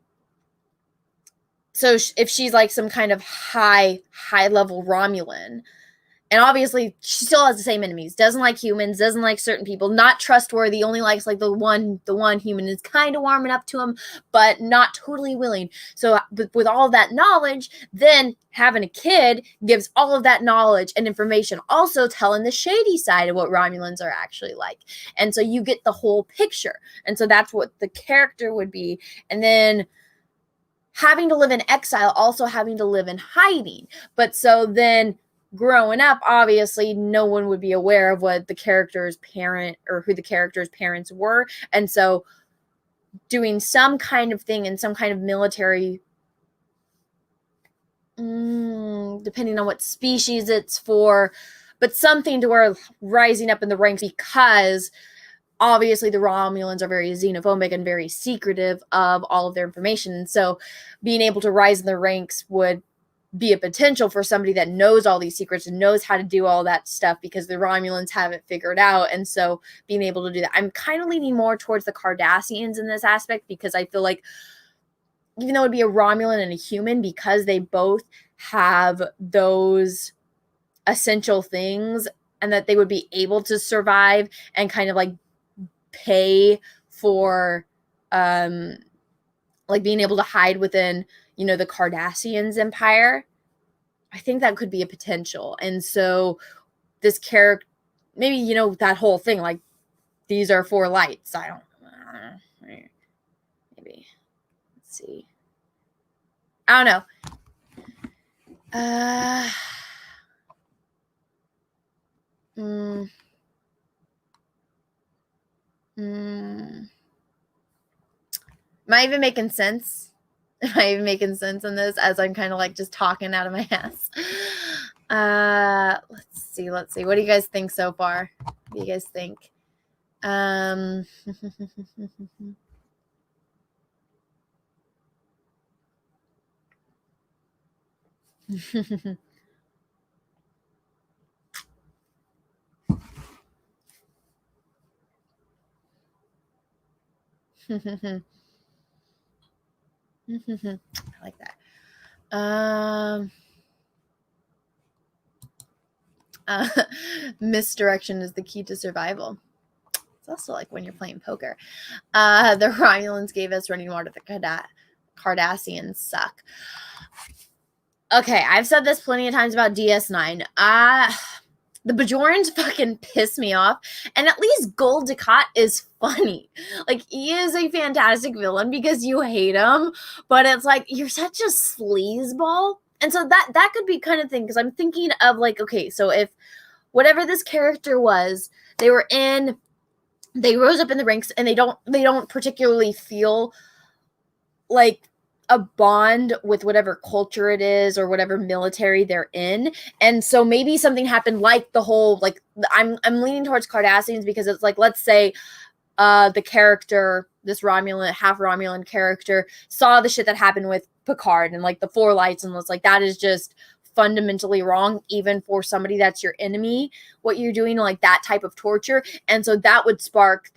So if she's like some kind of high level Romulan, and obviously she still has the same enemies, doesn't like humans, doesn't like certain people, not trustworthy, only likes like the one human, is kind of warming up to him, but not totally willing. So with all of that knowledge, then having a kid gives all of that knowledge and information, also telling the shady side of what Romulans are actually like. And so you get the whole picture. And so that's what the character would be. And then having to live in exile, also having to live in hiding. But so then growing up, obviously no one would be aware of what the character's parent or who the character's parents were. And so doing some kind of thing in some kind of military, depending on what species it's for, but something to where rising up in the ranks, because obviously the Romulans are very xenophobic and very secretive of all of their information. And so being able to rise in the ranks would be a potential for somebody that knows all these secrets and knows how to do all that stuff, because the Romulans have it figured out. And so being able to do that, I'm kind of leaning more towards the Cardassians in this aspect, because I feel like even though it'd be a Romulan and a human, because they both have those essential things, and that they would be able to survive and kind of like pay for like being able to hide within, the Cardassians empire. I think that could be a potential. And so this character, maybe, that whole thing, like these are 4 lights. I don't maybe, let's see. I don't know. Am I even making sense? Am I even making sense in this as I'm kind of like just talking out of my ass? Let's see. What do you guys think so far? What do you guys think? I like that. Misdirection is the key to survival. It's also like when you're playing poker. The Romulans gave us running water. The Cardassians suck. Okay, I've said this plenty of times about DS9. The Bajorans fucking piss me off. And at least Gul Dukat is funny. Like, he is a fantastic villain because you hate him. But it's like, you're such a sleazeball. And so that could be kind of thing. Because I'm thinking of like, okay, so if whatever this character was, they rose up in the ranks, and they don't particularly feel like a bond with whatever culture it is or whatever military they're in. And so maybe something happened like the whole, like, I'm leaning towards Cardassians, because it's like, let's say the character, this Romulan, half Romulan character, saw the shit that happened with Picard and like the 4 lights, and was like, that is just fundamentally wrong, even for somebody that's your enemy, what you're doing, like that type of torture. And so that would spark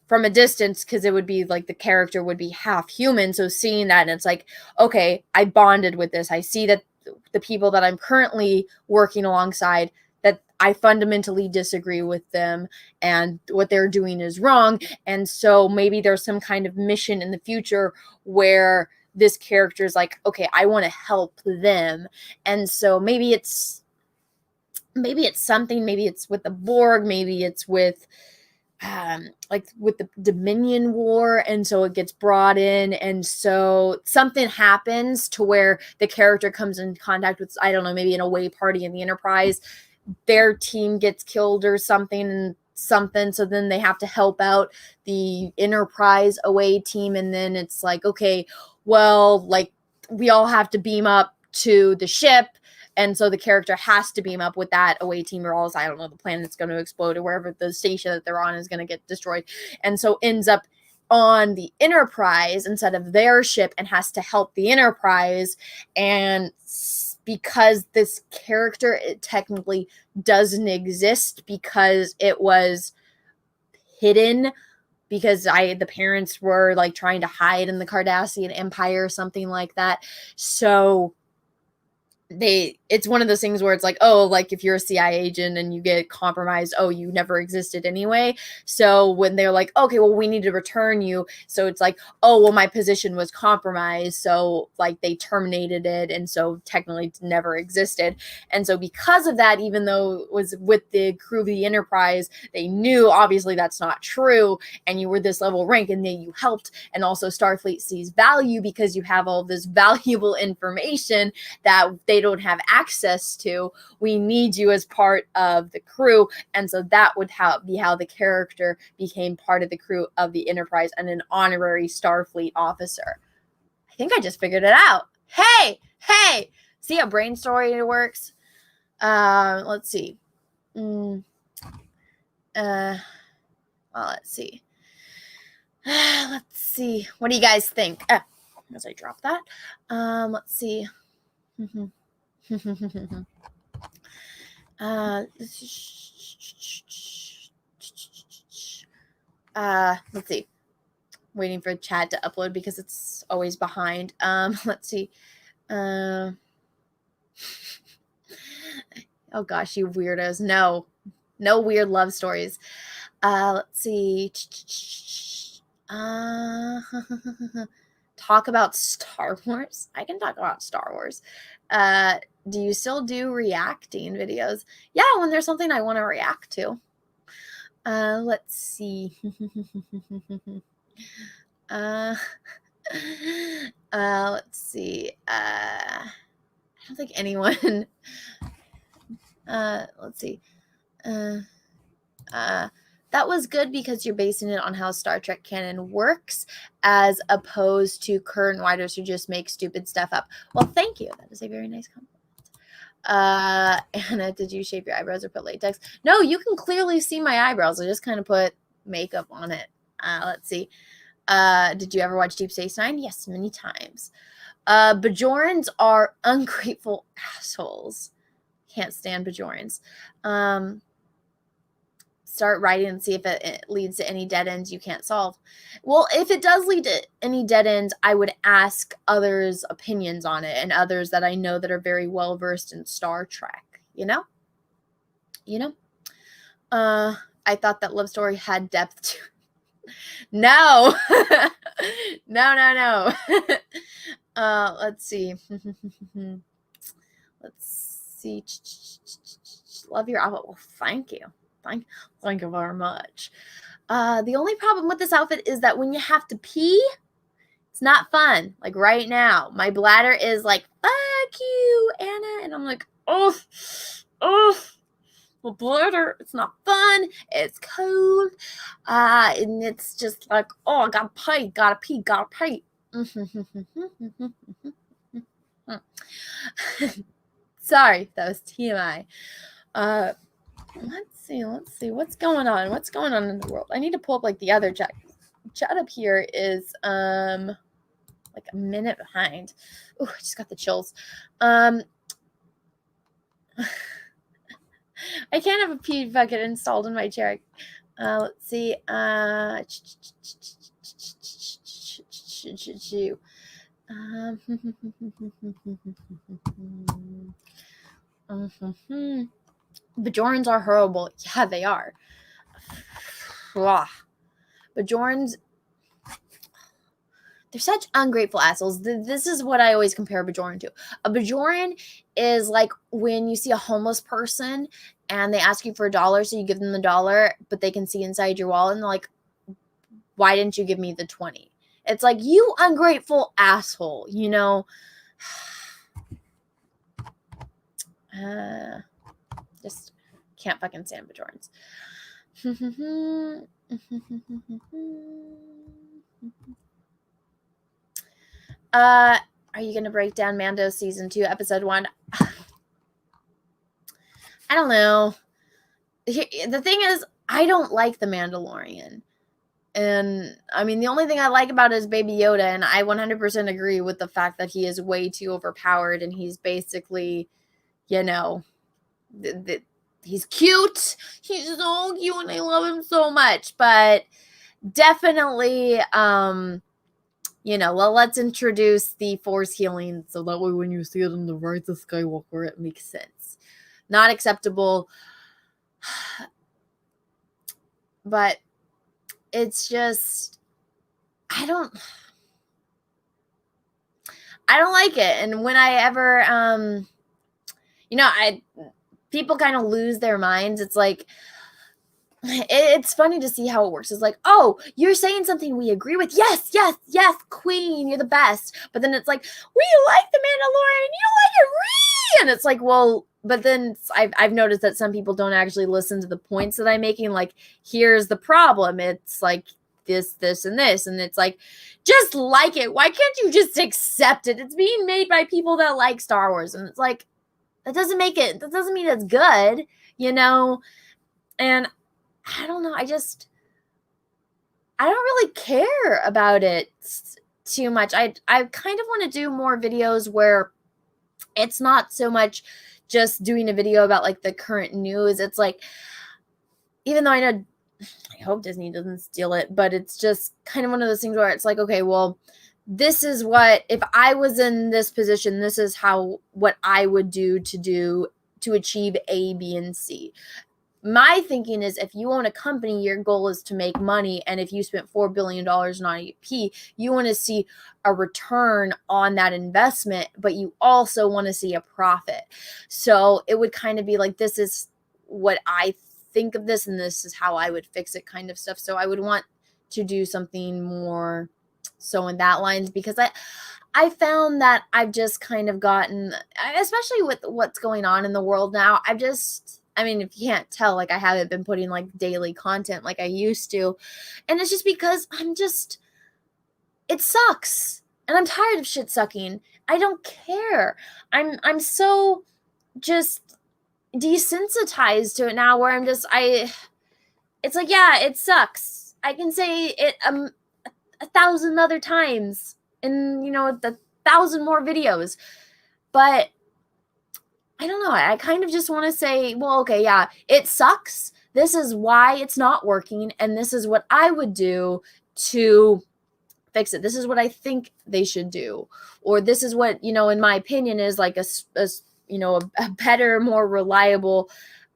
from a distance, because it would be like the character would be half human. So seeing that, and it's like, okay, I bonded with this. I see that the people that I'm currently working alongside, that I fundamentally disagree with them, and what they're doing is wrong. And so maybe there's some kind of mission in the future where this character is like, okay, I want to help them. And so maybe it's something, maybe it's with the Borg, maybe it's with like with the Dominion War, and so it gets brought in, and so something happens to where the character comes in contact with, I don't know, maybe an away party in the Enterprise, their team gets killed or something, so then they have to help out the Enterprise away team, and then it's like, okay, well, like, we all have to beam up to the ship. And so the character has to beam up with that away team, or else, I don't know, the planet's going to explode, or wherever the station that they're on is going to get destroyed. And so ends up on the Enterprise instead of their ship and has to help the Enterprise. And because this character, it technically doesn't exist because it was hidden, because the parents were like trying to hide in the Cardassian Empire or something like that. So it's one of those things where it's like, oh, like if you're a CIA agent and you get compromised, oh, you never existed anyway. So when they're like, okay, well, we need to return you. So it's like, oh, well, my position was compromised. So like they terminated it. And so technically it never existed. And so because of that, even though it was with the crew of the Enterprise, they knew obviously that's not true. And you were this level of rank and then you helped. And also Starfleet sees value because you have all this valuable information that they don't have access to. We need you as part of the crew. And so that would be how the character became part of the crew of the Enterprise and an honorary Starfleet officer. I think I just figured it out. Hey, see how brain story works? Let's see. Well, let's see. Let's see. What do you guys think? As I drop that. Let's see. Let's see. Waiting for chat to upload because it's always behind. Let's see. Oh gosh, you weirdos. No weird love stories. Let's see. Talk about Star Wars. I can talk about Star Wars. Do you still do reacting videos? Yeah, when there's something I want to react to. Let's see. Let's see. I don't think anyone. Let's see. That was good because you're basing it on how Star Trek canon works as opposed to current writers who just make stupid stuff up. Well, thank you. That is a very nice compliment. Anna, did you shave your eyebrows or put latex? No, you can clearly see my eyebrows. I just kind of put makeup on it. Let's see. Did you ever watch Deep Space Nine? Yes, many times. Bajorans are ungrateful assholes. Can't stand Bajorans. Start writing and see if it leads to any dead ends you can't solve. Well, if it does lead to any dead ends, I would ask others' opinions on it and others that I know that are very well versed in Star Trek. You know. I thought that love story had depth too. No. No. Let's see. Let's see. Love your outfit. Well, thank you. Thank you very much. The only problem with this outfit is that when you have to pee, it's not fun. Like right now, my bladder is like, fuck you, Anna. And I'm like, oh, my bladder, it's not fun. It's cold. And it's just like, oh, I gotta pee. Sorry, that was TMI. Let's see. What's going on in the world? I need to pull up like the other chat. Chat up here is like a minute behind. Oh, I just got the chills. I can't have a pee bucket installed in my chair. Let's see. Bajorans are horrible. Yeah, they are. Bajorans, they're such ungrateful assholes. This is what I always compare a Bajoran to. A Bajoran is like when you see a homeless person and they ask you for $1, so you give them the $1, but they can see inside your wallet and they're like, why didn't you give me the 20? It's like, you ungrateful asshole, you know? Just can't fucking stand Bajorans. are you going to break down Mando season 2, episode 1? I don't know. The thing is, I don't like The Mandalorian. And I mean, the only thing I like about it is Baby Yoda. And I 100% agree with the fact that he is way too overpowered. And he's basically, you know, he's cute. He's so cute and I love him so much. But definitely, you know, well, let's introduce the Force healing so that way when you see it in the Rise of Skywalker, it makes sense. Not acceptable. But it's just, I don't like it. And when I ever, you know, people kind of lose their minds. It's like, it's funny to see how it works. It's like, oh, you're saying something we agree with. Yes, yes, yes, queen, you're the best. But then it's like, we like The Mandalorian, you like it, Ree! And it's like, well, but then I've noticed that some people don't actually listen to the points that I'm making. Like, here's the problem. It's like this, this, and this. And it's like, just like it. Why can't you just accept it? It's being made by people that like Star Wars. And it's like, that doesn't mean it's good, you know? And I don't know. I don't really care about it too much. I kind of want to do more videos where it's not so much just doing a video about like the current news. It's like, even though I hope Disney doesn't steal it, but it's just kind of one of those things where it's like, okay, well, this is what, if I was in this position, this is what I would do to achieve A, B, and C. My thinking is, if you own a company, your goal is to make money. And if you spent $4 billion on IP, you want to see a return on that investment, but you also want to see a profit. So it would kind of be like, this is what I think of this, and this is how I would fix it kind of stuff. So I would want to do something more so in that lines, because I found that I've just kind of gotten, especially with what's going on in the world now, I mean, if you can't tell, like, I haven't been putting like daily content like I used to. And it's just because it sucks. And I'm tired of shit sucking. I don't care. I'm so just desensitized to it now, where it's like, yeah, it sucks. I can say it 1,000 other times in, you know, 1,000 more videos. But I don't know. I kind of just want to say, well, okay, yeah, it sucks. This is why it's not working. And this is what I would do to fix it. This is what I think they should do. Or this is what, you know, in my opinion is like a better, more reliable,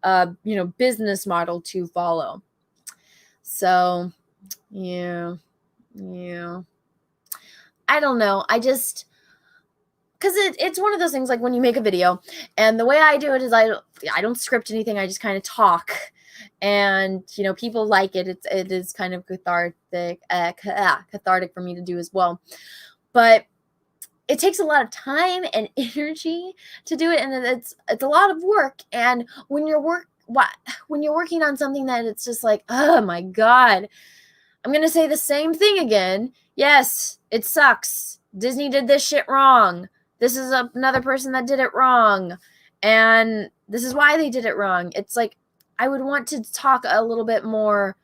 you know, business model to follow. So, yeah. I don't know. Because it's one of those things, like when you make a video, and the way I do it is I don't script anything. I just kind of talk, and you know, people like it. It is kind of cathartic for me to do as well. But it takes a lot of time and energy to do it, and it's a lot of work. And when you're working on something that it's just like, oh my god, I'm gonna say the same thing again. Yes, it sucks. Disney did this shit wrong. This is another person that did it wrong. And this is why they did it wrong. It's like, I would want to talk a little bit more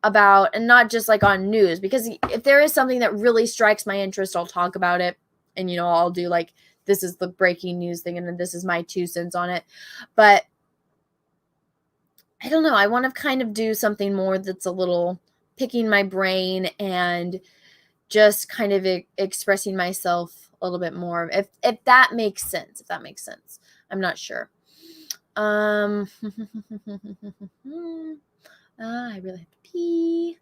about, and not just like on news, because if there is something that really strikes my interest, I'll talk about it. And, you know, I'll do like, this is the breaking news thing, and then this is my 2 cents on it. But I don't know. I want to kind of do something more that's a little picking my brain and just kind of expressing myself a little bit more, if that makes sense. I'm not sure. I really have to pee.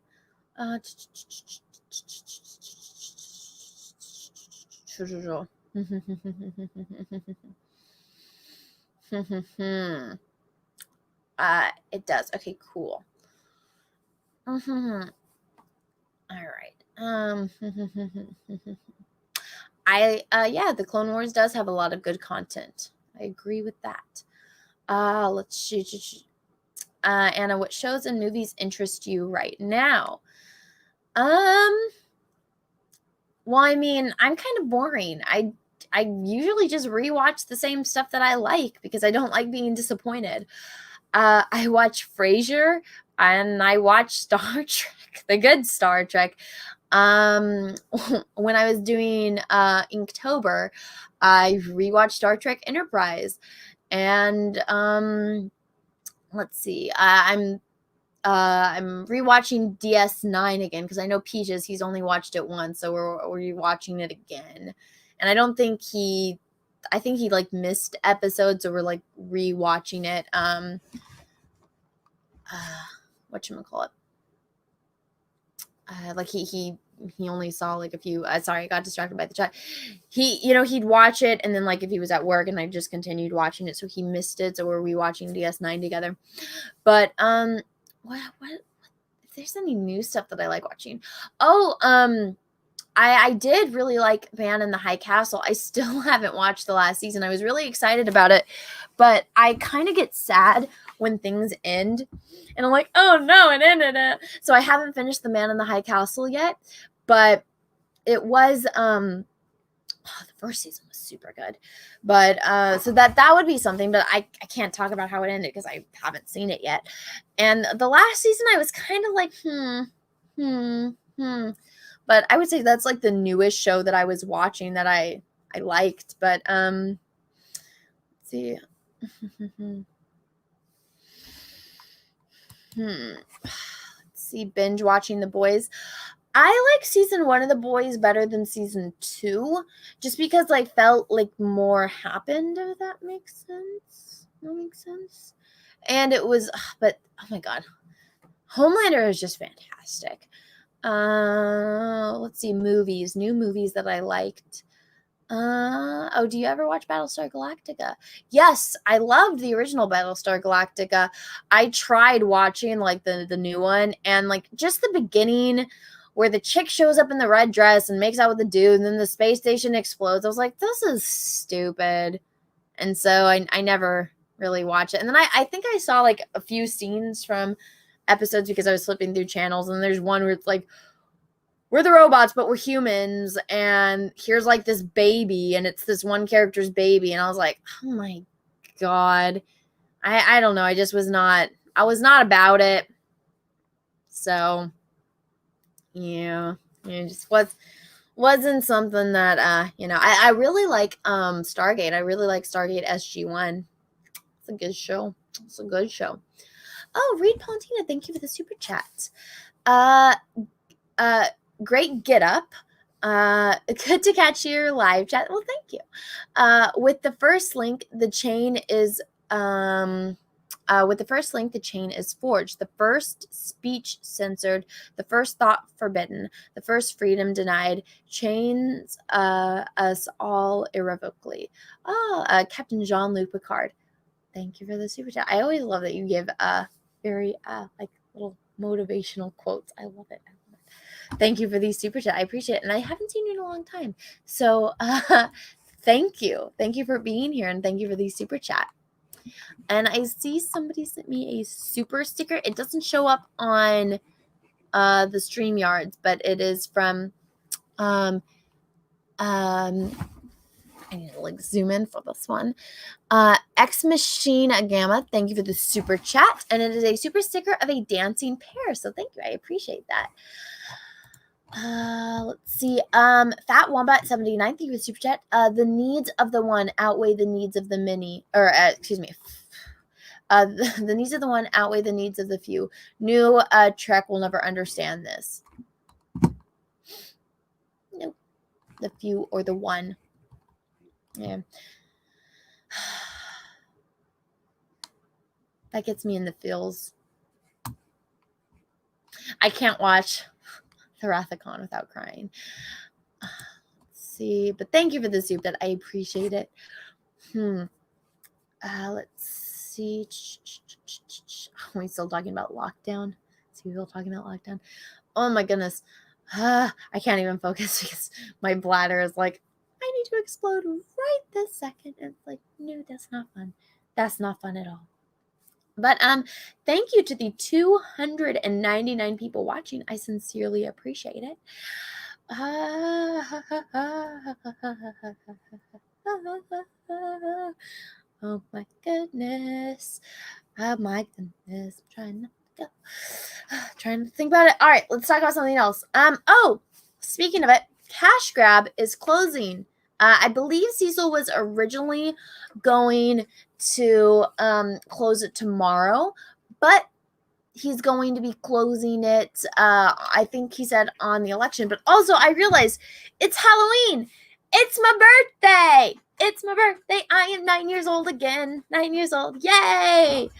It does. Okay, cool. All right. The Clone Wars does have a lot of good content. I agree with that. Let's see. Anna, what shows and movies interest you right now? Well, I mean, I'm kind of boring. I I usually just rewatch the same stuff that I like because I don't like being disappointed. I watch Frasier and I watch Star Trek, the good Star Trek. When I was doing Inktober, I rewatched Star Trek Enterprise, and let's see, I'm rewatching DS9 again because I know Peaches, he's only watched it once, so we're rewatching it again. And I think he like missed episodes, so we're like rewatching it. Whatchamacallit? Like he only saw like a few. Sorry, I got distracted by the chat. He'd watch it, and then like if he was at work, and I just continued watching it, so he missed it. So we're rewatching DS9 together. But what if there's any new stuff that I like watching? I did really like Man in the High Castle. I still haven't watched the last season. I was really excited about it, but I kind of get sad when things end. And I'm like, oh no, it ended it. So I haven't finished The Man in the High Castle yet, but it was the first season was super good. But so that would be something, but I can't talk about how it ended because I haven't seen it yet. And the last season I was kind of like, But I would say that's like the newest show that I was watching that I liked. But let's see. Let's see, binge watching The Boys. I like season 1 of The Boys better than season 2, just because I felt like more happened, if that makes sense. That makes sense. And it was, but oh my god, Homelander is just fantastic. Let's see, new movies that I liked. Do you ever watch Battlestar Galactica? Yes, I loved the original Battlestar Galactica. I tried watching like the new one, and like just the beginning where the chick shows up in the red dress and makes out with the dude, and then the space station explodes. I was like, this is stupid. And so I never really watched it. And then I think I saw like a few scenes from episodes because I was flipping through channels, and there's one where it's like, we're the robots, but we're humans, and here's like this baby, and it's this one character's baby, and I was like, oh my god, I don't know, I was not about it. So yeah, it just wasn't something that I really like Stargate. I really like Stargate SG-1. It's a good show. Oh, Reed Pontina, thank you for the super chat. Great get up. Good to catch your live chat. Well, thank you. With the first link, the chain is forged. The first speech censored. The first thought forbidden. The first freedom denied. Chains us all irrevocably. Captain Jean-Luc Picard. Thank you for the super chat. I always love that you give very like little motivational quotes. I love it. Thank you for these super chat. I appreciate it. And I haven't seen you in a long time. So thank you. Thank you for being here, and thank you for these super chat. And I see somebody sent me a super sticker. It doesn't show up on the StreamYards, but it is from I need to like zoom in for this one. X Machine Gamma, thank you for the super chat. And it is a super sticker of a dancing pear. So thank you. I appreciate that. Let's see. Fat Wombat 79, thank you for the super chat. The needs of the one outweigh the needs of the many, or excuse me. The needs of the one outweigh the needs of the few. New Trek will never understand this. Nope. The few or the one. Yeah. That gets me in the feels. I can't watch the Wrath of Khan without crying. Let's see. But thank you for the soup. That I appreciate it. Let's see. Are we still talking about lockdown? Is he still talking about lockdown? Oh my goodness. I can't even focus because my bladder is like, I need to explode right this second. And it's like, no, that's not fun. That's not fun at all. But thank you to the 299 people watching. I sincerely appreciate it. Oh my goodness. Oh my goodness. I'm trying not to go. Trying to think about it. All right, let's talk about something else. Oh, speaking of it, Cash Grab is closing. I believe Cecil was originally going to close it tomorrow, but he's going to be closing it, I think he said on the election. But also, I realized it's Halloween. It's my birthday. It's my birthday. I am 9 years old again. 9 years old. Yay.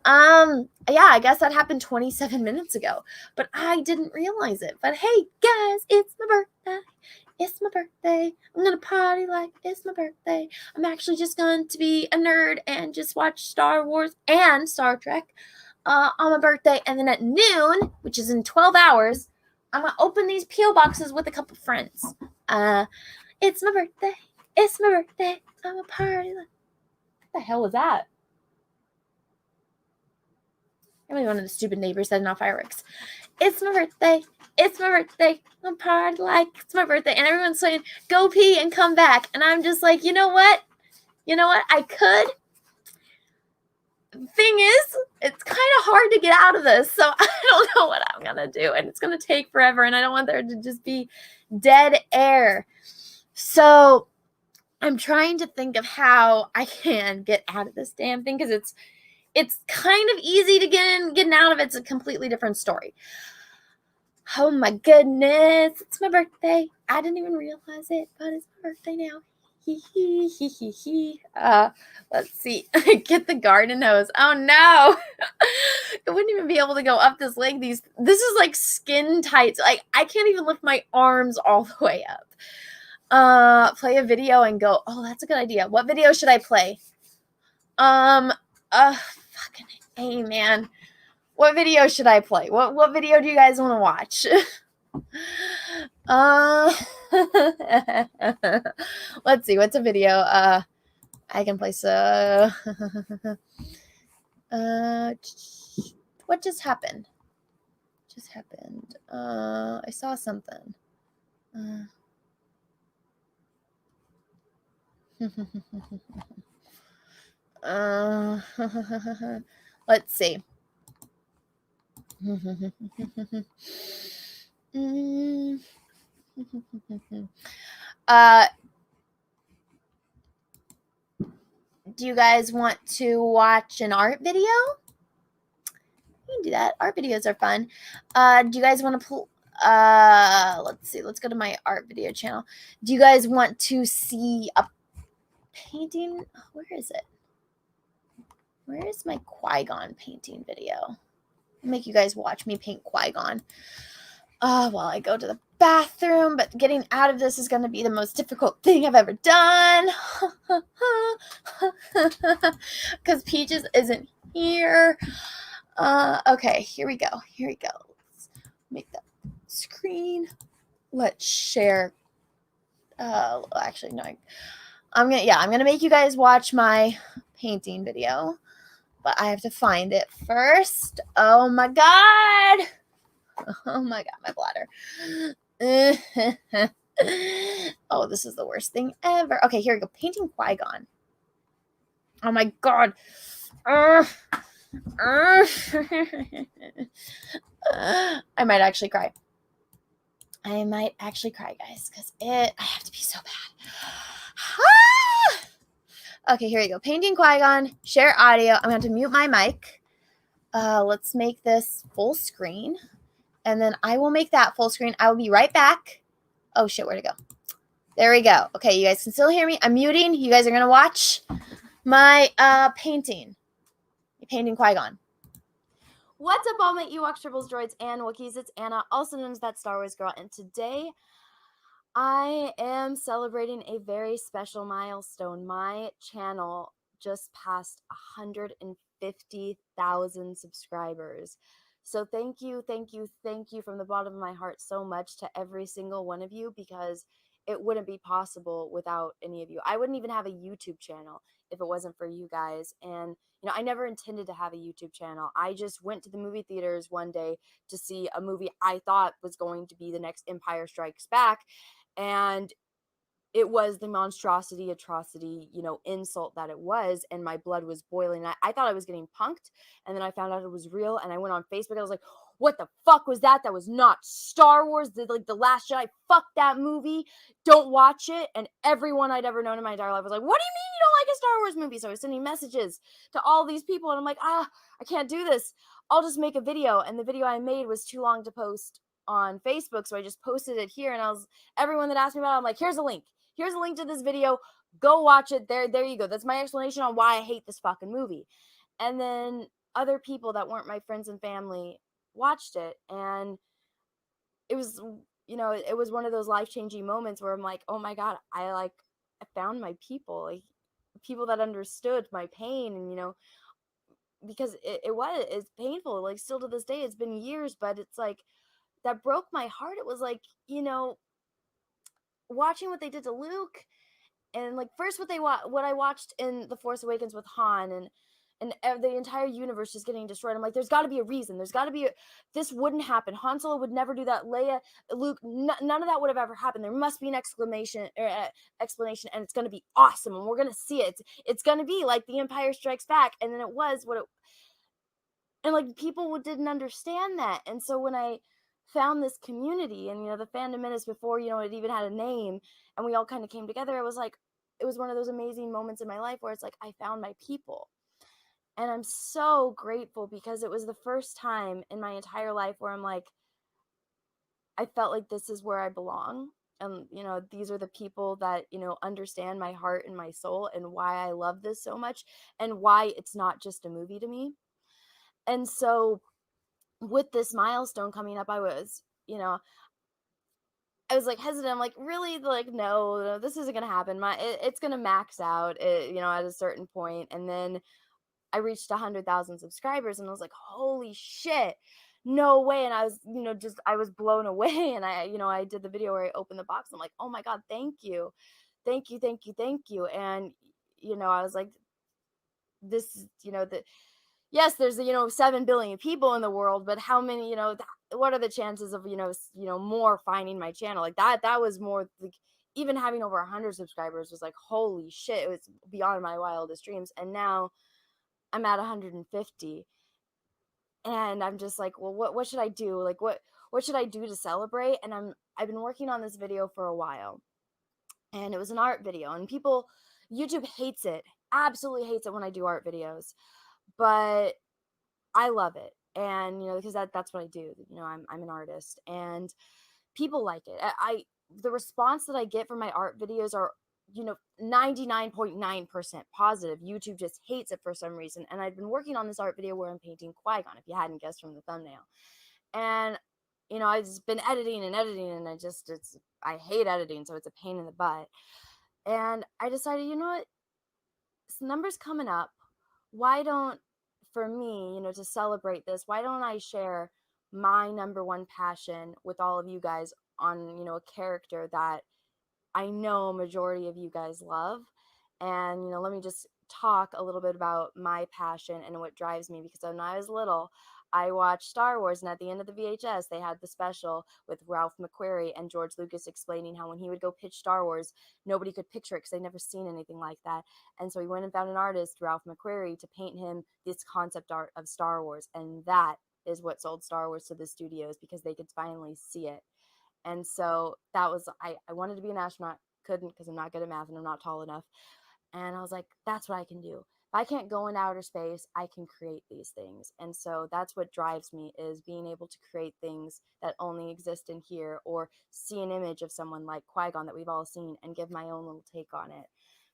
Yeah, I guess that happened 27 minutes ago, but I didn't realize it. But hey, guys, it's my birthday. It's my birthday. I'm gonna party like it's my birthday. I'm actually just going to be a nerd and just watch Star Wars and Star Trek on my birthday. And then at noon, which is in 12 hours, I'm gonna open these P.O. boxes with a couple friends. It's my birthday. It's my birthday. I'm a party like. What the hell was that? Maybe one of the stupid neighbors setting off fireworks. It's my birthday. It's my birthday. I'm party like it's my birthday. And everyone's saying, go pee and come back. And I'm just like, you know what? You know what? I could. Thing is, it's kind of hard to get out of this. So I don't know what I'm going to do. And it's going to take forever. And I don't want there to just be dead air. So I'm trying to think of how I can get out of this damn thing. Because it's kind of easy to getting out of it. It's a completely different story. Oh my goodness. It's my birthday. I didn't even realize it, but it's my birthday now. Let's see. Get the garden hose. Oh no. I wouldn't even be able to go up this leg. This is like skin tight. Like I can't even lift my arms all the way up. Play a video and go. Oh, that's a good idea. What video should I play? Fucking hey, man. What video should I play? What video do you guys want to watch? Let's see. What's a video? I can play so. What just happened? I saw something. Let's see. Do you guys want to watch an art video? You can do that. Art videos are fun. Do you guys want to let's see. Let's go to my art video channel. Do you guys want to see a painting? Where is it? Where is my Qui-Gon painting video? I'll make you guys watch me paint Qui-Gon while I go to the bathroom, but getting out of this is going to be the most difficult thing I've ever done because Peaches isn't here. Okay, here we go. Let's make that screen. Let's share. Actually, no. I'm gonna make you guys watch my painting video, but I have to find it first. Oh my god, my bladder. Oh, this is the worst thing ever. Okay, here we go. Painting Qui-Gon. Oh my god. I might actually cry. Guys, because I have to be so bad. Okay, here you go. Painting Qui-Gon. Share audio. I'm going to mute my mic. Let's make this full screen. And then I will make that full screen. I will be right back. Oh, shit. Where'd it go? There we go. Okay, you guys can still hear me. I'm muting. You guys are going to watch my painting. Painting Qui-Gon. What's up, all my Ewoks, Tribbles, Droids, and Wookiees? It's Anna, also known as That Star Wars Girl. And today, I am celebrating a very special milestone. My channel just passed 150,000 subscribers. So thank you from the bottom of my heart so much to every single one of you, because it wouldn't be possible without any of you. I wouldn't even have a YouTube channel if it wasn't for you guys. And, I never intended to have a YouTube channel. I just went to the movie theaters one day to see a movie I thought was going to be the next Empire Strikes Back. And it was the monstrosity, atrocity, insult that it was, and my blood was boiling. I thought I was getting punked, and then I found out it was real, and I went on Facebook. I was like, what the fuck was that? That was not Star Wars. The Last Jedi. Fuck that movie. Don't watch it. And everyone I'd ever known in my entire life was like, what do you mean you don't like a Star Wars movie? So I was sending messages to all these people, and I'm like, I can't do this. I'll just make a video. And the video I made was too long to post on Facebook, so I just posted it here, and everyone that asked me about it, I'm like, here's a link. Here's a link to this video. Go watch it. There you go. That's my explanation on why I hate this fucking movie. And then other people that weren't my friends and family watched it, and it was, it was one of those life-changing moments where I'm like, oh my God, I found my people, like people that understood my pain, and because it's painful, like still to this day. It's been years, but it's like that broke my heart. It was like, watching what they did to Luke, and like first what I watched in The Force Awakens with Han, and the entire universe just getting destroyed. I'm like, there's got to be a reason. There's got to be this wouldn't happen. Han Solo would never do that. Leia, Luke, none of that would have ever happened. There must be an explanation, and it's going to be awesome, and we're going to see it. It's going to be like The Empire Strikes Back, and then it was and like people didn't understand that. And so when I found this community, and the Fandom Menace, before it even had a name, and we all kind of came together, it was one of those amazing moments in my life where it's like I found my people. And I'm so grateful, because it was the first time in my entire life where I'm like, I felt like this is where I belong, and these are the people that understand my heart and my soul, and why I love this so much, and why it's not just a movie to me. And so with this milestone coming up, I was like hesitant. I'm like, really? Like, no, this isn't going to happen. It's going to max out, at a certain point. And then I reached 100,000 subscribers, and I was like, holy shit, no way. And I was, I was blown away. And I did the video where I opened the box. I'm like, oh my God, thank you. Thank you, thank you, thank you. And, I was like, this, yes, there's 7 billion people in the world, but how many, what are the chances of more finding my channel? Like that was more like, even having over 100 subscribers was like, holy shit, it was beyond my wildest dreams. And now I'm at 150, and I'm just like, well, what should I do? Like what should I do to celebrate? And I've been working on this video for a while, and it was an art video, and YouTube hates it, absolutely hates it when I do art videos. But I love it, and because that's what I do. I'm an artist, and people like it. The response that I get from my art videos are 99.9% positive. YouTube just hates it for some reason. And I've been working on this art video where I'm painting Qui-Gon, if you hadn't guessed from the thumbnail. And I've just been editing, and I hate editing, so it's a pain in the butt. And I decided, what, this number's coming up. Why don't, for me, to celebrate this, why don't I share my number one passion with all of you guys on, a character that I know a majority of you guys love. And, let me just talk a little bit about my passion and what drives me, because when I was little, I watched Star Wars, and at the end of the VHS, they had the special with Ralph McQuarrie and George Lucas explaining how when he would go pitch Star Wars, nobody could picture it because they'd never seen anything like that. And so he went and found an artist, Ralph McQuarrie, to paint him this concept art of Star Wars. And that is what sold Star Wars to the studios, because they could finally see it. And so that was, I wanted to be an astronaut, couldn't, because I'm not good at math and I'm not tall enough. And I was like, that's what I can do. If I can't go into outer space, I can create these things. And so that's what drives me, is being able to create things that only exist in here, or see an image of someone like Qui-Gon that we've all seen and give my own little take on it.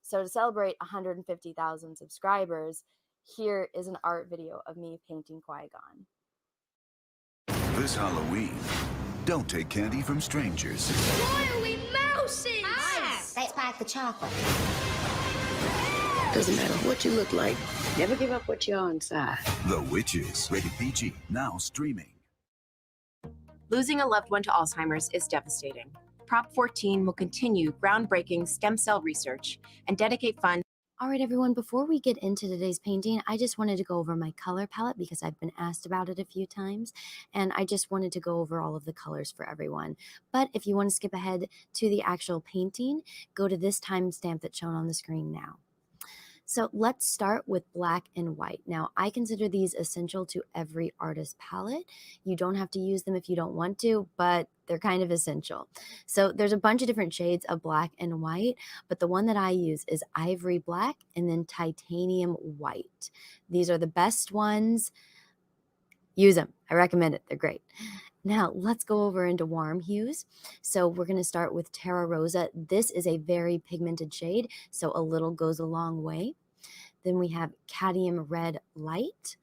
So to celebrate 150,000 subscribers, here is an art video of me painting Qui-Gon. This Halloween, don't take candy from strangers. Why are we mousing? Let's pack the chocolate. Doesn't matter what you look like. Never give up what you are inside. The Witches, rated PG, now streaming. Losing a loved one to Alzheimer's is devastating. Prop 14 will continue groundbreaking stem cell research and dedicate funds. All right, everyone, before we get into today's painting, I just wanted to go over my color palette because I've been asked about it a few times, and I just wanted to go over all of the colors for everyone. But if you want to skip ahead to the actual painting, go to this timestamp that's shown on the screen now. So let's start with black and white. Now, I consider these essential to every artist palette. You don't have to use them if you don't want to, but they're kind of essential. So there's a bunch of different shades of black and white, but the one that I use is ivory black and then titanium white. These are the best ones. Use them. I recommend it. They're great. Now, let's go over into warm hues. So we're going to start with Terra Rosa. This is a very pigmented shade, so a little goes a long way. Then we have Cadmium Red Light,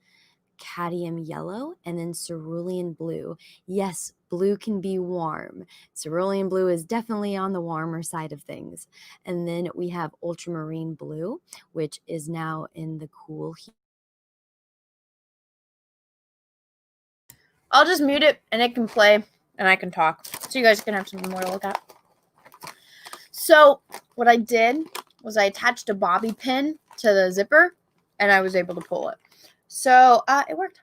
Cadmium Yellow, and then Cerulean Blue. Yes, blue can be warm. Cerulean Blue is definitely on the warmer side of things. And then we have Ultramarine Blue, which is now in the cool hue. I'll just mute it and it can play and I can talk so you guys can have something more to look at. So what I did was I attached a bobby pin to the zipper and I was able to pull it. So it worked.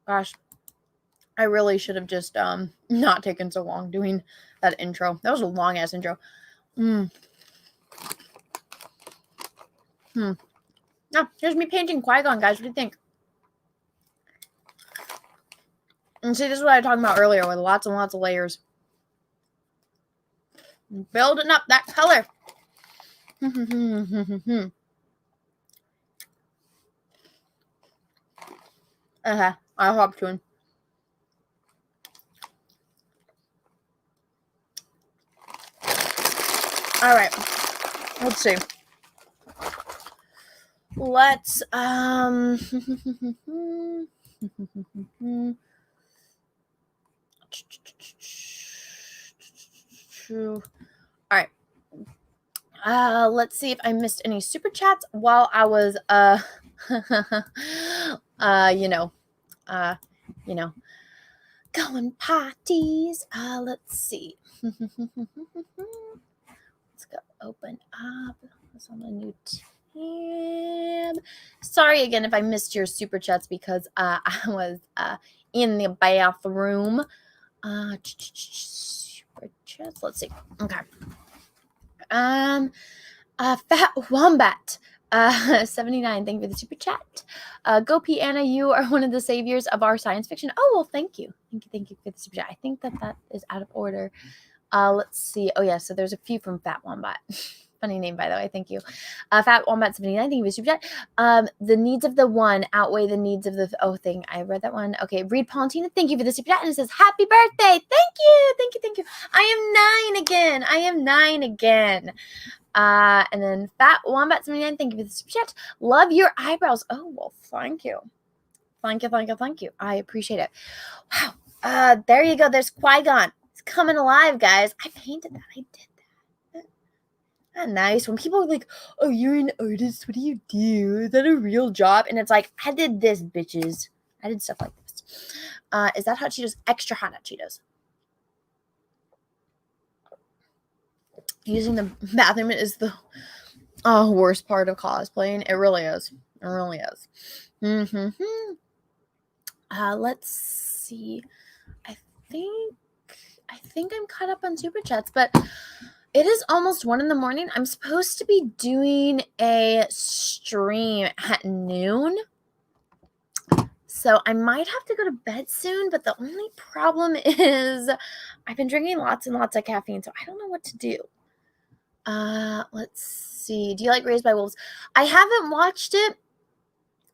Gosh, I really should have just not taken so long doing that intro. That was a long ass intro. Now, here's me painting Qui-Gon, guys. What do you think? And see, this is what I was talking about earlier with lots and lots of layers. Building up that color. I hope to. All right. Let's see. Let's all right. Let's see if I missed any super chats while I was going parties. Let's see. Let's go open up. It's on a new tab. Sorry again if I missed your super chats because I was in the bathroom. Super chats. Let's see. Okay. Fat Wombat. 79. Thank you for the super chat. Go Piana, you are one of the saviors of our science fiction. Oh, well, thank you. Thank you for the super chat. I think that is out of order. Let's see. Oh, yeah. So there's a few from Fat Wombat. Funny name, by the way. Thank you. Fat Wombat 79. Thank you for the super chat. The needs of the one outweigh the needs of the thing. I read that one. Okay. Reed Palantina. Thank you for the super chat. And it says, happy birthday. Thank you. Thank you. Thank you. I am 9 again. And then Fat Wombat 79. Thank you for the super chat. Love your eyebrows. Oh, well, thank you. Thank you. I appreciate it. Wow. There you go. There's Qui-Gon. It's coming alive, guys. I painted that. I did that. Nice. When people are like, oh, you're an artist. What do you do? Is that a real job? And it's like, I did this, bitches. I did stuff like this. Is that hot Cheetos? Extra hot Cheetos. Using the bathroom is the worst part of cosplaying. It really is. Let's see. I think I'm caught up on super chats, but it is almost 1 a.m. I'm supposed to be doing a stream at noon. So I might have to go to bed soon, but the only problem is I've been drinking lots and lots of caffeine, so I don't know what to do. Let's see. Do you like Raised by Wolves? I haven't watched it.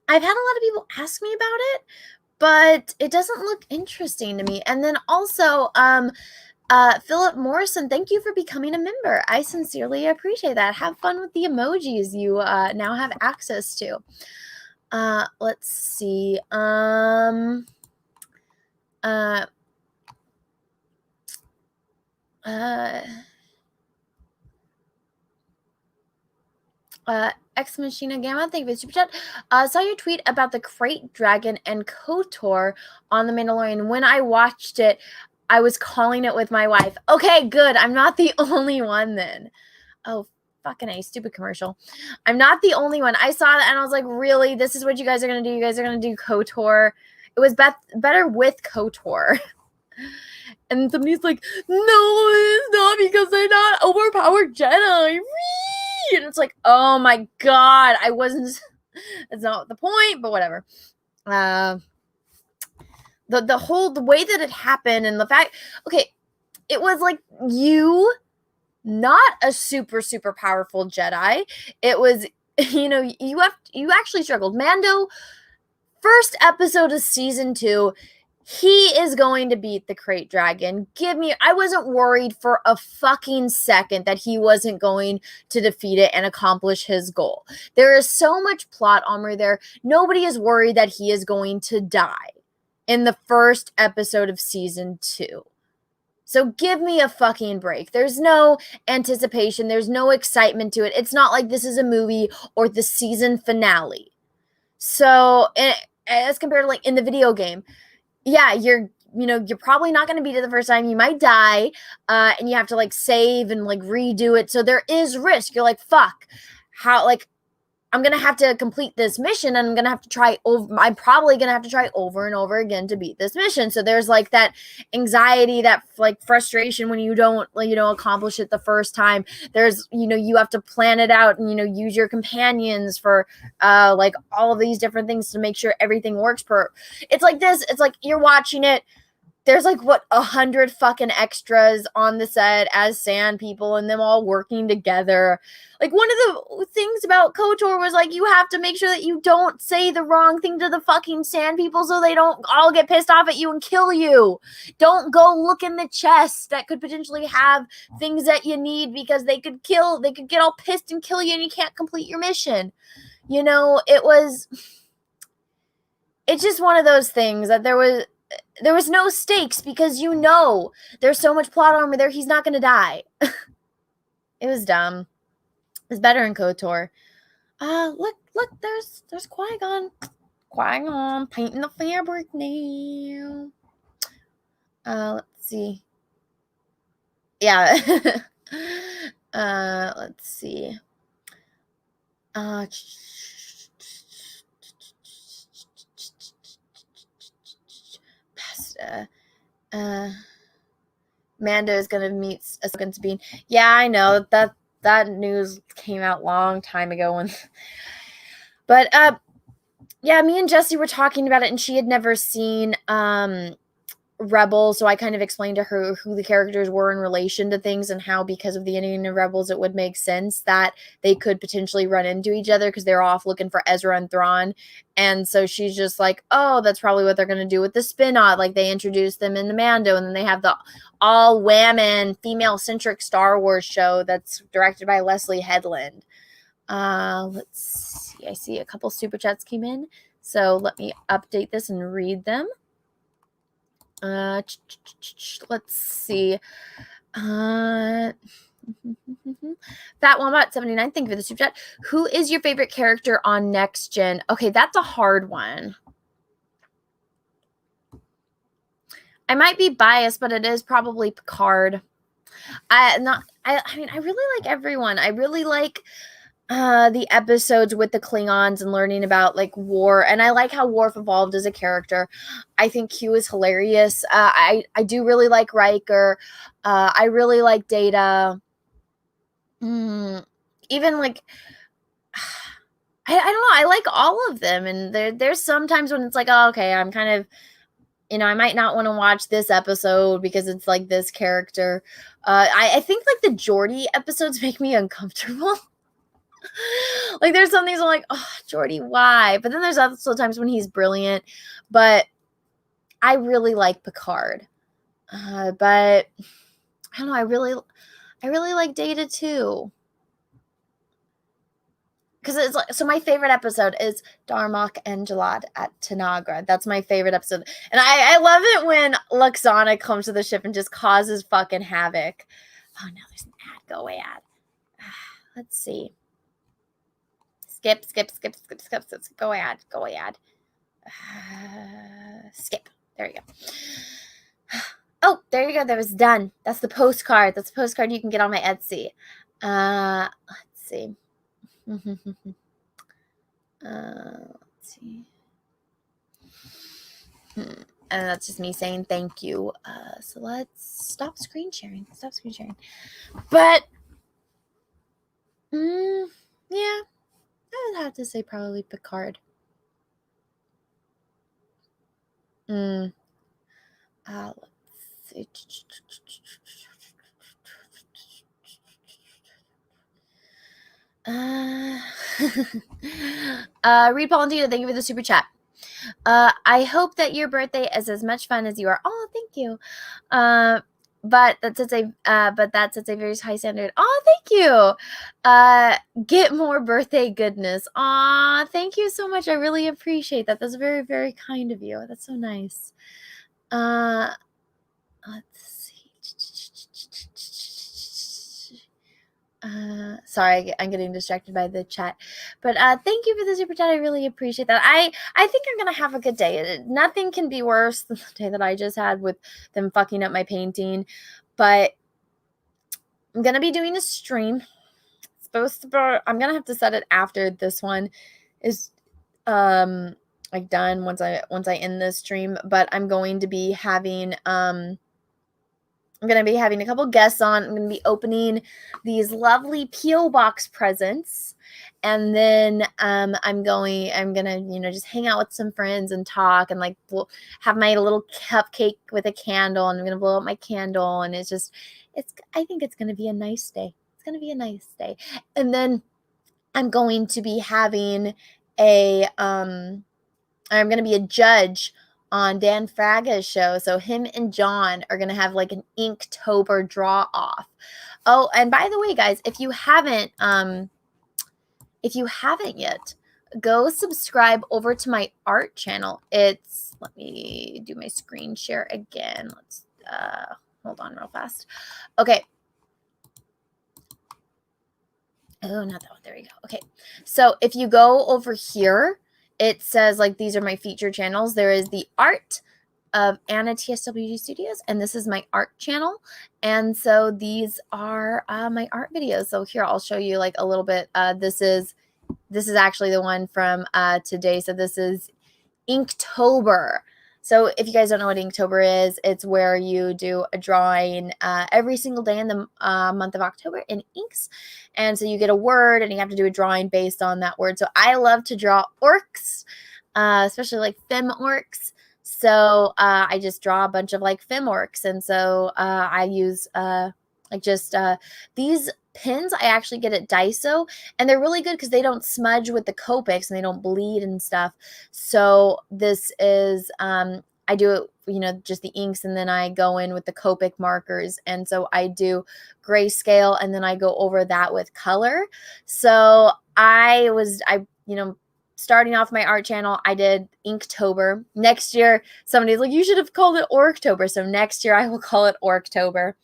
I've had a lot of people ask me about it, but it doesn't look interesting to me. And then also, Philip Morrison, thank you for becoming a member. I sincerely appreciate that. Have fun with the emojis you now have access to. Let's see. Ex Machina Gamma, thank you for the super chat. Saw your tweet about the Crate Dragon and KOTOR on The Mandalorian. When I watched it, I was calling it with my wife. Okay, good. I'm not the only one then. Oh, fucking A, stupid commercial. I'm not the only one. I saw that and I was like, really? This is what you guys are going to do? You guys are going to do KOTOR? It was better with KOTOR. And somebody's like, no, it's not because they're not overpowered Jedi. And it's like, oh my God, I wasn't, that's not the point, but whatever. The way that it happened and the fact, okay, it was like you, not a super, super powerful Jedi. It was, you actually struggled. Mando, first episode of season 2, he is going to beat the Krayt Dragon. I wasn't worried for a fucking second that he wasn't going to defeat it and accomplish his goal. There is so much plot armor there. Nobody is worried that he is going to die in the first episode of season 2. So give me a fucking break. There's no anticipation. There's no excitement to it. It's not like this is a movie or the season finale. So as compared to like in the video game, yeah, you're probably not going to beat it the first time. You might die, and you have to like save and like redo it. So there is risk. You're like, fuck, how, like, I'm going to have to complete this mission and I'm going to have to try I'm probably going to have to try over and over again to beat this mission. So there's like that anxiety, that like frustration when you don't, accomplish it the first time. There's, you have to plan it out and, use your companions for, like all of these different things to make sure everything works it's like this. It's like you're watching it. There's like 100 fucking extras on the set as sand people and them all working together. Like one of the things about KOTOR was like you have to make sure that you don't say the wrong thing to the fucking sand people so they don't all get pissed off at you and kill you. Don't go look in the chest that could potentially have things that you need because they could get all pissed and kill you and you can't complete your mission. It's just one of those things that there was no stakes because there's so much plot armor there. He's not going to die. It was dumb. It was better in KOTOR. Look, there's Qui-Gon. Qui-Gon painting the fabric now. Let's see. Yeah. Let's see. Mando is going to meet Ahsoka Sabine. Yeah, I know that news came out long time ago. But yeah, me and Jessie were talking about it, and she had never seen Rebels, so I kind of explained to her who the characters were in relation to things and how, because of the ending of Rebels, it would make sense that they could potentially run into each other because they're off looking for Ezra and Thrawn. And so she's just like, oh, that's probably what they're going to do with the spin-off. Like, they introduced them in the Mando, and then they have the all-women, female-centric Star Wars show that's directed by Leslie Headland. Let's see. I see a couple super chats came in, so let me update this and read them. Let's see. Fat Wombat 79, thank you for the super chat. Who is your favorite character on Next Gen? Okay, that's a hard one. I might be biased, but it is probably Picard. I mean, I really like everyone. I really like the episodes with the Klingons and learning about like Worf, and I like how Worf evolved as a character. I think Q is hilarious. I do really like Riker. I really like Data. Even like I don't know. I like all of them, and there's sometimes when it's like, oh, okay, I'm kind of, I might not want to watch this episode because it's like this character. I think like the Geordi episodes make me uncomfortable. Like there's some things I'm like, oh, Geordi, why? But then there's also times when he's brilliant. But I really like Picard. But I don't know. I really like Data too. Because it's like, so my favorite episode is Darmok and Jalad at Tanagra. That's my favorite episode. And I love it when Luxana comes to the ship and just causes fucking havoc. Oh, no, there's an ad. Go away, ad. Let's see. Skip. Go away, ad. Skip. There you go. Oh, there you go. That was done. That's the postcard. That's a postcard you can get on my Etsy. Let's see. Let's see. And that's just me saying thank you. So let's stop screen sharing. Stop screen sharing. But, yeah, I would have to say probably Picard. Let's see. Reed Paulantino, thank you for the super chat. I hope that your birthday is as much fun as you are. Oh, thank you. But that's a very high standard. Oh, thank you. Get more birthday goodness. Aw, thank you so much. I really appreciate that. That's very, very kind of you. That's so nice. Let's see. Sorry, I'm getting distracted by the chat, but thank you for the super chat. I really appreciate that. I think I'm gonna have a good day. Nothing can be worse than the day that I just had with them fucking up my painting, but I'm gonna be doing a stream. It's supposed to be, I'm gonna have to set it after this one is like done once I end this stream, but I'm going to be having I'm going to be having a couple guests on. I'm going to be opening these lovely P.O. Box presents. And then I'm going to, just hang out with some friends and talk and we'll have my little cupcake with a candle, and I'm going to blow up my candle. And I think it's going to be a nice day. It's going to be a nice day. And then I'm going to be having I'm going to be a judge on Dan Fraga's show. So him and John are going to have an Inktober draw off. Oh, and by the way, guys, if you haven't yet, go subscribe over to my art channel. Let me do my screen share again. Let's hold on real fast. Okay. Oh, not that one. There we go. Okay. So if you go over here, it says these are my featured channels. There is the art of Anna TSWG Studios, and this is my art channel. And so these are my art videos. So here I'll show you a little bit. This is actually the one from today. So this is Inktober. So if you guys don't know what Inktober is, it's where you do a drawing every single day in the month of October in inks. And so you get a word and you have to do a drawing based on that word. So I love to draw orcs, especially fem orcs. So I just draw a bunch of fem orcs. And so I use these pins I actually get at Daiso, and they're really good because they don't smudge with the Copics and they don't bleed and stuff. So this is I do it, just the inks, and then I go in with the Copic markers, and so I do grayscale, and then I go over that with color. So starting off my art channel, I did Inktober. Next year, somebody's like, you should have called it Orktober. So next year I will call it Orktober.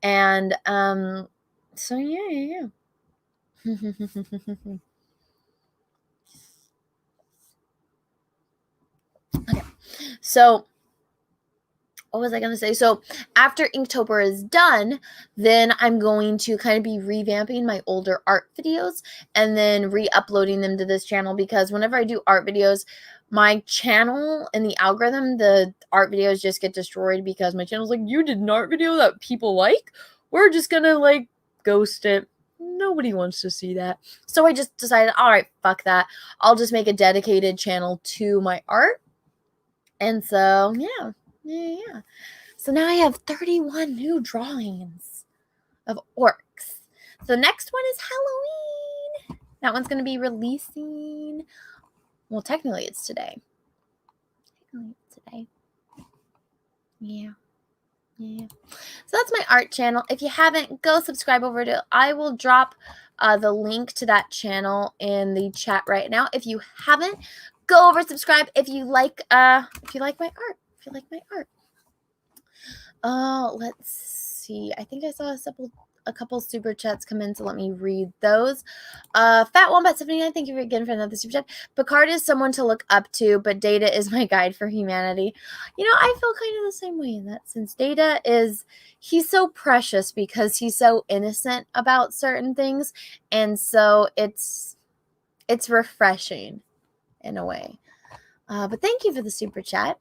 And so yeah. Okay. So what was I going to say? So after Inktober is done, then I'm going to kind of be revamping my older art videos and then re-uploading them to this channel, because whenever I do art videos, my channel and the algorithm, the art videos just get destroyed because my channel's like, you did an art video that people like? We're just going to ghost it. Nobody wants to see that. So I just decided, all right, fuck that. I'll just make a dedicated channel to my art. And so, yeah. So now I have 31 new drawings of orcs. So next one is Halloween. That one's going to be releasing, well, technically it's today. Yeah. So that's my art channel. If you haven't, go subscribe over to it. I will drop the link to that channel in the chat right now. If you haven't, go over, subscribe if you like my art. Oh, let's see. I think I saw a couple super chats come in, so let me read those. Fat Wombat 79, thank you again for another super chat. Picard is someone to look up to, but Data is my guide for humanity. You know, I feel kind of the same way in that sense. Data he's so precious because he's so innocent about certain things, and so it's refreshing in a way. But thank you for the super chat.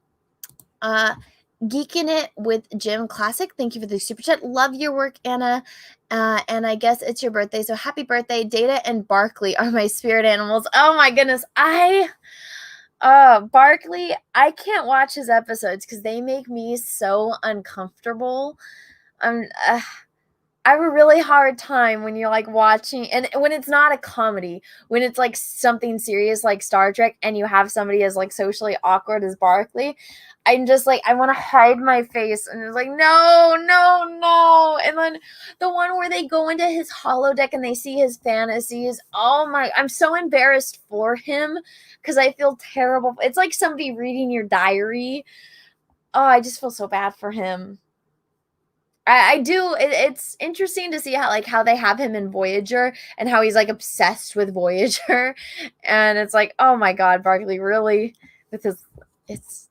Geeking It with Jim Classic, thank you for the super chat. Love your work, Anna. And I guess it's your birthday, so happy birthday. Data and Barkley are my spirit animals. Oh my goodness. Barkley, I can't watch his episodes because they make me so uncomfortable. I have a really hard time when you're like watching, and when it's not a comedy, when it's like something serious like Star Trek and you have somebody as like socially awkward as Barkley, I'm just like, I want to hide my face, and it's like, no. And then the one where they go into his holodeck and they see his fantasies. Oh my, I'm so embarrassed for him because I feel terrible. It's like somebody reading your diary. Oh, I just feel so bad for him. I do. It's interesting to see how they have him in Voyager and how he's like obsessed with Voyager, and it's like, oh my God, Barkley, really? With his, it's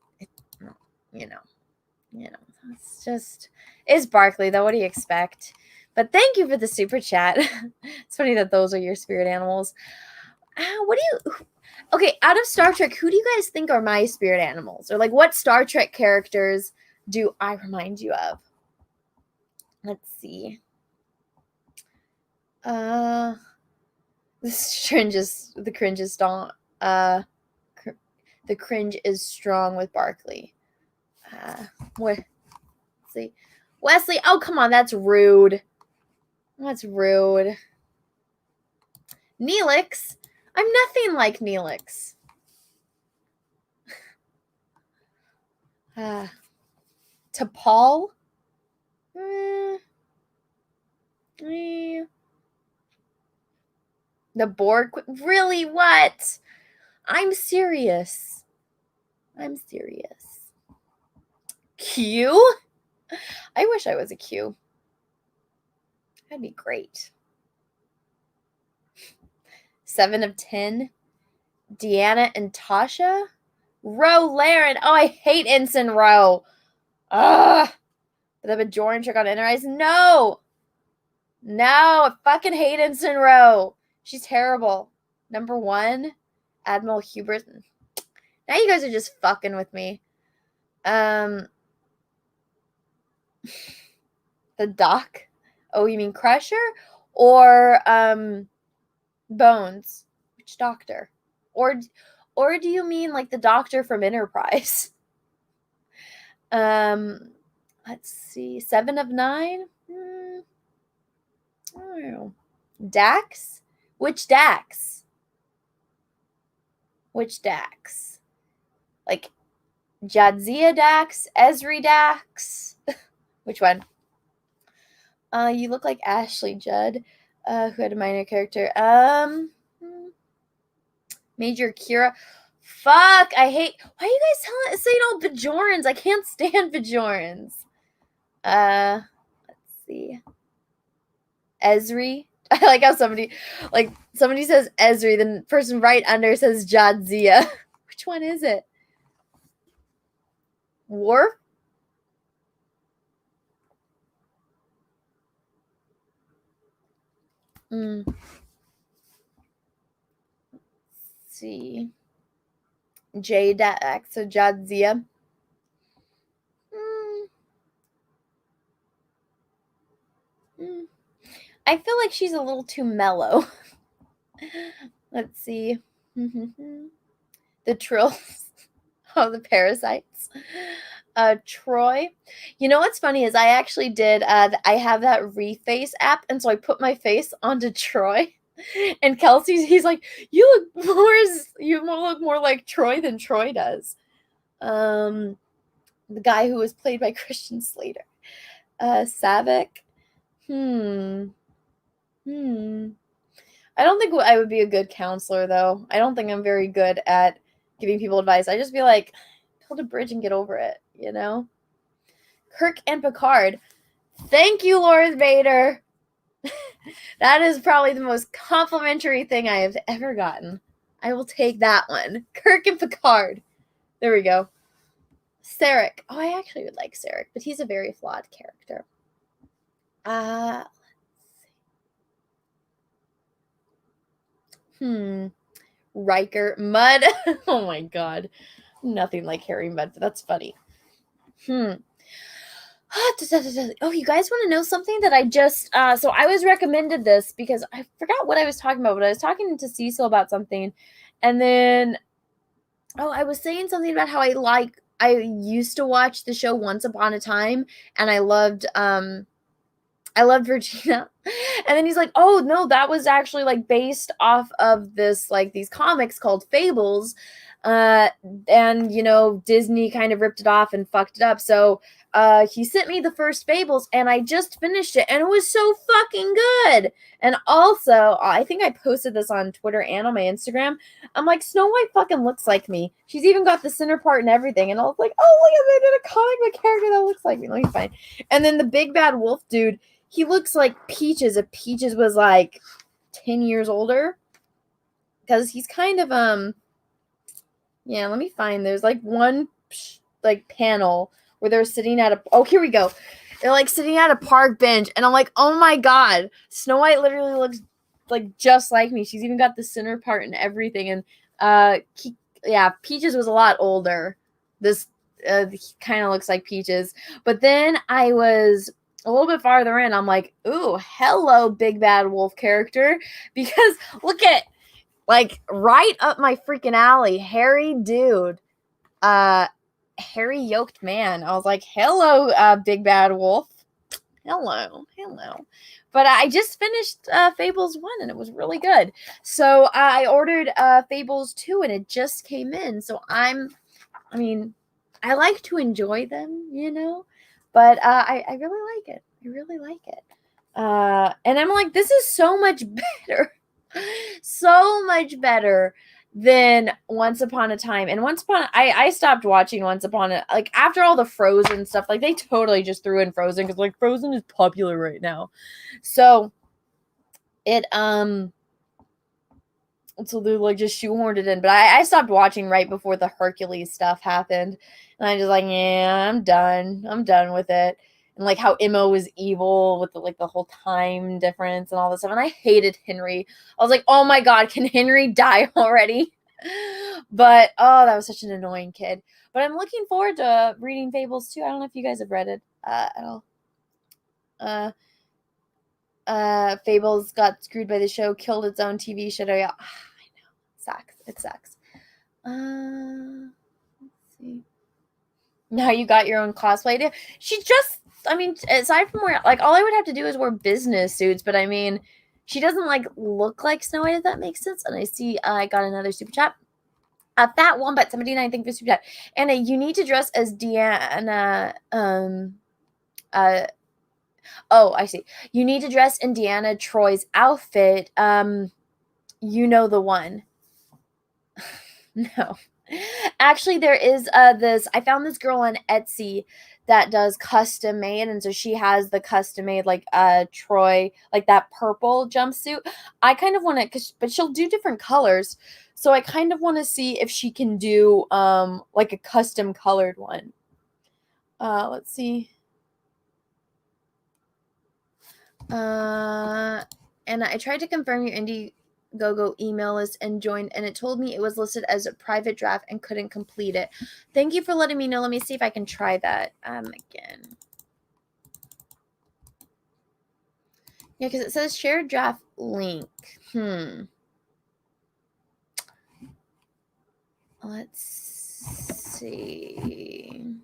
Barkley though. What do you expect? But thank you for the super chat. It's funny that those are your spirit animals. Okay, out of Star Trek, who do you guys think are my spirit animals, or like what Star Trek characters do I remind you of? Let's see. The cringe is strong with Barkley. Let's see. Wesley, oh come on, that's rude. Neelix. I'm nothing like Neelix. T'Pol. The Borg. Really? What? I'm serious. Q? I wish I was a Q. That'd be great. 7 of 10. Deanna and Tasha. Ro Laren. Oh, I hate Ensign Ro. Ugh. The Bajoran trick on Enterprise. No, I fucking hate Ensign Ro. She's terrible. Number 1, Admiral Hubert. Now you guys are just fucking with me. The Doc. Oh, you mean Crusher or Bones? Which doctor? Or do you mean like the doctor from Enterprise? Let's see. 7 of 9. I don't know. Dax? Which Dax? Like Jadzia Dax? Esri Dax? Which one? You look like Ashley Judd, who had a minor character. Major Kira. Fuck, I hate. Why are you guys saying all Bajorans? I can't stand Bajorans. Let's see. Esri. I like how somebody says Esri, then person right under says Jadzia. Which one is it? Worf? Let's see. J-Dax, so Jadzia. I feel like she's a little too mellow. Let's see. The Trills. Oh, the Parasites. Troy. You know what's funny is I actually did, I have that Reface app, and so I put my face onto Troy. And he's like, you look more like Troy than Troy does. The guy who was played by Christian Slater. Savick. I don't think I would be a good counselor, though. I don't think I'm very good at giving people advice. I just be like, build a bridge and get over it, you know? Kirk and Picard. Thank you, Lord Vader. That is probably the most complimentary thing I have ever gotten. I will take that one. Kirk and Picard. There we go. Sarek. Oh, I actually would like Sarek, but he's a very flawed character. Riker. Mud. Oh my god. Nothing like Harry Mudd, but that's funny. Oh, you guys want to know something that I just so I was recommended this because I forgot what I was talking about, but I was talking to Cecil about something, and then I was saying something about how I used to watch the show Once Upon a Time, and I loved Regina. And then he's like, oh no, that was actually like based off of this, like these comics called Fables. And you know, Disney kind of ripped it off and fucked it up. So he sent me the first Fables and I just finished it and it was so fucking good. And also, I think I posted this on Twitter and on my Instagram. I'm like, Snow White fucking looks like me. She's even got the center part and everything. And I was like, oh, look, they did a comic book character that looks like me. Let me find. And then the big bad wolf dude, he looks like Peaches if Peaches was like 10 years older. Because he's kind of, yeah, let me find. There's like one like panel where they're sitting at here we go. They're like sitting at a park bench. And I'm like, oh my God. Snow White literally looks like just like me. She's even got the center part and everything. And Peaches was a lot older. This he kind of looks like Peaches. But then I was a little bit farther in. I'm like, ooh, hello, big bad wolf character. Because look at, like, right up my freaking alley, hairy dude. Hairy yoked man. I was like, hello, big bad wolf. Hello. But I just finished Fables 1 and it was really good. So I ordered Fables 2 and it just came in. So I like to enjoy them, you know, but I really like it. I really like it. And I'm like, this is so much better. So much better than Once Upon a Time. And I stopped watching Once Upon a, like, after all the Frozen stuff, like they totally just threw in Frozen because like Frozen is popular right now. So it so they like just shoehorned it in. But I stopped watching right before the Hercules stuff happened. And I just like, yeah, I'm done with it. And like how Emma was evil with the whole time difference and all this stuff. And I hated Henry. I was like, oh my God, can Henry die already? But that was such an annoying kid. But I'm looking forward to reading Fables too. I don't know if you guys have read it at all. Fables got screwed by the show, killed its own TV show. Yeah, I know. It sucks. Let's see. Now you got your own cosplay. She just, aside from where, like, all I would have to do is wear business suits, but I mean, she doesn't like look like Snow White, if that makes sense. And I see I got another super chat. Fat Wombat 79, thank you for super chat. Anna, you need to dress as Deanna. I see. You need to dress in Deanna Troy's outfit. You know the one. No. Actually, there is I found this girl on Etsy that does custom made, and so she has the custom made like Troy, like that purple jumpsuit. I kind of want to, but she'll do different colors, so I kind of want to see if she can do like a custom colored one. Let's see. And I tried to confirm your Indiegogo email list and joined, and it told me it was listed as a private draft and couldn't complete it. Thank you for letting me know. Let me see if I can try that again. Yeah, because it says share draft link. Let's see.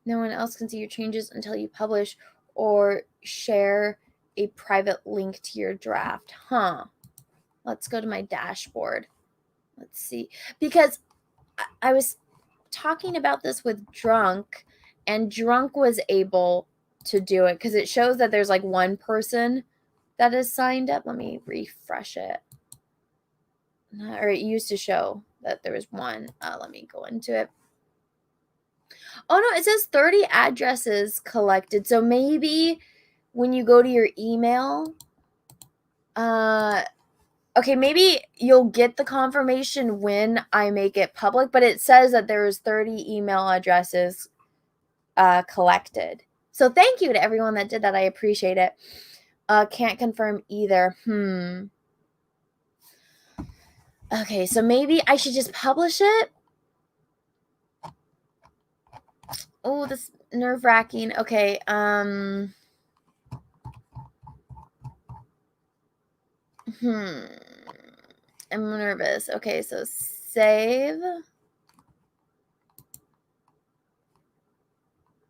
No one else can see your changes until you publish or share a private link to your draft. Let's go to my dashboard. Let's see. Because I was talking about this with Drunk, and Drunk was able to do it because it shows that there's like one person that is signed up. Let me refresh it. Or it used to show that there was one. Let me go into it. Oh no, it says 30 addresses collected. So maybe when you go to your email, okay, maybe you'll get the confirmation when I make it public, but it says that there is 30 email addresses collected. So thank you to everyone that did that. I appreciate it. Can't confirm either. Okay, so maybe I should just publish it. Oh, this nerve-wracking. Okay, I'm nervous. Okay, so save.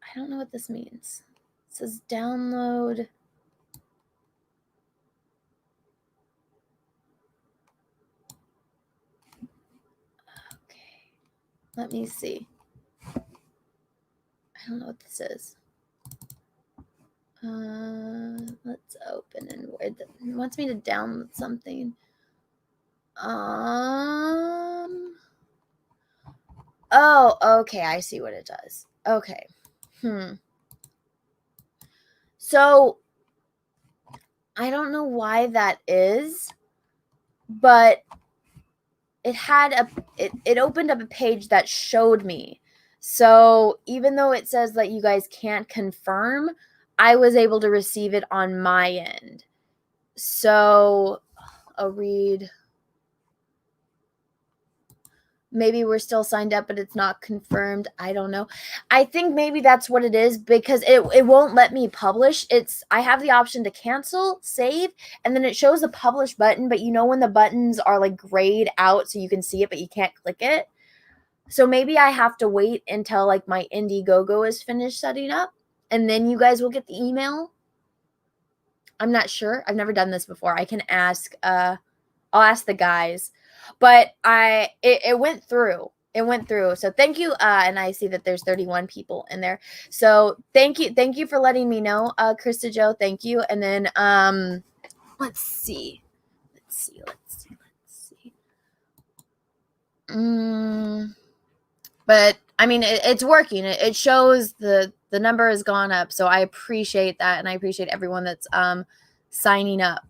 I don't know what this means. It says download. Okay, let me see. I don't know what this is. Let's open and it wants me to download something. Oh, okay, I see what it does. Okay. So I don't know why that is, but it had it opened up a page that showed me. So even though it says that you guys can't confirm, I was able to receive it on my end. So I'll read. Maybe we're still signed up, but it's not confirmed. I don't know. I think maybe that's what it is, because it won't let me publish. I have the option to cancel, save, and then it shows the publish button, but you know when the buttons are like grayed out so you can see it, but you can't click it? So maybe I have to wait until like my Indiegogo is finished setting up, and then you guys will get the email. I'm not sure. I've never done this before. I can ask, I'll ask the guys. But it went through. It went through. So thank you. And I see that there's 31 people in there. So thank you for letting me know, Krista Joe. Thank you. And then let's see. But I mean, it's working. It shows the number has gone up. So I appreciate that, and I appreciate everyone that's signing up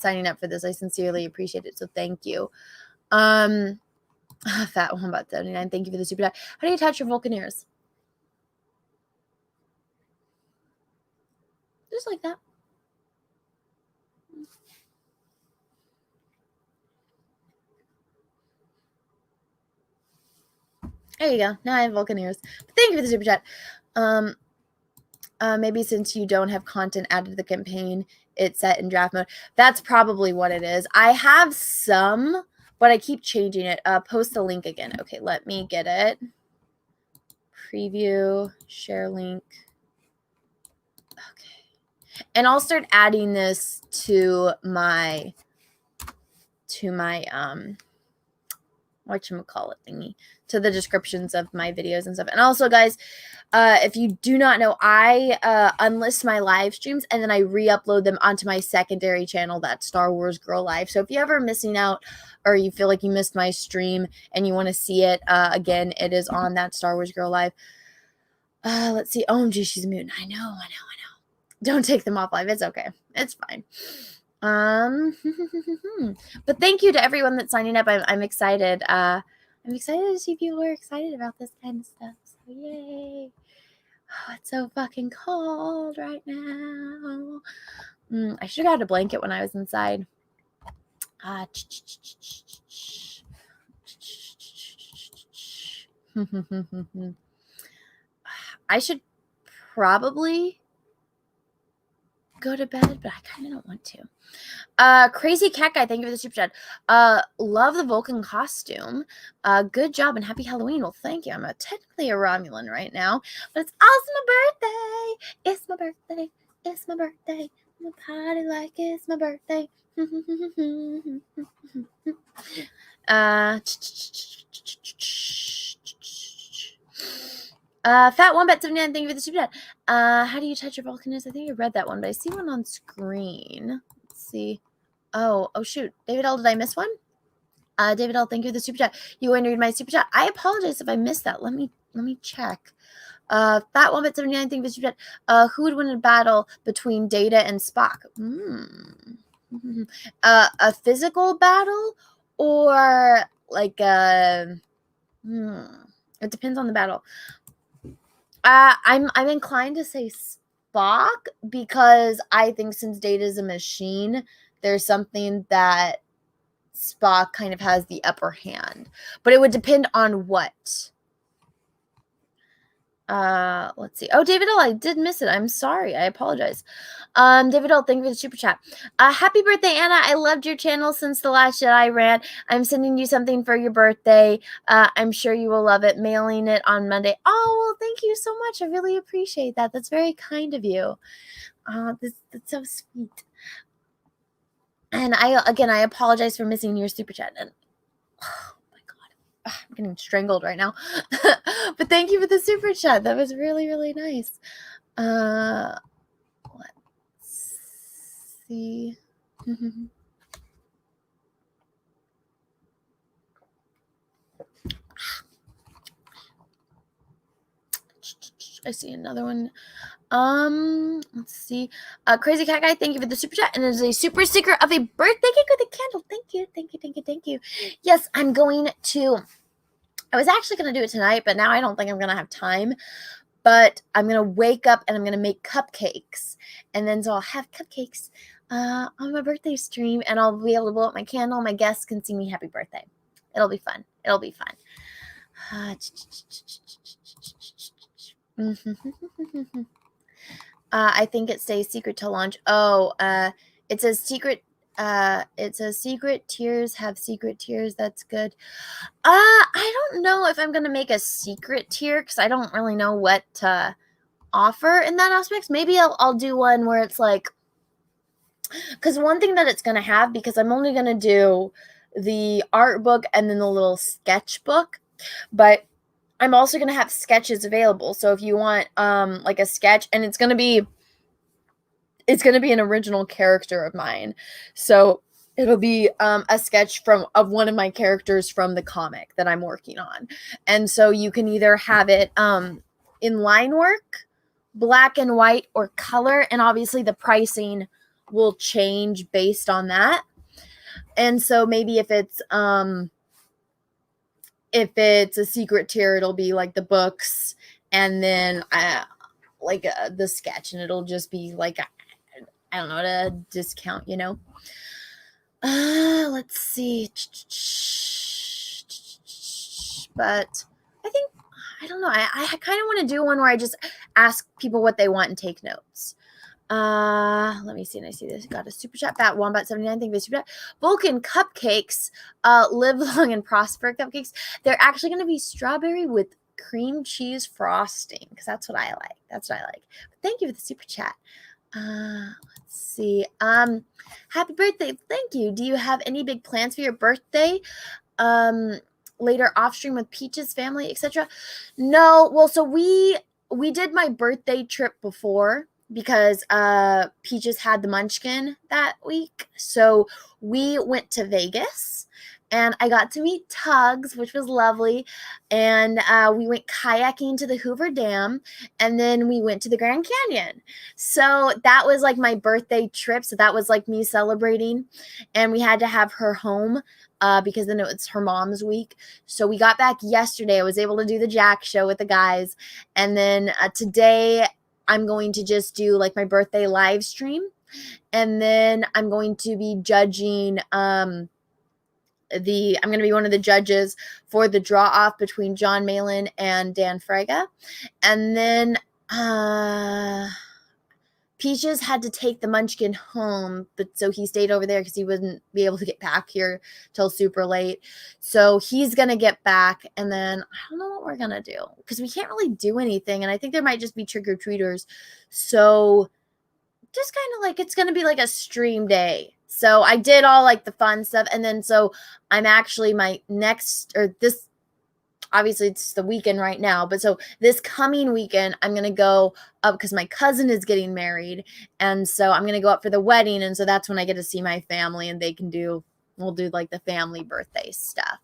for this. I sincerely appreciate it. So thank you. Fat one about 79. Thank you for the super chat. How do you touch your Vulcan ears? Just like that. There you go. Now I have Vulcan ears. But thank you for the super chat. Maybe since you don't have content added to the campaign, it's set in draft mode. That's probably what it is. I have some, but I keep changing it. Post the link again. Okay, let me get it. Preview, share link. Okay. And I'll start adding this to my whatchamacallit thingy, to the descriptions of my videos and stuff. And also, guys, if you do not know, I unlist my live streams and then I re-upload them onto my secondary channel, that's Star Wars Girl Live. So if you're ever missing out or you feel like you missed my stream and you want to see it again, it is on that Star Wars Girl Live. Let's see. OMG, she's a mutant. I know. Don't take them off live. It's okay. It's fine. But thank you to everyone that's signing up. I'm excited. I'm excited to see people are excited about this kind of stuff. So yay. Oh, it's so fucking cold right now. I should have got a blanket when I was inside. I should probably go to bed, but I kind of don't want to. Crazy Cat Guy, thank you for the super chat. Love the Vulcan costume. Good job and happy Halloween. Well, thank you. I'm technically a Romulan right now, but it's also my birthday. It's my birthday. It's my birthday. I'm a party like it's my birthday. Fat One Bet 79, thank you for the super chat. How do you touch your Vulcanist? I think I read that one, but I see one on screen. Let's see. Oh shoot. David L, did I miss one? David L, thank you for the super chat. You want to read my super chat? I apologize if I missed that. Let me check. That one at 79 thing was who would win a battle between Data and Spock? A physical battle or like a it depends on the battle. I'm inclined to say Spock because I think since Data is a machine, there's something that Spock kind of has the upper hand. But it would depend on what. Let's see. Oh, David L, I did miss it. I'm sorry. I apologize. David L, thank you for the super chat. Happy birthday, Anna. I loved your channel since the last Jedi ran. I'm sending you something for your birthday. I'm sure you will love it. Mailing it on Monday. Oh, well, thank you so much. I really appreciate that. That's very kind of you. That's so sweet. And I apologize for missing your super chat. And I'm getting strangled right now. But thank you for the super chat. That was really, really nice. Let's see. I see another one. Let's see. Crazy Cat Guy, thank you for the super chat. And it is a super sticker of a birthday cake with a candle. Thank you, thank you, thank you, thank you. Yes, I'm going to. I was actually going to do it tonight, but now I don't think I'm going to have time. But I'm going to wake up and I'm going to make cupcakes. And then so I'll have cupcakes on my birthday stream. And I'll be able to blow up my candle. My guests can sing me happy birthday. It'll be fun. It'll be fun. I think it says secret to launch. Oh, it says secret. It says secret tears have secret tears. That's good. I don't know if I'm gonna make a secret tier because I don't really know what to offer in that aspect. Maybe I'll do one where it's like, because one thing that it's gonna have, because I'm only gonna do the art book and then the little sketchbook, but I'm also gonna have sketches available. So if you want like a sketch, and it's gonna be an original character of mine. So it'll be a sketch of one of my characters from the comic that I'm working on. And so you can either have it in line work, black and white, or color. And obviously the pricing will change based on that. And so maybe if it's a secret tier, it'll be like the books and then the sketch, and it'll just be like, I don't know, at a discount, you know. Let's see. But I don't know. I kind of want to do one where I just ask people what they want and take notes. Let me see. And I see this. Got a super chat. Fat Wombat 79. Thank you for the super chat. Vulcan cupcakes. Live long and prosper cupcakes. They're actually going to be strawberry with cream cheese frosting because that's what I like. But thank you for the super chat. Let's see. Happy birthday. Thank you. Do you have any big plans for your birthday? Later off stream with Peach's family, etc. No. Well, so we did my birthday trip before because Peaches had the munchkin that week. So we went to Vegas. And I got to meet Tugs, which was lovely. And we went kayaking to the Hoover Dam. And then we went to the Grand Canyon. So that was like my birthday trip. So that was like me celebrating. And we had to have her home because then it was her mom's week. So we got back yesterday. I was able to do the Jack show with the guys. And then today I'm going to just do like my birthday live stream. And then I'm going to be judging I'm going to be one of the judges for the draw off between John Malin and Dan Frega. And then Peaches had to take the munchkin home, but so he stayed over there because he wouldn't be able to get back here till super late. So he's going to get back, and then I don't know what we're going to do because we can't really do anything, and I think there might just be trick-or-treaters. So just kind of like, it's going to be like a stream day. So I did all like the fun stuff. And then, so I'm actually obviously it's the weekend right now, but so this coming weekend, I'm going to go up because my cousin is getting married. And so I'm going to go up for the wedding. And so that's when I get to see my family and we'll do like the family birthday stuff.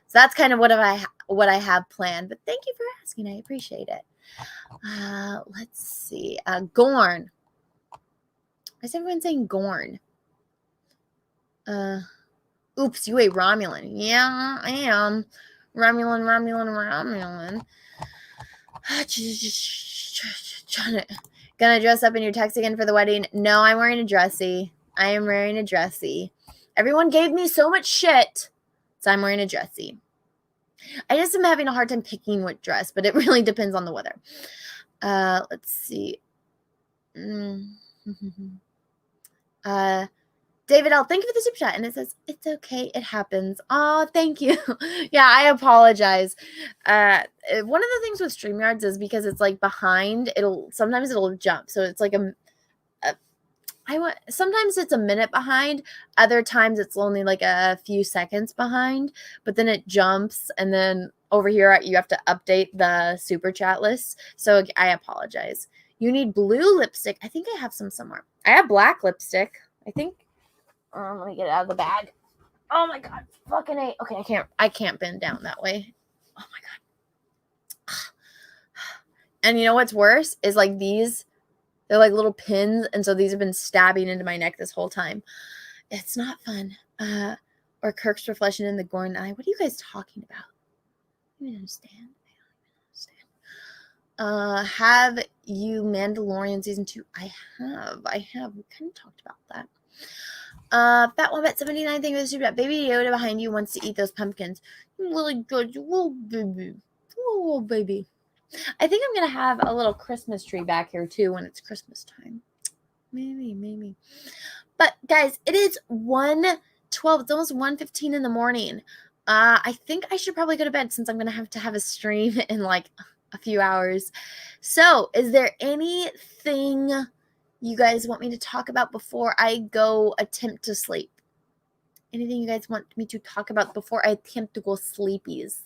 So that's kind of what I have planned, but thank you for asking. I appreciate it. Let's see. Gorn. Why is everyone saying Gorn? Oops, you ate Romulan. Yeah, I am. Romulan. Gonna dress up in your tux again for the wedding? No, I'm wearing a dressy. I am wearing a dressy. Everyone gave me so much shit, so I'm wearing a dressy. I just am having a hard time picking what dress, but it really depends on the weather. Let's see. David L, thank you for the super chat. And it says, it's okay. It happens. Oh, thank you. Yeah, I apologize. One of the things with StreamYards is because it's like behind, sometimes it'll jump. So it's like sometimes it's a minute behind. Other times it's only like a few seconds behind, but then it jumps. And then over here, you have to update the super chat list. So I apologize. You need blue lipstick. I think I have some somewhere. I have black lipstick. I think. Let me get it out of the bag. Oh my god, fucking A. Okay, I can't bend down that way. Oh my god. And you know what's worse is like these, they're like little pins, and so these have been stabbing into my neck this whole time. It's not fun. Or Kirk's reflection in the Gorn eye. What are you guys talking about? I don't understand. Have you Mandalorian season 2? I have. We kind of talked about that. Fat Wombat 79, thank you for the super chat. Baby Yoda behind you wants to eat those pumpkins. Really good. Whoa, baby. Whoa, baby. I think I'm going to have a little Christmas tree back here, too, when it's Christmas time. Maybe. But, guys, it is 1:12. It's almost 1:15 in the morning. I think I should probably go to bed since I'm going to have a stream in, like, a few hours. So, is there anything you guys want me to talk about before I go attempt to sleep? Anything you guys want me to talk about before I attempt to go sleepies?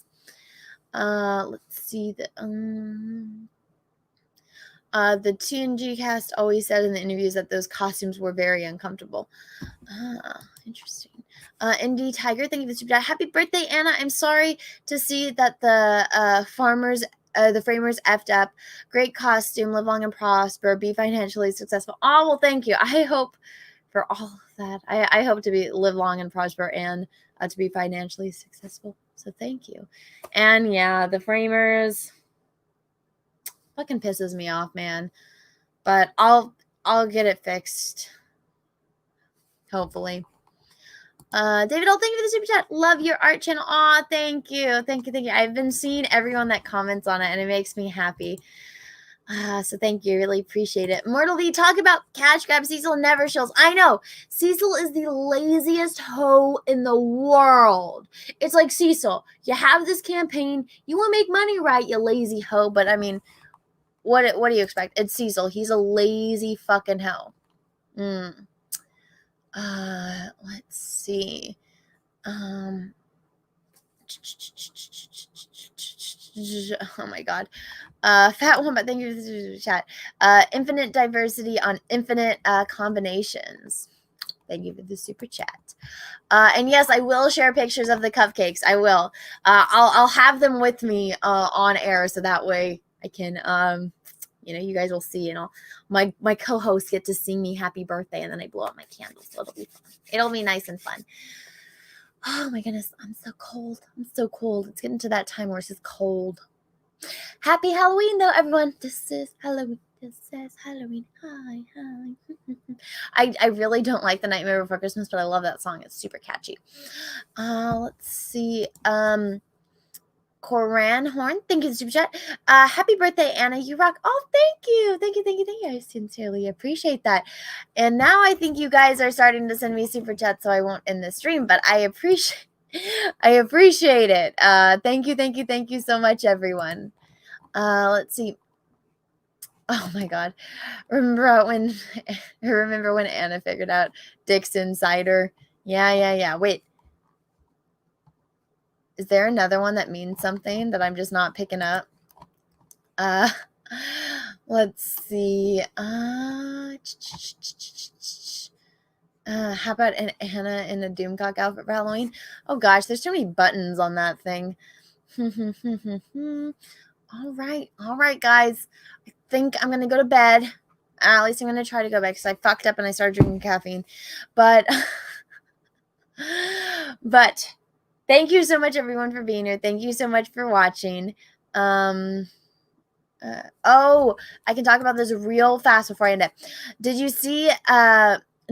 Let's see. The TNG cast always said in the interviews that those costumes were very uncomfortable. Interesting. ND Tiger, thank you for the super chat. Happy birthday, Anna. I'm sorry to see that the framers effed up. Great costume. Live long and prosper. Be financially successful. Oh, well, thank you. I hope for all of that. I hope to live long and prosper and to be financially successful. So thank you. And yeah, the framers fucking pisses me off, man. But I'll get it fixed. Hopefully. David, thank you for the super chat. Love your art channel. Aw, thank you. I've been seeing everyone that comments on it, and it makes me happy. So thank you. Really appreciate it. Mortal V, talk about cash grab. Cecil never shills. I know. Cecil is the laziest hoe in the world. It's like, Cecil, you have this campaign. You want to make money, right, you lazy hoe? But, I mean, what do you expect? It's Cecil. He's a lazy fucking hoe. Let's see. Oh my god. Fat Woman, thank you for the chat. Infinite diversity on infinite combinations. Thank you for the super chat. And yes, I will share pictures of the cupcakes. I will. I'll have them with me on air, so that way I can you guys will see, my co-hosts get to sing me happy birthday, and then I blow out my candles, so it'll be fun. It'll be nice and fun. Oh my goodness, I'm so cold. It's getting to that time where it's just cold. Happy Halloween, though, everyone. This is Halloween. Hi. I really don't like The Nightmare Before Christmas, but I love that song. It's super catchy. Let's see. Coran Horn, thank you for the super chat. Happy birthday, Anna. You rock. Oh, thank you. I sincerely appreciate that. And now I think you guys are starting to send me super chats, so I won't end the stream, but I appreciate it. Thank you so much, everyone. Let's see. Oh my god. Remember when Anna figured out Dick's Insider? Yeah. Wait. Is there another one that means something that I'm just not picking up? Let's see. How about an Anna in a Doomcock outfit for Halloween? Oh gosh, there's too many buttons on that thing. All right, guys. I think I'm gonna go to bed. At least I'm gonna try to go back because I fucked up and I started drinking caffeine. But thank you so much, everyone, for being here. Thank you so much for watching. Oh, I can talk about this real fast before I end it. Did you see?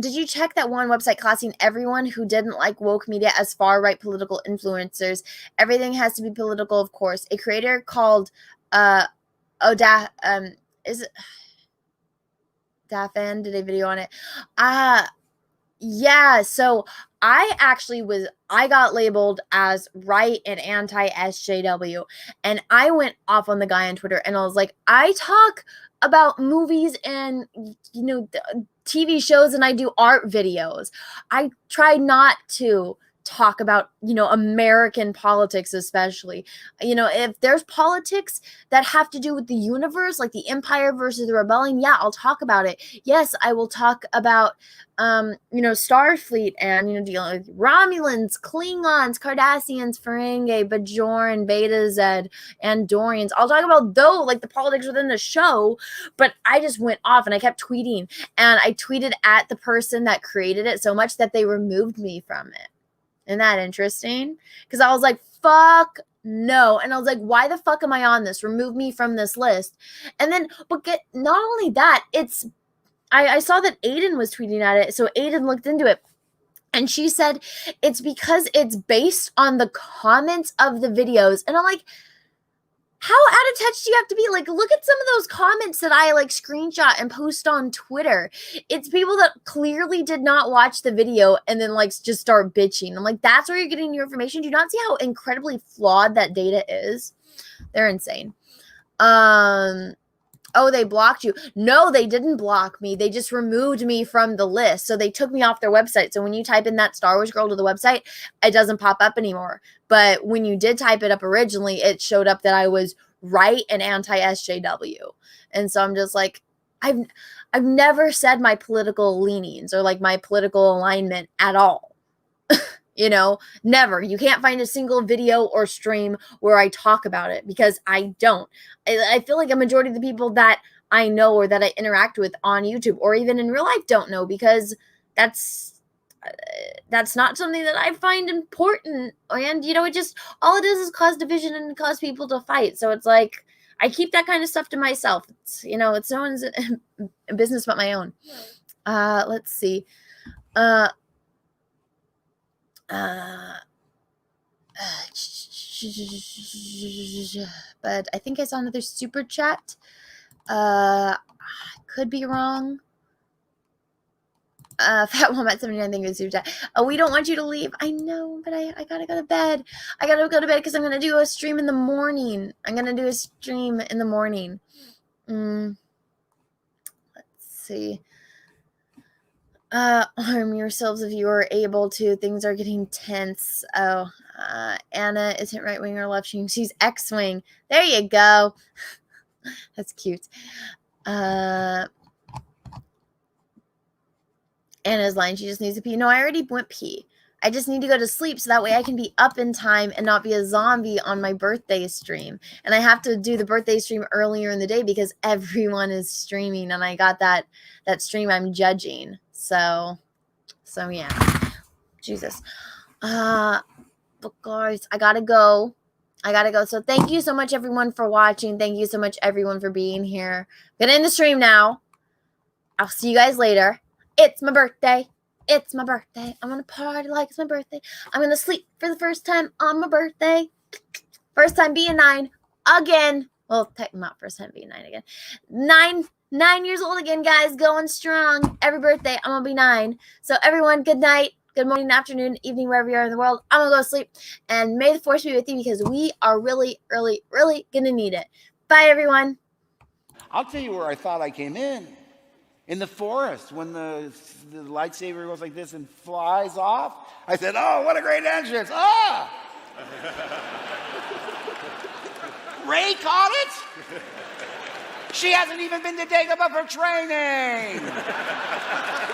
Did you check that one website classing everyone who didn't like woke media as far-right political influencers? Everything has to be political, of course. A creator called is it Dafan did a video on it. Yeah, so I got labeled as right and anti-SJW, and I went off on the guy on Twitter, and I was like, I talk about movies and, TV shows, and I do art videos. I try not to talk about, American politics, especially. If there's politics that have to do with the universe, like the Empire versus the Rebellion, yeah, I'll talk about it. Yes, I will talk about Starfleet and, dealing with Romulans, Klingons, Cardassians, Ferengi, Bajoran, Beta Z, Andorians. I'll talk about the politics within the show, but I just went off and I kept tweeting, and I tweeted at the person that created it so much that they removed me from it. Isn't that interesting? Because I was like, fuck no. And I was like, why the fuck am I on this? Remove me from this list. And then, not only that, I saw that Aiden was tweeting at it. So Aiden looked into it. And she said it's because it's based on the comments of the videos. And I'm like, how out of touch do you have to be? Like, look at some of those comments that I screenshot and post on Twitter. It's people that clearly did not watch the video and then just start bitching. I'm like, that's where you're getting your information. Do you not see how incredibly flawed that data is? They're insane. Oh, they blocked you. No, they didn't block me. They just removed me from the list. So they took me off their website. So when you type in that Star Wars girl to the website, it doesn't pop up anymore. But when you did type it up originally, it showed up that I was right and anti-SJW. And so I'm just like, I've never said my political leanings or my political alignment at all. Never. You can't find a single video or stream where I talk about it because I don't. I feel like a majority of the people that I know or that I interact with on YouTube or even in real life don't know, because that's not something that I find important. And, it just, all it is cause division and cause people to fight. So it's like, I keep that kind of stuff to myself. It's, it's no one's business but my own. Let's see. But I think I saw another super chat. I could be wrong. Fat Wombat 79, thank you for super chat. We don't want you to leave. I know, but I gotta go to bed. I gotta go to bed because I'm gonna do a stream in the morning. Let's see. Arm yourselves if you are able to. Things are getting tense. Oh, Anna isn't right wing or left wing. She's X wing. There you go. That's cute. Anna's lying. She just needs to pee. No, I already went pee. I just need to go to sleep so that way I can be up in time and not be a zombie on my birthday stream. And I have to do the birthday stream earlier in the day because everyone is streaming and I got that stream I'm judging. So yeah. Jesus. But guys, I gotta go. So thank you so much, everyone, for watching. Thank you so much, everyone, for being here. I'm gonna end the stream now. I'll see you guys later. It's my birthday. I'm gonna party like it's my birthday. I'm gonna sleep for the first time on my birthday. First time being 9 again. Well, not first time being 9 again. 9 years old again, guys. Going strong. Every birthday, I'm gonna be 9. So everyone, good night, good morning, afternoon, evening, wherever you are in the world. I'm gonna go to sleep. And may the force be with you because we are really, really, really gonna need it. Bye, everyone. I'll tell you where I thought I came in. In the forest, when the lightsaber goes like this and flies off, I said, oh, what a great entrance. Ah! Ray caught it? She hasn't even been to Dagobah for training.